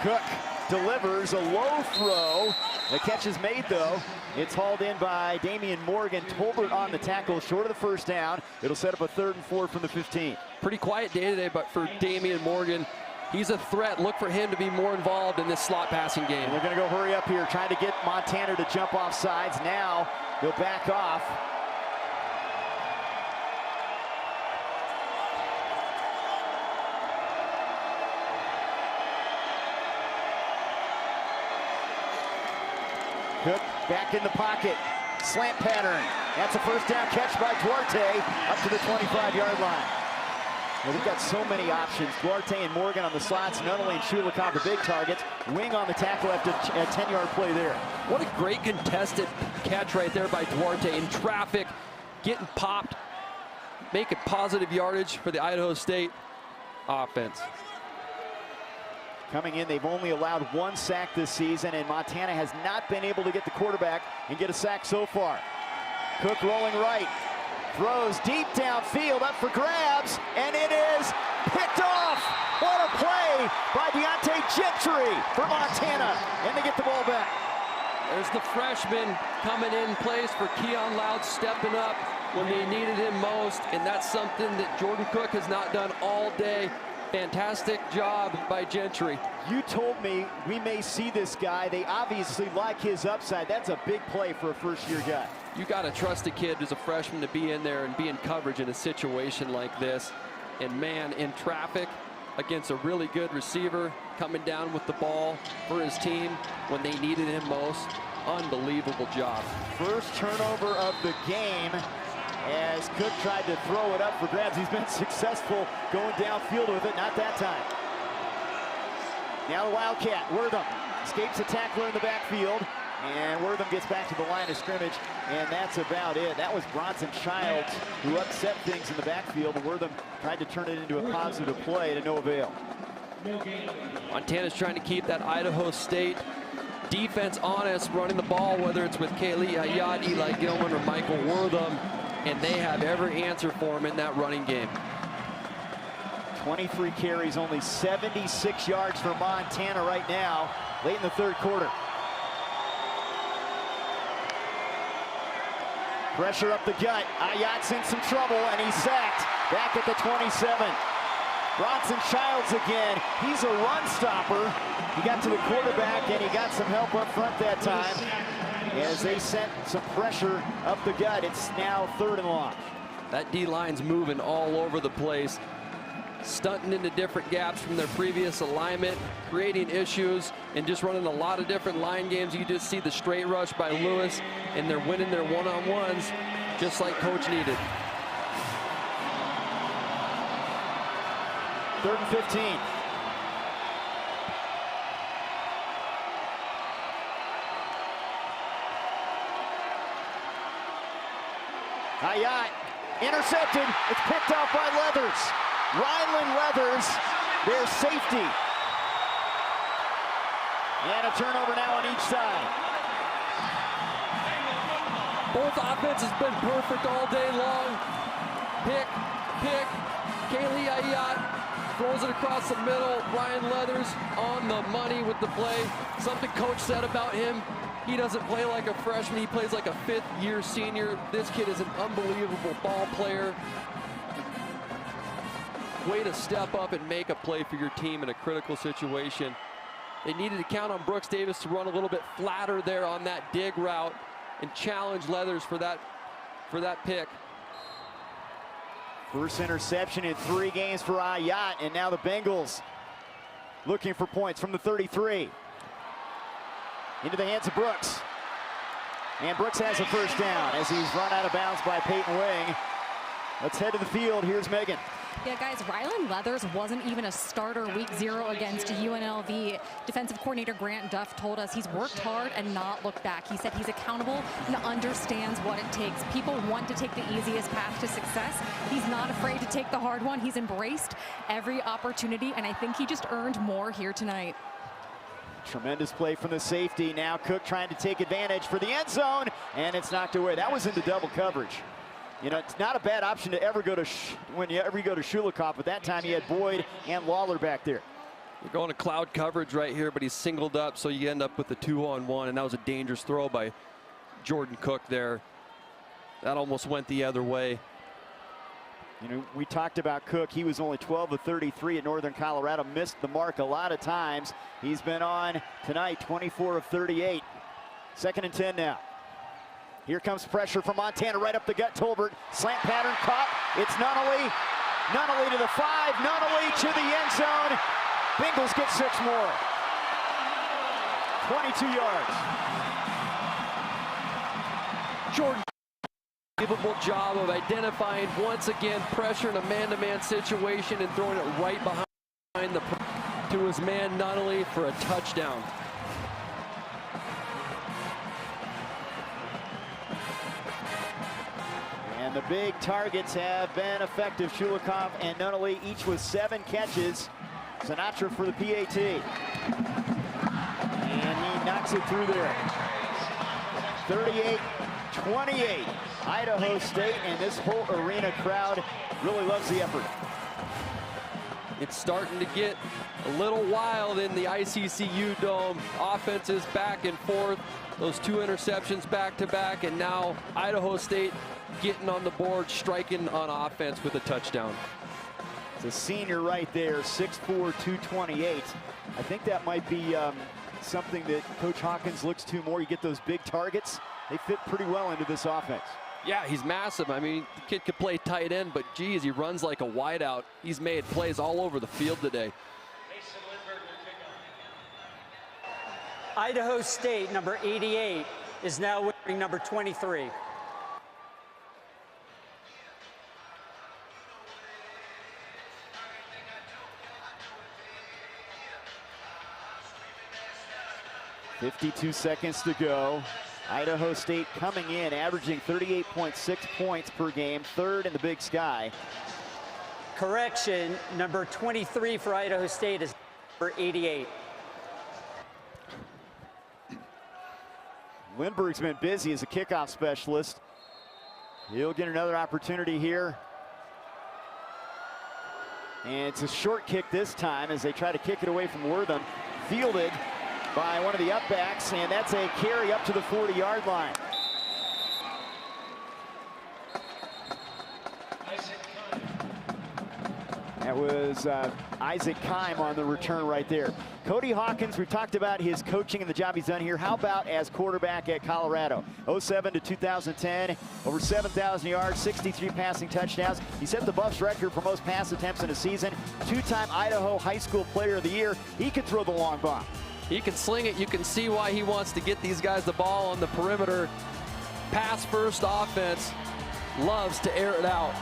Cook delivers a low throw. The catch is made, though. It's hauled in by Damian Morgan. Tolbert on the tackle, short of the first down. It'll set up a 3rd and 4 from the 15. Pretty quiet day today, but for Damian Morgan, he's a threat. Look for him to be more involved in this slot passing game. And they're going to go hurry up here, trying to get Montana to jump off sides. Now they'll back off. Cook back in the pocket. Slant pattern. That's a first down catch by Duarte up to the 25-yard line. Well, they've got so many options. Duarte and Morgan on the slots, not only in Shulikov the big targets, Wing on the tackle after a 10-yard play there. What a great contested catch right there by Duarte in traffic, getting popped, making positive yardage for the Idaho State offense. Coming in, they've only allowed 1 sack this season, and Montana has not been able to get the quarterback and get a sack so far. Cook rolling right. Throws deep downfield, up for grabs, and it is picked off. What a play by Deontay Gentry for Montana, and they get the ball back. There's the freshman coming in place for Keon Loud, stepping up when they needed him most, and that's something that Jordan Cook has not done all day. Fantastic job by Gentry. You told me we may see this guy. They obviously like his upside. That's a big play for a first-year guy. You got to trust a kid who's a freshman to be in there and be in coverage in a situation like this. And man, in traffic against a really good receiver, coming down with the ball for his team when they needed him most. Unbelievable job. First turnover of the game as Cook tried to throw it up for grabs. He's been successful going downfield with it, not that time. Now the Wildcat, Wortham, escapes a tackler in the backfield, and Wortham gets back to the line of scrimmage, and that's about it. That was Bronson Childs who upset things in the backfield, and Wortham tried to turn it into a positive play to no avail. Montana's trying to keep that Idaho State defense honest, running the ball, whether it's with Kaylee Ayat, Eli Gilman, or Michael Wortham, and they have every answer for him in that running game. 23 carries, only 76 yards for Montana right now, late in the 3rd quarter. Pressure up the gut. Ayat's in some trouble, and he's sacked back at the 27. Bronson Childs again. He's a run stopper. He got to the quarterback, and he got some help up front that time as they sent some pressure up the gut. It's now 3rd and long. That D-line's moving all over the place, stunting into different gaps from their previous alignment, creating issues, and just running a lot of different line games. You just see the straight rush by Lewis, and they're winning their one-on-ones just like coach needed. 3rd and 15. Ayat Intercepted. It's picked off by Leathers. Rylan Leathers, their safety. And a turnover now on each side. Both offenses have been perfect all day long. Pick. Kaylee Ayat throws it across the middle. Ryan Leathers on the money with the play. Something coach said about him. He doesn't play like a freshman. He plays like a fifth-year senior. This kid is an unbelievable ball player. Way to step up and make a play for your team in a critical situation. They needed to count on Brooks Davis to run a little bit flatter there on that dig route and challenge Leathers for that pick. First interception in 3 games for Ayat, and now the Bengals looking for points from the 33. Into the hands of Brooks. And Brooks has a first down as he's run out of bounds by Peyton Wing. Let's head to the field. Here's Megan. Yeah, guys, Rylan Leathers wasn't even a starter week 0 against UNLV. Defensive coordinator Grant Duff told us he's worked hard and not looked back. He said he's accountable and understands what it takes. People want to take the easiest path to success. He's not afraid to take the hard one. He's embraced every opportunity, and I think he just earned more here tonight. Tremendous play from the safety. Now Cook trying to take advantage for the end zone, and it's knocked away. That was into double coverage. You know, it's not a bad option to ever go to when you go to Shulikov, but that time he had Boyd and Lawler back there. We're going to cloud coverage right here, but he's singled up, so you end up with a 2-on-1, and that was a dangerous throw by Jordan Cook there. That almost went the other way. You know, we talked about Cook. He was only 12 of 33 at Northern Colorado, missed the mark a lot of times. He's been on tonight, 24 of 38. 2nd and 10 now. Here comes pressure from Montana right up the gut. Tolbert, slant pattern caught. It's Nunnally to the 5, Nunnally to the end zone. Bengals get 6 more. 22 yards. Jordan, unbelievable job of identifying once again pressure in a man-to-man situation and throwing it right behind to his man Nunnally for a touchdown. And the big targets have been effective. Shulikov and Nunnally each with 7 catches. Sinatra for the PAT. And he knocks it through there. 38-28. Idaho State, and this Holt Arena crowd really loves the effort. It's starting to get a little wild in the ICCU Dome. Offenses back and forth. Those 2 interceptions back to back, and now Idaho State getting on the board, striking on offense with a touchdown. It's a senior right there, 6'4", 228. I think that might be something that Coach Hawkins looks to more. You get those big targets. They fit pretty well into this offense. Yeah, he's massive. I mean, the kid could play tight end, but geez, he runs like a wideout. He's made plays all over the field today. Idaho State, number 88, is now wearing number 23. .52 seconds to go. Idaho State coming in, averaging 38.6 points per game, 3rd in the Big Sky. Correction, number 23 for Idaho State is number 88. Lindbergh's been busy as a kickoff specialist. He'll get another opportunity here. And it's a short kick this time as they try to kick it away from Wortham. Fielded by one of the upbacks, and that's a carry up to the 40-yard line. That was Isaac Kime on the return right there. Cody Hawkins, we've talked about his coaching and the job he's done here. How about as quarterback at Colorado? 07 to 2010, over 7,000 yards, 63 passing touchdowns. He set the Buffs record for most pass attempts in a season. 2-time Idaho High School Player of the Year. He could throw the long bomb. He can sling it. You can see why he wants to get these guys the ball on the perimeter. Pass first offense, loves to air it out.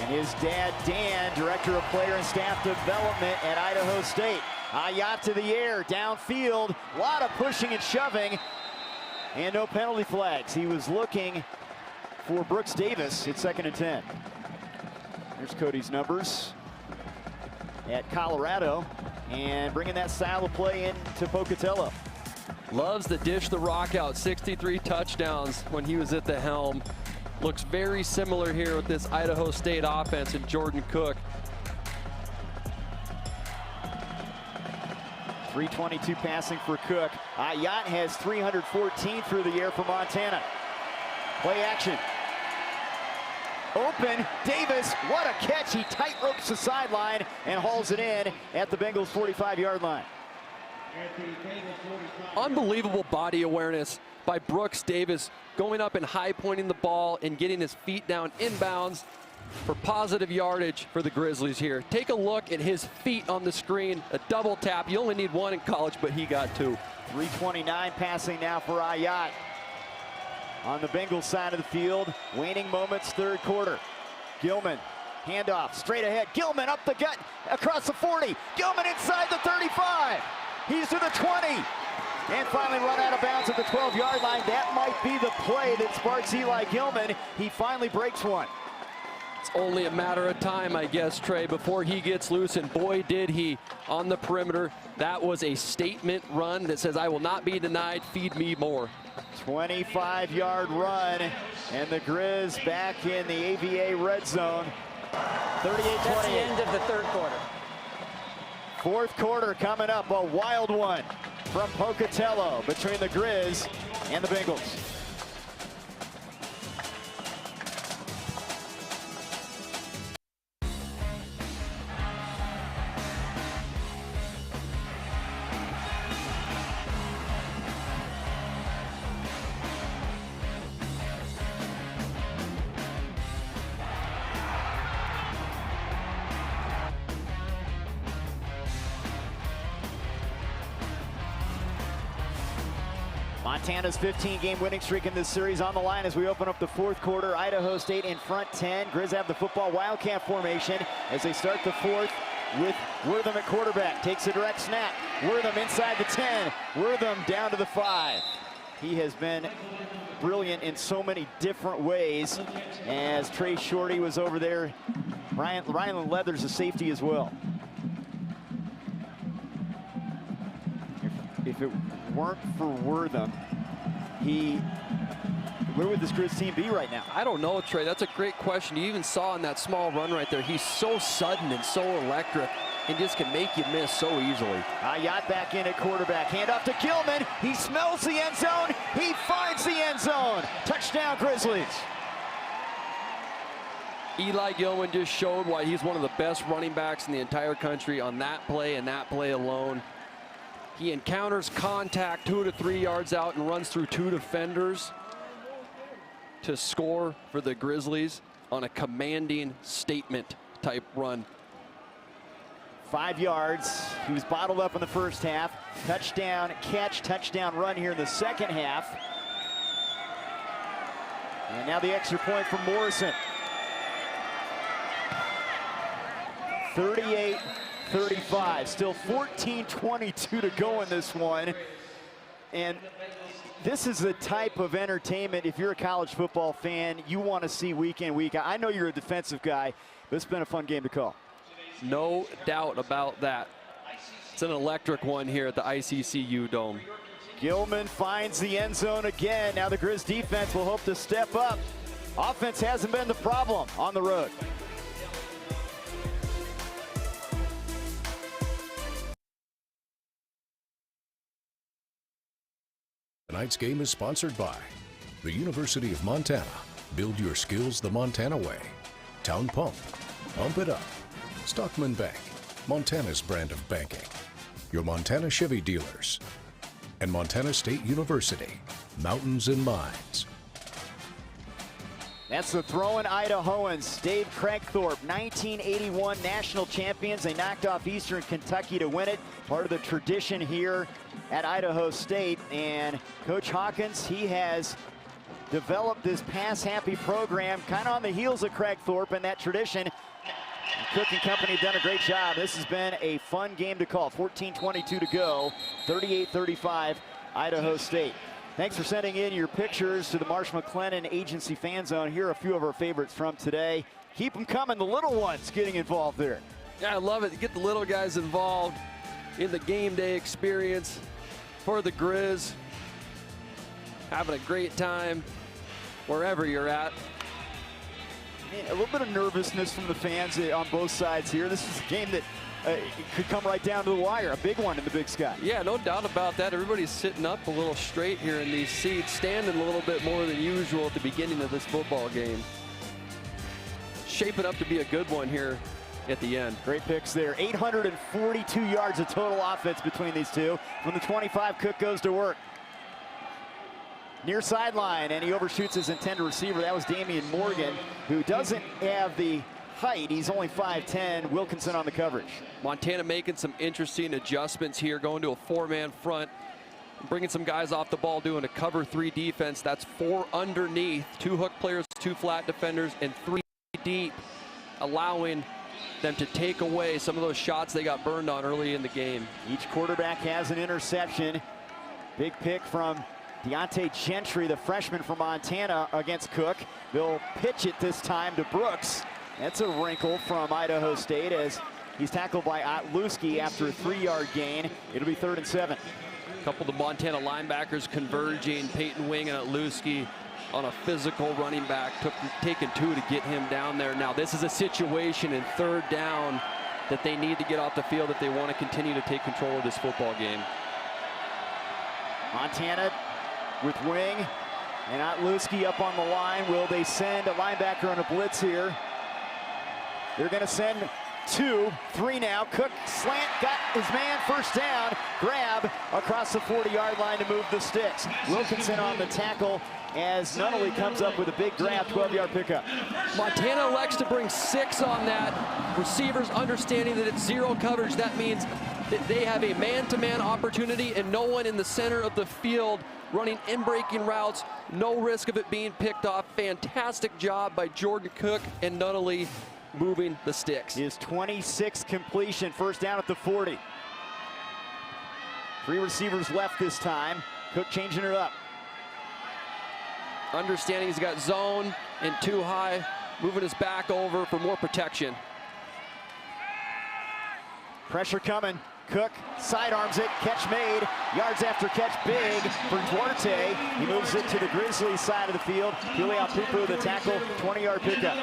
And his dad, Dan, Director of Player and Staff Development at Idaho State. Ayat to the air, downfield, a lot of pushing and shoving, and no penalty flags. He was looking for Brooks Davis. It's 2nd and 10. Here's Cody's numbers at Colorado and bringing that style of play into Pocatello. Loves to dish the rock out. 63 touchdowns when he was at the helm. Looks very similar here with this Idaho State offense and Jordan Cook. 322 passing for Cook. Ayat has 314 through the air for Montana. Play action. Open, Davis, what a catch. He tight ropes the sideline and hauls it in at the Bengals 45-yard line. Unbelievable body awareness by Brooks Davis, going up and high pointing the ball and getting his feet down inbounds for positive yardage for the Grizzlies here. Take a look at his feet on the screen. A double tap. You only need one in college, but he got two. 329 passing now for Ayat. On the Bengals side of the field, waning moments, 3rd quarter. Gilman, handoff, straight ahead. Gilman up the gut, across the 40. Gilman inside the 35. He's to the 20. And finally run out of bounds at the 12-yard line. That might be the play that sparks Eli Gilman. He finally breaks one. It's only a matter of time, I guess, Trey, before he gets loose, and boy, did he on the perimeter. That was a statement run that says, I will not be denied, feed me more. 25-yard run, and the Grizz back in the AVA red zone. 38-28. That's the end of the 3rd quarter. 4th quarter coming up, a wild one from Pocatello between the Grizz and the Bengals. Montana's 15-game winning streak in this series on the line as we open up the 4th quarter. Idaho State in front 10. Grizz have the football Wildcat formation as they start the 4th with Wortham at quarterback. Takes a direct snap. Wortham inside the 10. Wortham down to the 5. He has been brilliant in so many different ways as Trey Shorty was over there. Ryan Leathers a safety as well. If it weren't for Wortham, where would this Grizz team be right now? I don't know, Trey. That's a great question. You even saw in that small run right there, he's so sudden and so electric and just can make you miss so easily. Ayat back in at quarterback. Handoff to Gilman. He smells the end zone. He finds the end zone. Touchdown, Grizzlies. Eli Gilman just showed why he's one of the best running backs in the entire country on that play and that play alone. He encounters contact 2 to 3 yards out and runs through 2 defenders to score for the Grizzlies on a commanding statement type run. 5 yards. He was bottled up in the first half. Touchdown catch, touchdown run here in the second half. And now the extra point from Morrison. 38-35, still 14:22 to go in this one. And this is the type of entertainment, if you're a college football fan, you want to see week in, week out. I know you're a defensive guy, but it's been a fun game to call. No doubt about that. It's an electric one here at the ICCU Dome. Gilman finds the end zone again. Now the Grizz defense will hope to step up. Offense hasn't been the problem on the road. Tonight's game is sponsored by the University of Montana. Build your skills the Montana way. Town Pump. Pump it up. Stockman Bank. Montana's brand of banking. Your Montana Chevy dealers. And Montana State University. Mountains and Mines. That's the throwing Idahoans. Dave Craigthorpe, 1981 national champions. They knocked off Eastern Kentucky to win it. Part of the tradition here at Idaho State. And Coach Hawkins, he has developed this pass-happy program kind of on the heels of Craigthorpe and that tradition. Cook and company have done a great job. This has been a fun game to call. 14:22 to go. 38-35, Idaho State. Thanks for sending in your pictures to the Marsh McLennan Agency Fan Zone. Here are a few of our favorites from today. Keep them coming, the little ones getting involved there. Yeah, I love it. Get the little guys involved in the game day experience for the Grizz. Having a great time wherever you're at. A little bit of nervousness from the fans on both sides here. This is a game that could come right down to the wire. A big one in the Big Sky. Yeah, no doubt about that. Everybody's sitting up a little straight here in these seats, standing a little bit more than usual at the beginning of this football game. Shaping up to be a good one here at the end. Great picks there. 842 yards of total offense between these two. From the 25, Cook goes to work. Near sideline, and he overshoots his intended receiver. That was Damian Morgan, who doesn't have the height. He's only 5'10". Wilkinson on the coverage. Montana making some interesting adjustments here, going to a four-man front, bringing some guys off the ball, doing a cover 3 defense. That's 4 underneath, 2 hook players, 2 flat defenders, and 3 deep, allowing them to take away some of those shots they got burned on early in the game. Each quarterback has an interception. Big pick from Deontay Gentry, the freshman from Montana, against Cook. They'll pitch it this time to Brooks. That's a wrinkle from Idaho State as he's tackled by Otluski after a 3-yard gain. It'll be 3rd and 7. A couple of the Montana linebackers converging. Peyton Wing and Otluski on a physical running back, taking 2 to get him down there. Now this is a situation in 3rd down that they need to get off the field if they want to continue to take control of this football game. Montana with Wing and Otluski up on the line. Will they send a linebacker on a blitz here? They're going to send 2, 3 now. Cook slant, got his man, 1st down. Grab across the 40-yard line to move the sticks. Wilkinson on the tackle as Nunnally comes up with a big grab, 12-yard pickup. Montana elects to bring 6 on that. Receivers understanding that it's 0 coverage. That means that they have a man-to-man opportunity and no one in the center of the field running in-breaking routes. No risk of it being picked off. Fantastic job by Jordan Cook and Nunnally moving the sticks. His 26th completion, 1st down at the 40. 3 receivers left this time. Cook changing it up. Understanding he's got zone and 2 high, moving his back over for more protection. Pressure coming. Cook sidearms it, catch made, yards after catch big for Duarte. He moves it to the Grizzlies side of the field. Julian Pupu, the tackle, 20-yard pickup.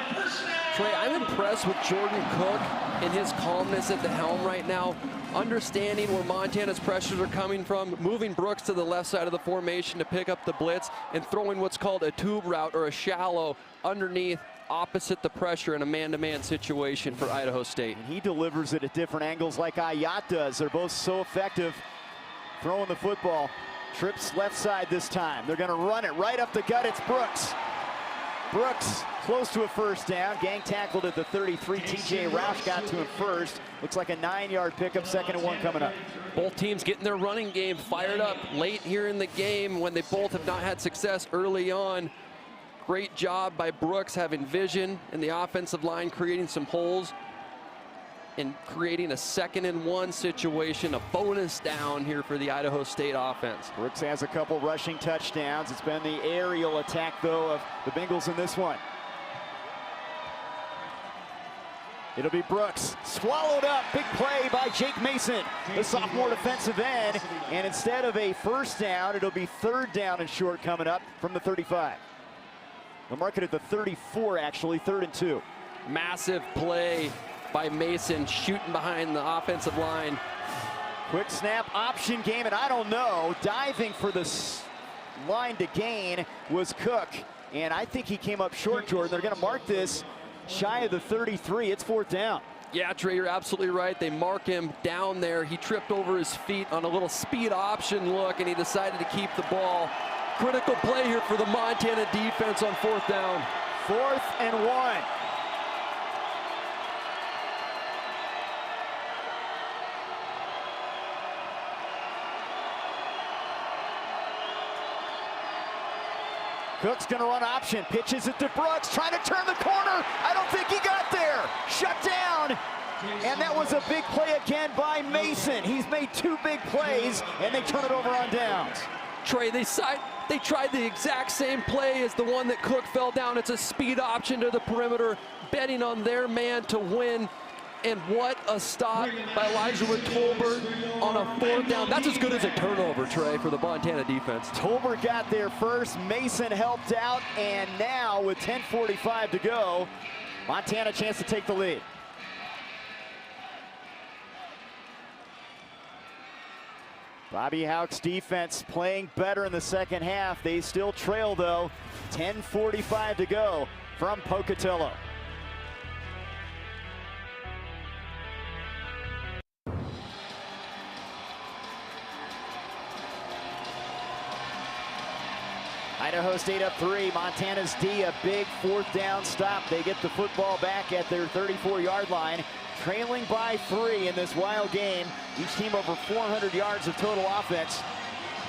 Trey, I'm impressed with Jordan Cook and his calmness at the helm right now, understanding where Montana's pressures are coming from, moving Brooks to the left side of the formation to pick up the blitz, and throwing what's called a tube route or a shallow underneath opposite the pressure in a man-to-man situation for Idaho State. And he delivers it at different angles like Ayat does. They're both so effective throwing the football. Trips left side this time. They're going to run it right up the gut. It's Brooks. Brooks close to a 1st down. Gang tackled at the 33. TJ Roush got to him first. Looks like a 9-yard pickup, 2nd and 1 coming up. Both teams getting their running game fired up late here in the game when they both have not had success early on. Great job by Brooks having vision in the offensive line, creating some holes and creating a 2nd and 1 situation, a bonus down here for the Idaho State offense. Brooks has a couple rushing touchdowns. It's been the aerial attack, though, of the Bengals in this one. It'll be Brooks, swallowed up, big play by Jake Mason, the sophomore defensive end, and instead of a 1st down, it'll be 3rd down and short coming up from the 35. They'll mark it at the 34, actually, 3rd and 2. Massive play by Mason, shooting behind the offensive line. Quick snap option game, and I don't know, diving for the line to gain was Cook, and I think he came up short, Jordan. They're going to mark this shy of the 33. It's 4th down. Yeah, Trey, you're absolutely right. They mark him down there. He tripped over his feet on a little speed option look, and he decided to keep the ball. Critical play here for the Montana defense on 4th down. 4th and 1. Cook's going to run option, pitches it to Brooks, trying to turn the corner. I don't think he got there. Shut down. And that was a big play again by Mason. He's made 2 big plays, and they turn it over on downs. Trey, they tried the exact same play as the one that Cook fell down. It's a speed option to the perimeter, betting on their man to win. And what a stop by Elijah with Tolbert on a 4th down. That's as good as a turnover, Trey, for the Montana defense. Tolbert got there first. Mason helped out. And now with 10:45 to go, Montana chance to take the lead. Bobby Houck's defense playing better in the second half. They still trail, though. 10:45 to go from Pocatello. Idaho State up 3. Montana's D, a big 4th down stop. They get the football back at their 34-yard line, trailing by 3 in this wild game. Each team over 400 yards of total offense.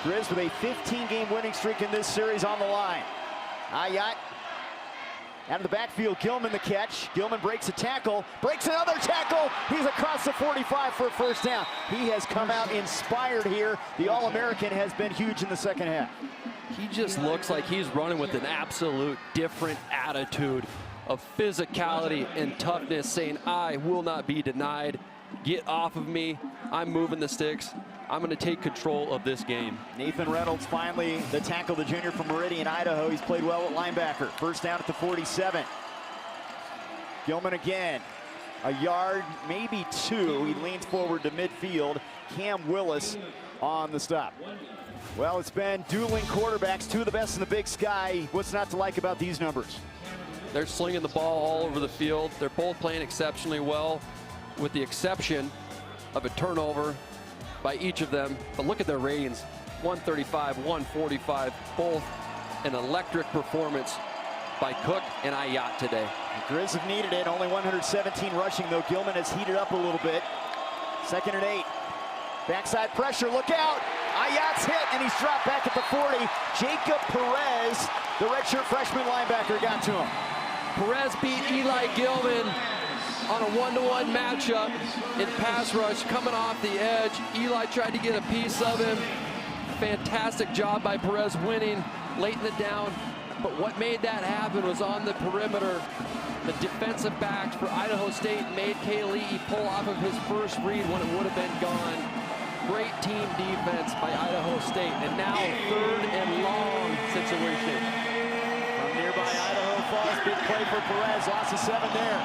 Grizz with a 15-game winning streak in this series on the line. Ayat out of the backfield. Gilman the catch. Gilman breaks a tackle, breaks another tackle. He's across the 45 for a 1st down. He has come out inspired here. The All-American has been huge in the second half. He just looks like he's running with an absolute different attitude of physicality and toughness, saying, I will not be denied. Get off of me. I'm moving the sticks. I'm going to take control of this game. Nathan Reynolds finally the tackle, the junior from Meridian, Idaho. He's played well at linebacker. 1st down at the 47. Gilman again. A yard, maybe 2. He leans forward to midfield. Cam Willis on the stop. Well, it's been dueling quarterbacks, 2 of the best in the Big Sky. What's not to like about these numbers? They're slinging the ball all over the field. They're both playing exceptionally well, with the exception of a turnover by each of them. But look at their ratings, 135, 145, both an electric performance by Cook and Ayat today. The Grizz have needed it, only 117 rushing, though Gilman has heated up a little bit. 2nd and 8. Backside pressure, look out! Ayat's hit, and he's dropped back at the 40. Jacob Perez, the redshirt freshman linebacker, got to him. Perez beat Eli Gilman on a 1-to-1 matchup in pass rush, coming off the edge. Eli tried to get a piece of him. Fantastic job by Perez winning late in the down. But what made that happen was on the perimeter. The defensive backs for Idaho State made Kali'i pull off of his first read when it would have been gone. Great team defense by Idaho State. And now 3rd and long situation. From nearby Idaho Falls, big play for Perez, loss of 7 there.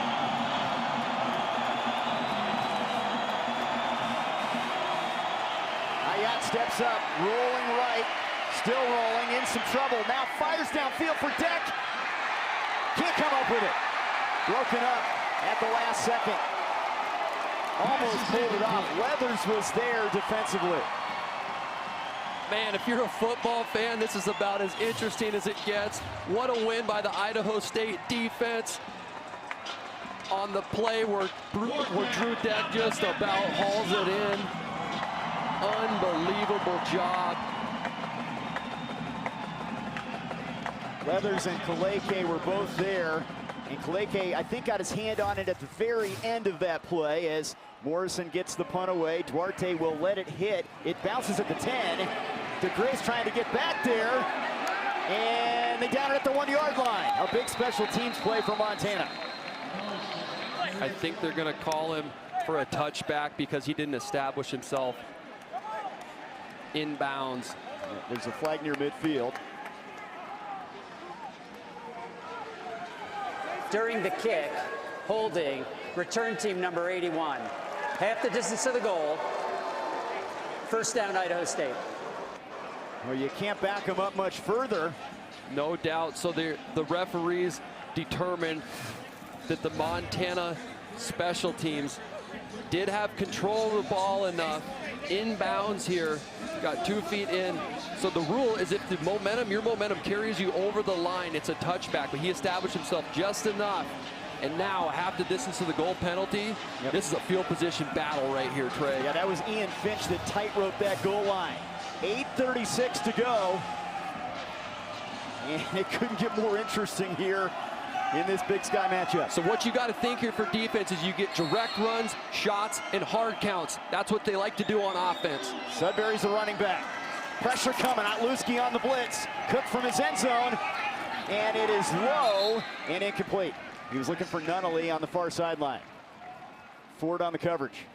Ayat steps up, rolling right, still rolling, in some trouble. Now fires downfield for Deck. Can't come up with it. Broken up at the last second. Almost pulled it off. Weathers was there defensively. Man, if you're a football fan, this is about as interesting as it gets. What a win by the Idaho State defense on the play where Drew Deck just about hauls it in. Unbelievable job. Weathers and Kaleke were both there. And Kaleke, I think, got his hand on it at the very end of that play as Morrison gets the punt away. Duarte will let it hit. It bounces at the 10. DeGrace trying to get back there. And they down it at the 1-yard line. A big special teams play for Montana. I think they're going to call him for a touchback because he didn't establish himself inbounds. There's a flag near midfield. During the kick, holding, return team number 81. Half the distance to the goal. 1st down, Idaho State. Well, you can't back them up much further. No doubt. So the referees determined that the Montana special teams did have control of the ball enough. Inbounds here, got 2 feet in. So the rule is if the momentum, your momentum carries you over the line, it's a touchback. But he established himself just enough. And now half the distance to the goal penalty. Yep. This is a field position battle right here, Trey. Yeah, that was Ian Finch that tightrope that goal line. 8:36 to go. And it couldn't get more interesting here in this Big Sky matchup. So what you got to think here for defense is you get direct runs, shots, and hard counts. That's what they like to do on offense. Sudbury's the running back. Pressure coming. Otluski on the blitz. Cook from his end zone. And it is low and incomplete. He was looking for Nunnally on the far sideline. Ford on the coverage.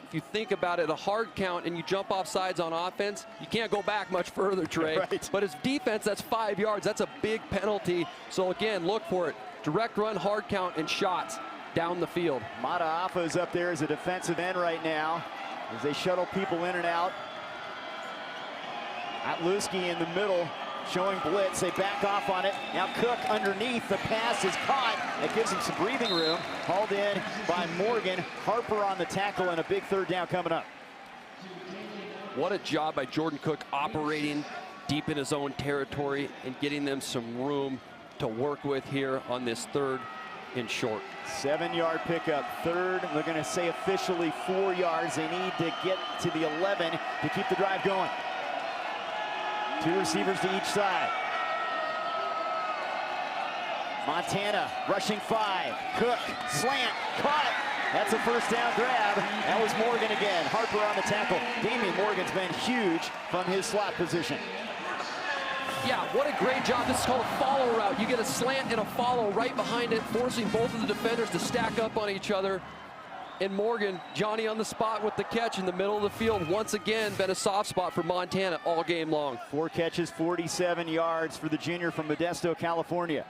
If you think about it, a hard count and you jump off sides on offense, you can't go back much further, Trey. Right. But as defense, that's 5 yards. That's a big penalty. So again, look for it. Direct run, hard count, and shots down the field. Mataafa is up there as a defensive end right now as they shuttle people in and out. Otluski in the middle, showing blitz. They back off on it. Now Cook underneath. The pass is caught. That gives him some breathing room. Hauled in by Morgan. Harper on the tackle, and a big third down coming up. What a job by Jordan Cook operating deep in his own territory and getting them some room to work with here on this 3rd and short. 7-yard pickup. 3rd, they're going to say officially 4 yards. They need to get to the 11 to keep the drive going. 2 receivers to each side. Montana rushing 5. Cook, slant, caught. That's a first down grab. That was Morgan again. Harper on the tackle. Damian Morgan's been huge from his slot position. Yeah, what a great job. This is called a follow route. You get a slant and a follow right behind it, forcing both of the defenders to stack up on each other. And Morgan, Johnny on the spot with the catch in the middle of the field. Once again, been a soft spot for Montana all game long. 4 catches, 47 yards for the junior from Modesto, California.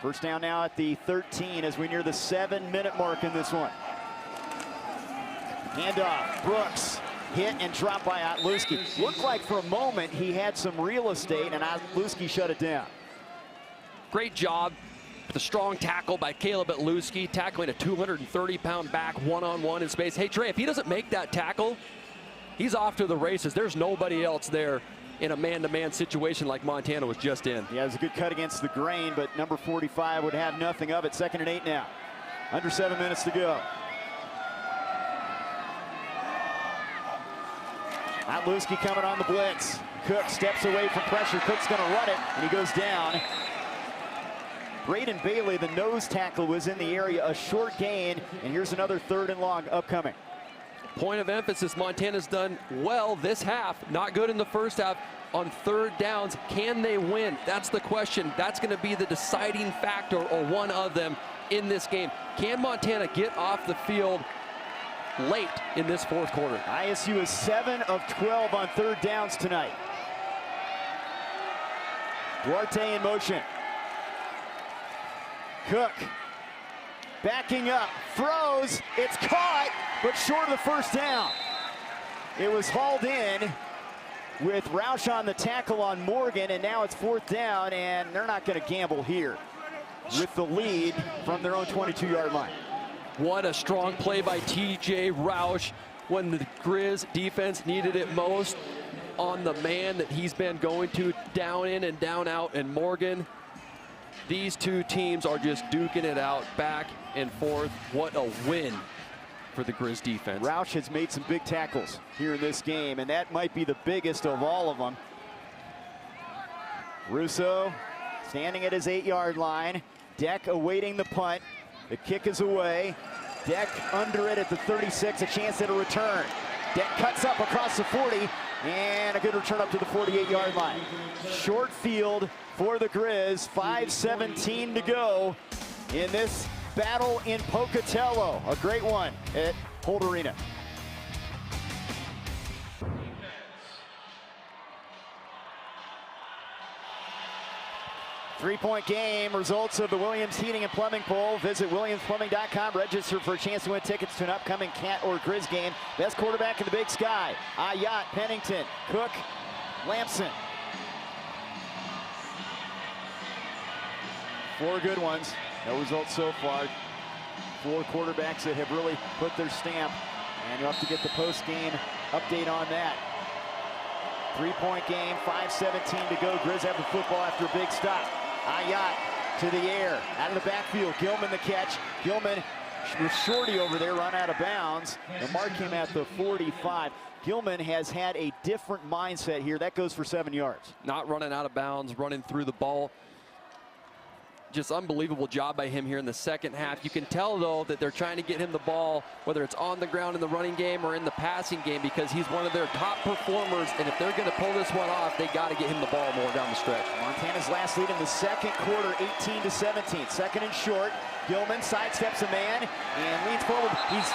First down now at the 13 as we near the 7-minute mark in this one. Handoff, Brooks. Hit and dropped by Otluski. Looked like for a moment he had some real estate, and Otluski shut it down. Great job. The strong tackle by Caleb Otluski, tackling a 230-pound back one-on-one in space. Hey, Trey, if he doesn't make that tackle, he's off to the races. There's nobody else there in a man-to-man situation like Montana was just in. Yeah, it was a good cut against the grain, but number 45 would have nothing of it. 2nd and 8 now. Under 7 minutes to go. Otluski coming on the blitz. Cook steps away from pressure. Cook's going to run it, and he goes down. Braden Bailey, the nose tackle, was in the area. A short gain, and here's another 3rd and long upcoming. Point of emphasis, Montana's done well this half. Not good in the first half. On 3rd downs, can they win? That's the question. That's going to be the deciding factor, or one of them, in this game. Can Montana get off the field late in this 4th quarter? ISU is 7 of 12 on 3rd downs tonight. Duarte in motion. Cook backing up, throws, it's caught, but short of the first down. It was hauled in with Roush on the tackle on Morgan, and now it's 4th down, and they're not going to gamble here with the lead from their own 22-yard line. What a strong play by TJ Roush when the Grizz defense needed it most, on the man that he's been going to down in and down out. And Morgan, these two teams are just duking it out back and forth. What a win for the Grizz defense. Roush has made some big tackles here in this game, and that might be the biggest of all of them. Russo standing at his 8-yard line. Deck awaiting the punt. The kick is away. Deck under it at the 36, a chance at a return. Deck cuts up across the 40, and a good return up to the 48-yard line. Short field for the Grizz, 5:17 to go in this battle in Pocatello. A great one at Holt Arena. Three-point game, results of the Williams Heating and Plumbing poll. Visit WilliamsPlumbing.com, register for a chance to win tickets to an upcoming Cat or Grizz game. Best quarterback in the Big Sky, Ayat, Pennington, Cook, Lamson. 4 good ones, no results so far. 4 quarterbacks that have really put their stamp, and you'll have to get the post-game update on that. 3-point game, 5:17 to go. Grizz have the football after a big stop. Ayat to the air, out of the backfield. Gilman the catch. Gilman with Shorty over there, run out of bounds. The mark came at the 45. Gilman has had a different mindset here. That goes for 7 yards. Not running out of bounds, running through the ball. just unbelievable job by him here in the second half. You can tell, though, that they're trying to get him the ball, whether it's on the ground in the running game or in the passing game, because he's one of their top performers, and if they're going to pull this one off, they got to get him the ball more down the stretch. Montana's last lead in the second quarter, 18-17. Second and short. Gilman sidesteps a man and leans forward. He's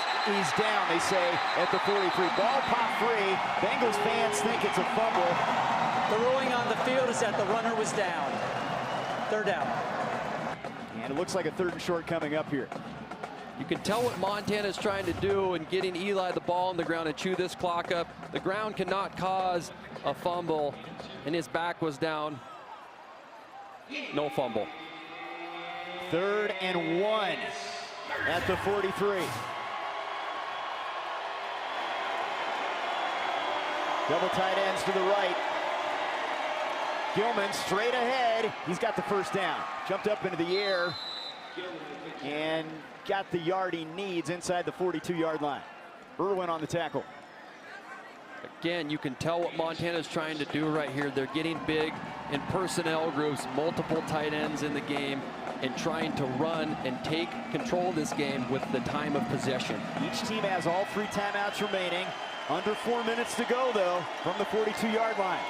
down, they say, at the 43. Ball pop free. Bengals fans think it's a fumble. The ruling on the field is that the runner was down. Third down. And it looks like a third and short coming up here. You can tell what Montana's trying to do in getting Eli the ball on the ground and chew this clock up. The ground cannot cause a fumble, and his back was down. No fumble. 3rd and 1 at the 43. Double tight ends to the right. Gilman straight ahead. He's got the first down. Jumped up into the air and got the yard he needs inside the 42-yard line. Irwin on the tackle. Again, you can tell what Montana's trying to do right here. They're getting big in personnel groups, multiple tight ends in the game, and trying to run and take control of this game with the time of possession. Each team has all 3 timeouts remaining. Under 4 minutes to go, though, from the 42-yard line.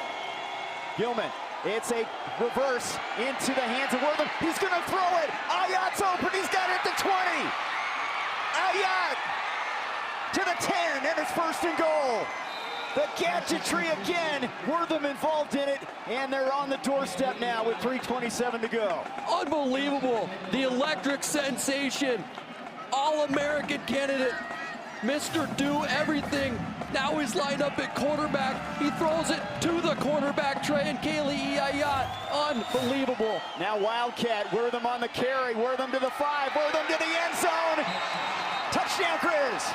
Gilman, it's a reverse into the hands of Wortham. He's going to throw it. Ayat's open. He's got it at the 20. Ayat to the 10, and it's 1st and goal. The gadgetry again. Wortham involved in it, and they're on the doorstep now with 3:27 to go. Unbelievable. The electric sensation. All-American candidate. Mr. Do Everything. Now he's lined up at quarterback. He throws it to the quarterback, Trey and Kaylee Ayat. Unbelievable. Now Wildcat, Wortham on the carry. Wortham to the 5. Wortham to the end zone. Touchdown, Grizz.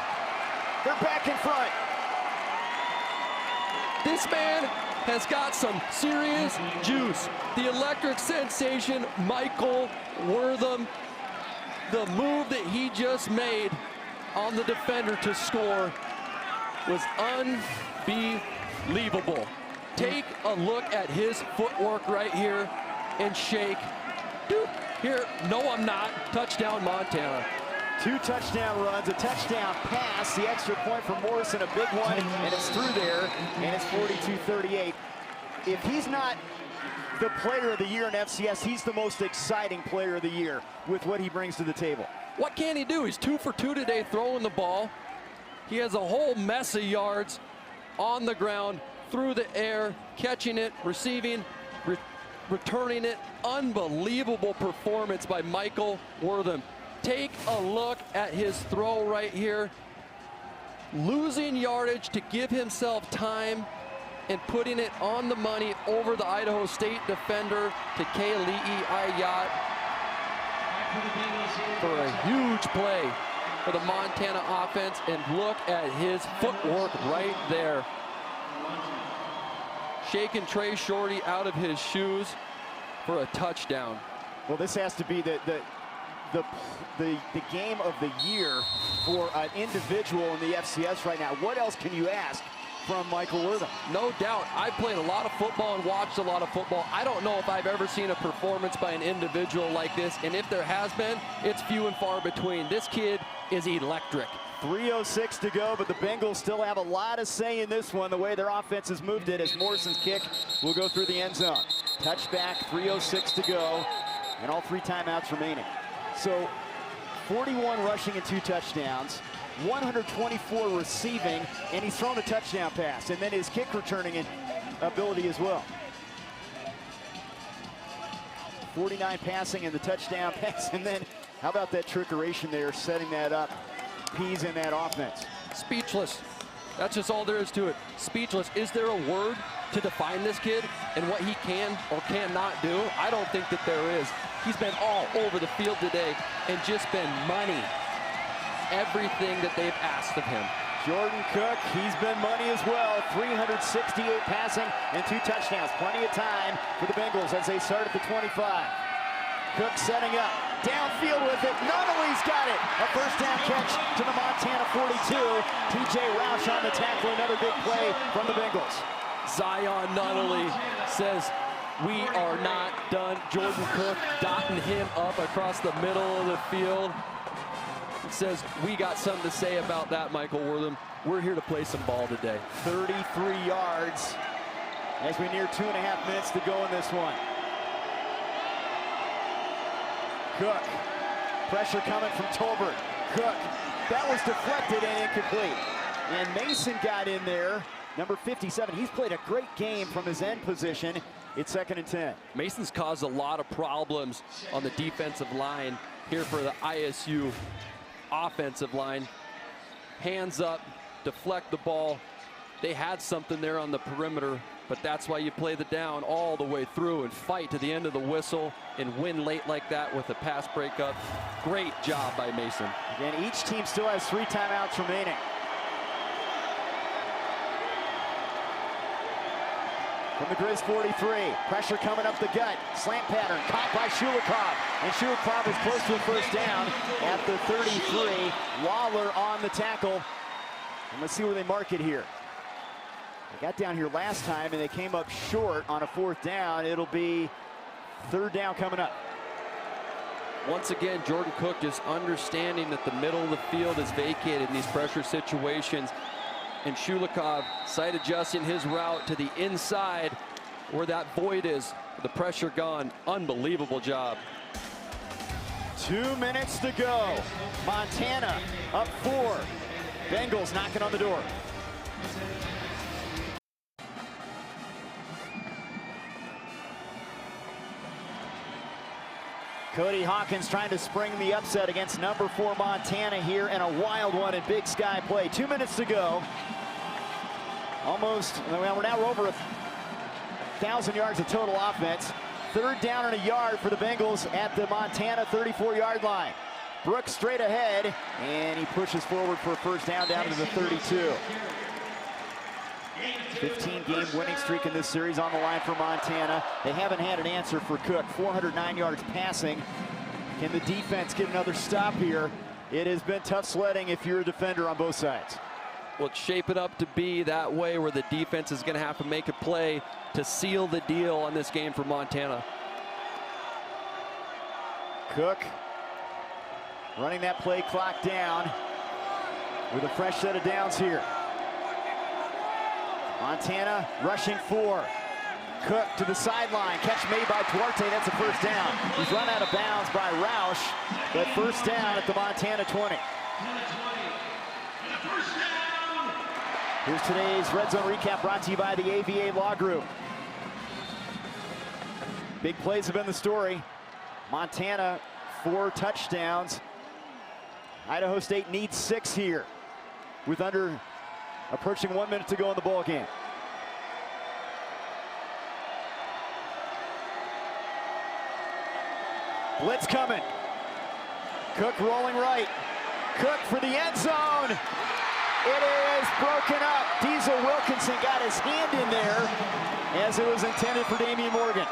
They're back in front. This man has got some serious juice. The electric sensation, Michael Wortham. The move that he just made on the defender to score was unbelievable. Take a look at his footwork right here and shake. Dude, here, no, I'm not. Touchdown, Montana. 2 touchdown runs, a touchdown pass, the extra point for Morrison, a big one, and it's through there, and it's 42-38. If he's not the player of the year in FCS, he's the most exciting player of the year with what he brings to the table. What can he do? He's 2 for 2 today throwing the ball. He has a whole mess of yards on the ground, through the air, catching it, receiving, returning it. Unbelievable performance by Michael Wortham. Take a look at his throw right here. Losing yardage to give himself time and putting it on the money over the Idaho State defender to Kaylee Ayat for a huge play for the Montana offense. And look at his footwork right there. Shaking Trey Shorty out of his shoes for a touchdown. Well, this has to be the game of the year for an individual in the FCS right now. What else can you ask from Michael Wortham? No doubt. I played a lot of football and watched a lot of football. I don't know if I've ever seen a performance by an individual like this, and if there has been, it's few and far between. This kid is electric. 3:06 to go, but the Bengals still have a lot to say in this one, the way their offense has moved it, as Morrison's kick will go through the end zone. Touchback, 3:06 to go, and all 3 timeouts remaining. So 41 rushing and 2 touchdowns, 124 receiving, and he's thrown a touchdown pass, and then his kick returning ability as well. 49 passing and the touchdown pass, and then how about that trickeration there, setting that up? Peas in that offense. Speechless. That's just all there is to it. Speechless. Is there a word to define this kid and what he can or cannot do? I don't think that there is. He's been all over the field today and just been money. Everything that they've asked of him. Jordan Cook, he's been money as well. 368 passing and 2 touchdowns. Plenty of time for the Bengals as they start at the 25. Cook setting up. Downfield with it. Nunnally's got it. A first down catch to the Montana 42. TJ Roush on the tackle. Another big play from the Bengals. Zion Nunnally says, We are not done. Jordan Cook dotting him up across the middle of the field. It says we got something to say about that, Michael Wortham. We're here to play some ball today. 33 yards as we near 2.5 minutes to go in this one. Cook, pressure coming from Tolbert. Cook, that was deflected and incomplete. And Mason got in there, number 57. He's played a great game from his end position. It's 2nd and 10. Mason's caused a lot of problems on the defensive line here for the ISU offensive line. Hands up, deflect the ball. They had something there on the perimeter, but that's why you play the down all the way through and fight to the end of the whistle and win late like that with a pass breakup. Great job by Mason. Again, each team still has 3 timeouts remaining. From the Grizz 43, pressure coming up the gut, slant pattern, caught by Shulikov, and Shulikov is close to a first down at the 33. Waller on the tackle, and let's see where they mark it here. They got down here last time, and they came up short on a 4th down. It'll be 3rd down coming up. Once again, Jordan Cook just understanding that the middle of the field is vacated in these pressure situations. And Shulikov side adjusting his route to the inside where that void is. The pressure gone. Unbelievable job. 2 minutes to go. Montana up 4. Bengals knocking on the door. Cody Hawkins trying to spring the upset against number 4 Montana here in a wild one in Big Sky play. 2 minutes to go. Almost, well, we're now over 1,000 yards of total offense. 3rd down and a yard for the Bengals at the Montana 34-yard line. Brooks straight ahead, and he pushes forward for a first down to the 32. 15-game winning streak in this series on the line for Montana. They haven't had an answer for Cook. 409 yards passing. Can the defense get another stop here? It has been tough sledding if you're a defender on both sides. Well, it's shaping up to be that way where the defense is going to have to make a play to seal the deal on this game for Montana. Cook running that play clock down with a fresh set of downs here. Montana rushing 4. Cook to the sideline. Catch made by Duarte. That's a first down. He's run out of bounds by Roush, but first down at the Montana 20. Here's today's Red Zone Recap brought to you by the AVA Law Group. Big plays have been the story. Montana 4 touchdowns. Idaho State needs 6 here with approaching 1 minute to go in the ball game. Blitz coming. Cook rolling right. Cook for the end zone. It is broken up. Diesel Wilkinson got his hand in there as it was intended for Damian Morgan.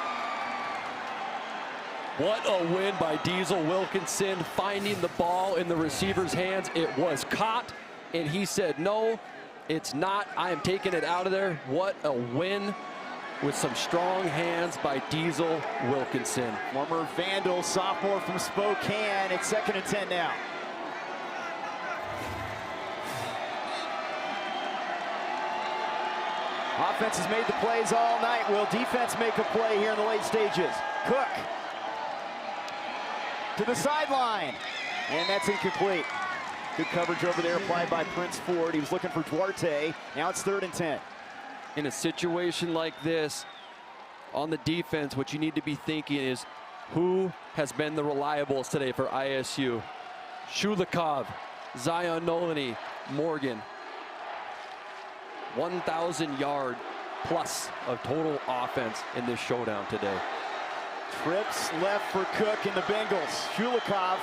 What a win by Diesel Wilkinson, finding the ball in the receiver's hands. It was caught, and he said, no, it's not. I am taking it out of there. What a win with some strong hands by Diesel Wilkinson. Former Vandal sophomore from Spokane. It's 2nd and 10 now. Offense has made the plays all night. Will defense make a play here in the late stages? Cook to the sideline, and that's incomplete. Good coverage over there applied by Prince Ford. He was looking for Duarte. Now it's 3rd and 10. In a situation like this, on the defense, what you need to be thinking is who has been the reliables today for ISU? Shulikov, Zion Nolany, Morgan. 1,000 yard plus of total offense in this showdown today. Trips left for Cook and the Bengals. Shulikov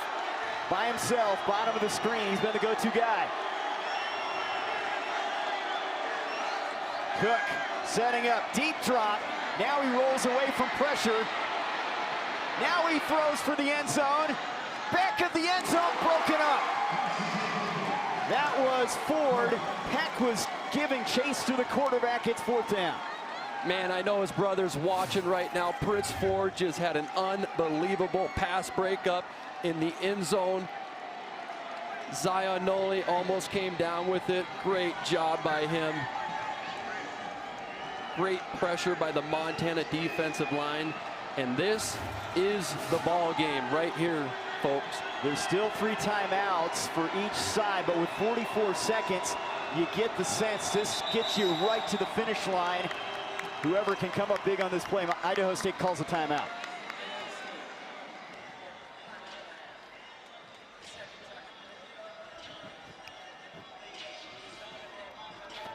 by himself, bottom of the screen. He's been the go-to guy. Cook setting up, deep drop. Now he rolls away from pressure. Now he throws for the end zone. Back of the end zone, broken up. That was Ford. Peck was giving chase to the quarterback. It's 4th down. Man, I know his brother's watching right now. Prince Ford just had an unbelievable pass breakup in the end zone. Zion Noli almost came down with it. Great job by him. Great pressure by the Montana defensive line. And this is the ball game right here, folks. There's still 3 timeouts for each side, but with 44 seconds, you get the sense this gets you right to the finish line. Whoever can come up big on this play, Idaho State calls a timeout.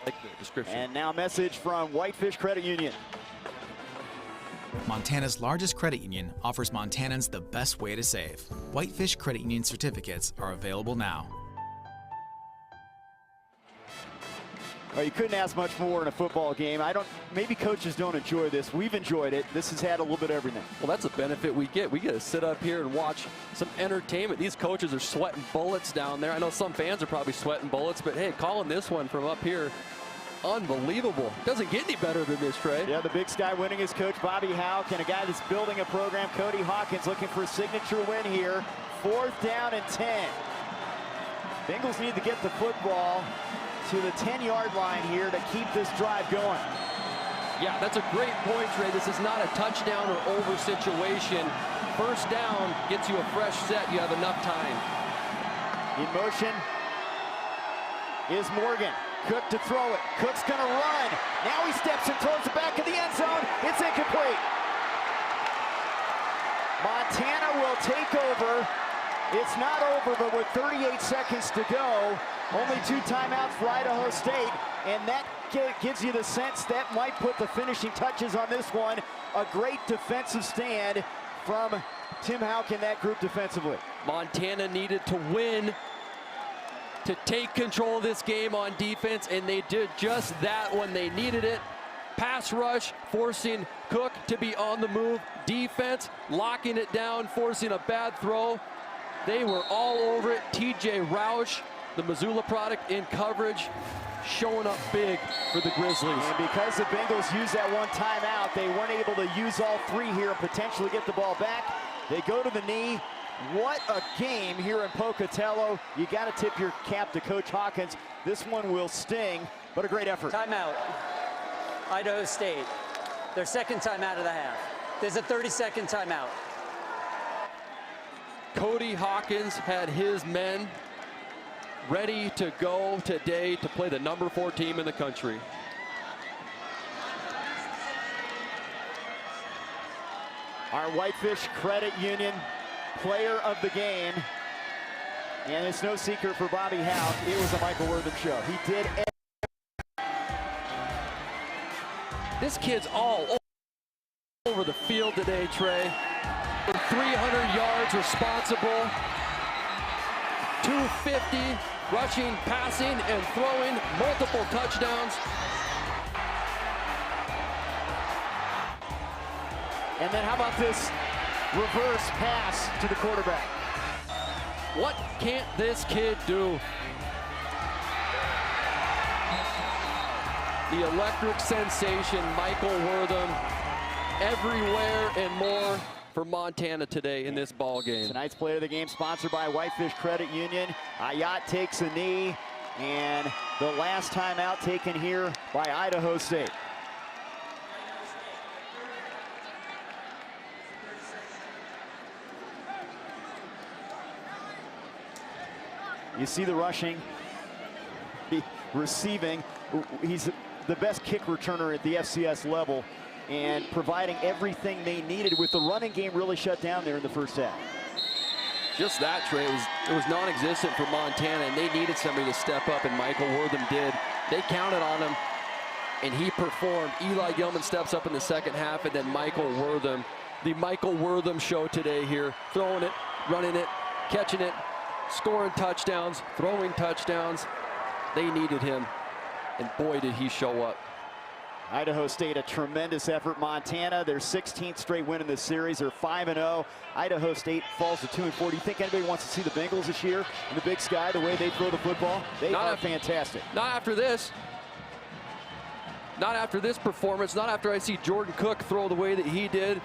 I like the description. And now a message from Whitefish Credit Union. Montana's largest credit union offers Montanans the best way to save. Whitefish Credit Union certificates are available now. Well, you couldn't ask much more in a football game. Maybe coaches don't enjoy this. We've enjoyed it. This has had a little bit of everything. Well, that's a benefit we get. We get to sit up here and watch some entertainment. These coaches are sweating bullets down there. I know some fans are probably sweating bullets, but hey, calling this one from up here, unbelievable. Doesn't get any better than this, Trey. Yeah, the Big Sky winning is Coach Bobby Houck, and a guy that's building a program, Cody Hawkins, looking for a signature win here. 4th down and 10. Bengals need to get the football to the 10-yard line here to keep this drive going. Yeah, that's a great point, Trey. This is not a touchdown or over situation. 1st down gets you a fresh set. You have enough time. In motion is Morgan. Cook to throw it. Cook's going to run. Now he steps and throws it back in the end zone. It's incomplete. Montana will take over. It's not over, but with 38 seconds to go, only 2 timeouts for Idaho State, and that gives you the sense that might put the finishing touches on this one. A great defensive stand from Tim Houck and that group defensively. Montana needed to win to take control of this game on defense, and they did just that when they needed it. Pass rush, forcing Cook to be on the move. Defense, locking it down, forcing a bad throw. They were all over it. TJ Roush, the Missoula product, in coverage, showing up big for the Grizzlies. And because the Bengals used that 1 timeout, they weren't able to use all 3 here and potentially get the ball back. They go to the knee. What a game here in Pocatello. You got to tip your cap to Coach Hawkins. This one will sting, but a great effort. Timeout. Idaho State. Their 2nd timeout of the half. There's a 30-second timeout. Cody Hawkins had his men ready to go today to play the number 4 team in the country. Our Whitefish Credit Union player of the game. And it's no secret for Bobby Houck, it was a Michael Wortham show. He did This kid's all over the field today, Trey. 300 yards responsible, 250 rushing, passing, and throwing, multiple touchdowns. And then how about this reverse pass to the quarterback? What can't this kid do? The electric sensation, Michael Wortham, everywhere and more for Montana today in this ball game. Tonight's play of the game sponsored by Whitefish Credit Union. Ayat takes a knee, and the last timeout taken here by Idaho State. You see the rushing, receiving. He's the best kick returner at the FCS level and providing everything they needed with the running game really shut down there in the first half. Just that, Trey, it was non-existent for Montana, and they needed somebody to step up, and Michael Wortham did. They counted on him, and he performed. Eli Gilman steps up in the second half, and then Michael Wortham. The Michael Wortham show today here, throwing it, running it, catching it, scoring touchdowns, throwing touchdowns. They needed him, and boy, did he show up. Idaho State, a tremendous effort. Montana, their 16th straight win in this series. They're 5-0. Idaho State falls to 2-4. Do you think anybody wants to see the Bengals this year in the Big Sky, the way they throw the football? They are fantastic. Not after this. Not after this performance, not after I see Jordan Cook throw the way that he did,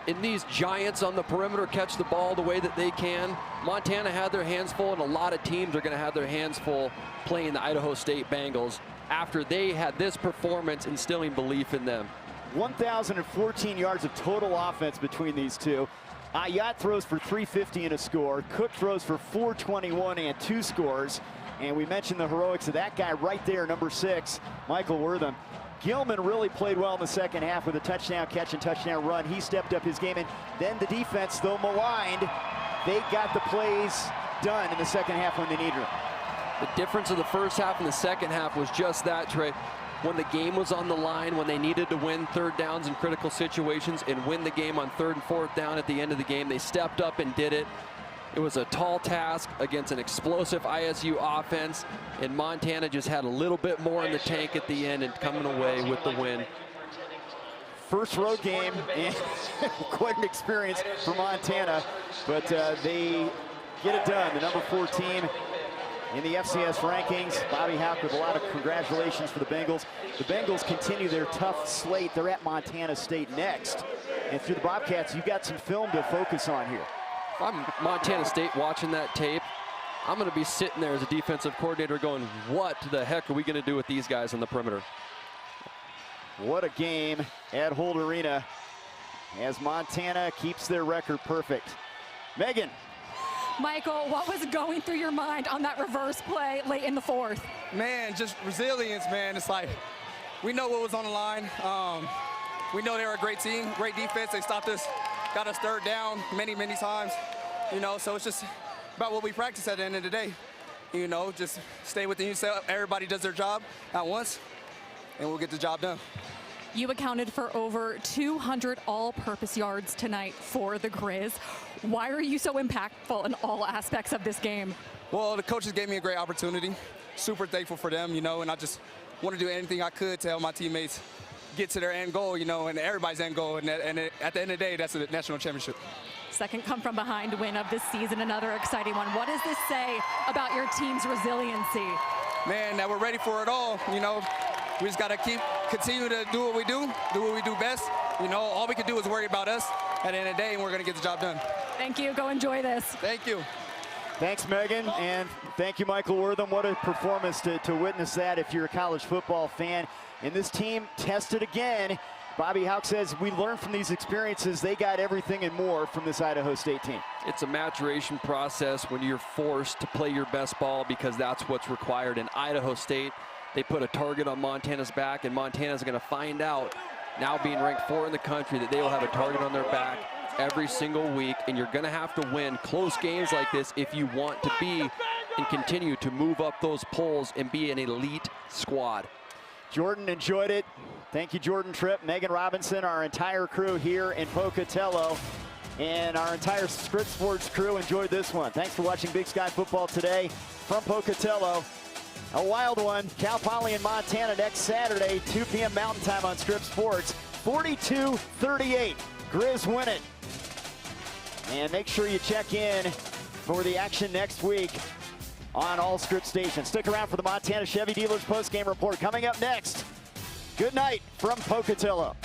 and these giants on the perimeter catch the ball the way that they can. Montana had their hands full, and a lot of teams are going to have their hands full playing the Idaho State Bengals after they had this performance instilling belief in them. 1,014 yards of total offense between these two. Ayat throws for 350 and a score. Cook throws for 421 and 2 scores. And we mentioned the heroics of that guy right there, number 6, Michael Wortham. Gilman really played well in the second half with a touchdown catch and touchdown run. He stepped up his game, and then the defense, though maligned, they got the plays done in the second half when they needed them. The difference of the first half and the second half was just that, Trey. When the game was on the line, when they needed to win third downs in critical situations and win the game on 3rd and 4th down at the end of the game, they stepped up and did it. It was a tall task against an explosive ISU offense, and Montana just had a little bit more in the tank at the end and coming away with the win. First road game, and quite an experience for Montana, but they get it done. The number 4 team in the FCS rankings. Bobby Houck with a lot of congratulations for the Bengals. The Bengals continue their tough slate. They're at Montana State next. And through the Bobcats, you've got some film to focus on here. If I'm Montana State watching that tape, I'm going to be sitting there as a defensive coordinator going, what the heck are we going to do with these guys on the perimeter? What a game at Holt Arena as Montana keeps their record perfect. Megan. Michael, what was going through your mind on that reverse play late in the 4th? Man, just resilience, man. It's like we know what was on the line. We know they were a great team, great defense. They stopped us, got us 3rd down many, many times. You know, so it's just about what we practice at the end of the day. You know, just stay within yourself. Everybody does their job at once, and we'll get the job done. You accounted for over 200 all-purpose yards tonight for the Grizz. Why are you so impactful in all aspects of this game? Well, the coaches gave me a great opportunity. Super thankful for them, you know, and I just want to do anything I could to help my teammates get to their end goal, you know, and everybody's end goal. And at the end of the day, that's a national championship. Second come-from-behind win of this season, another exciting one. What does this say about your team's resiliency? Man, that we're ready for it all, you know. We just got to continue to do what we do best. You know, all we can do is worry about us at the end of the day, and we're going to get the job done. Thank you. Go enjoy this. Thank you. Thanks, Megan, and thank you, Michael Wortham. What a performance to witness that if you're a college football fan. And this team tested again. Bobby Houck says we learned from these experiences. They got everything and more from this Idaho State team. It's a maturation process when you're forced to play your best ball because that's what's required. In Idaho State, they put a target on Montana's back, and Montana's going to find out, now being ranked 4 in the country, that they will have a target on their back every single week, and you're going to have to win close games like this if you want to be and continue to move up those polls and be an elite squad. Jordan enjoyed it. Thank you, Jordan Tripp, Megan Robinson, our entire crew here in Pocatello, and our entire Script Sports crew enjoyed this one. Thanks for watching Big Sky Football today from Pocatello. A wild one, Cal Poly in Montana next Saturday, 2 p.m. Mountain Time on Script Sports. 42-38, Grizz win it. And make sure you check in for the action next week on all Script stations. Stick around for the Montana Chevy Dealers post-game report coming up next. Good night from Pocatello.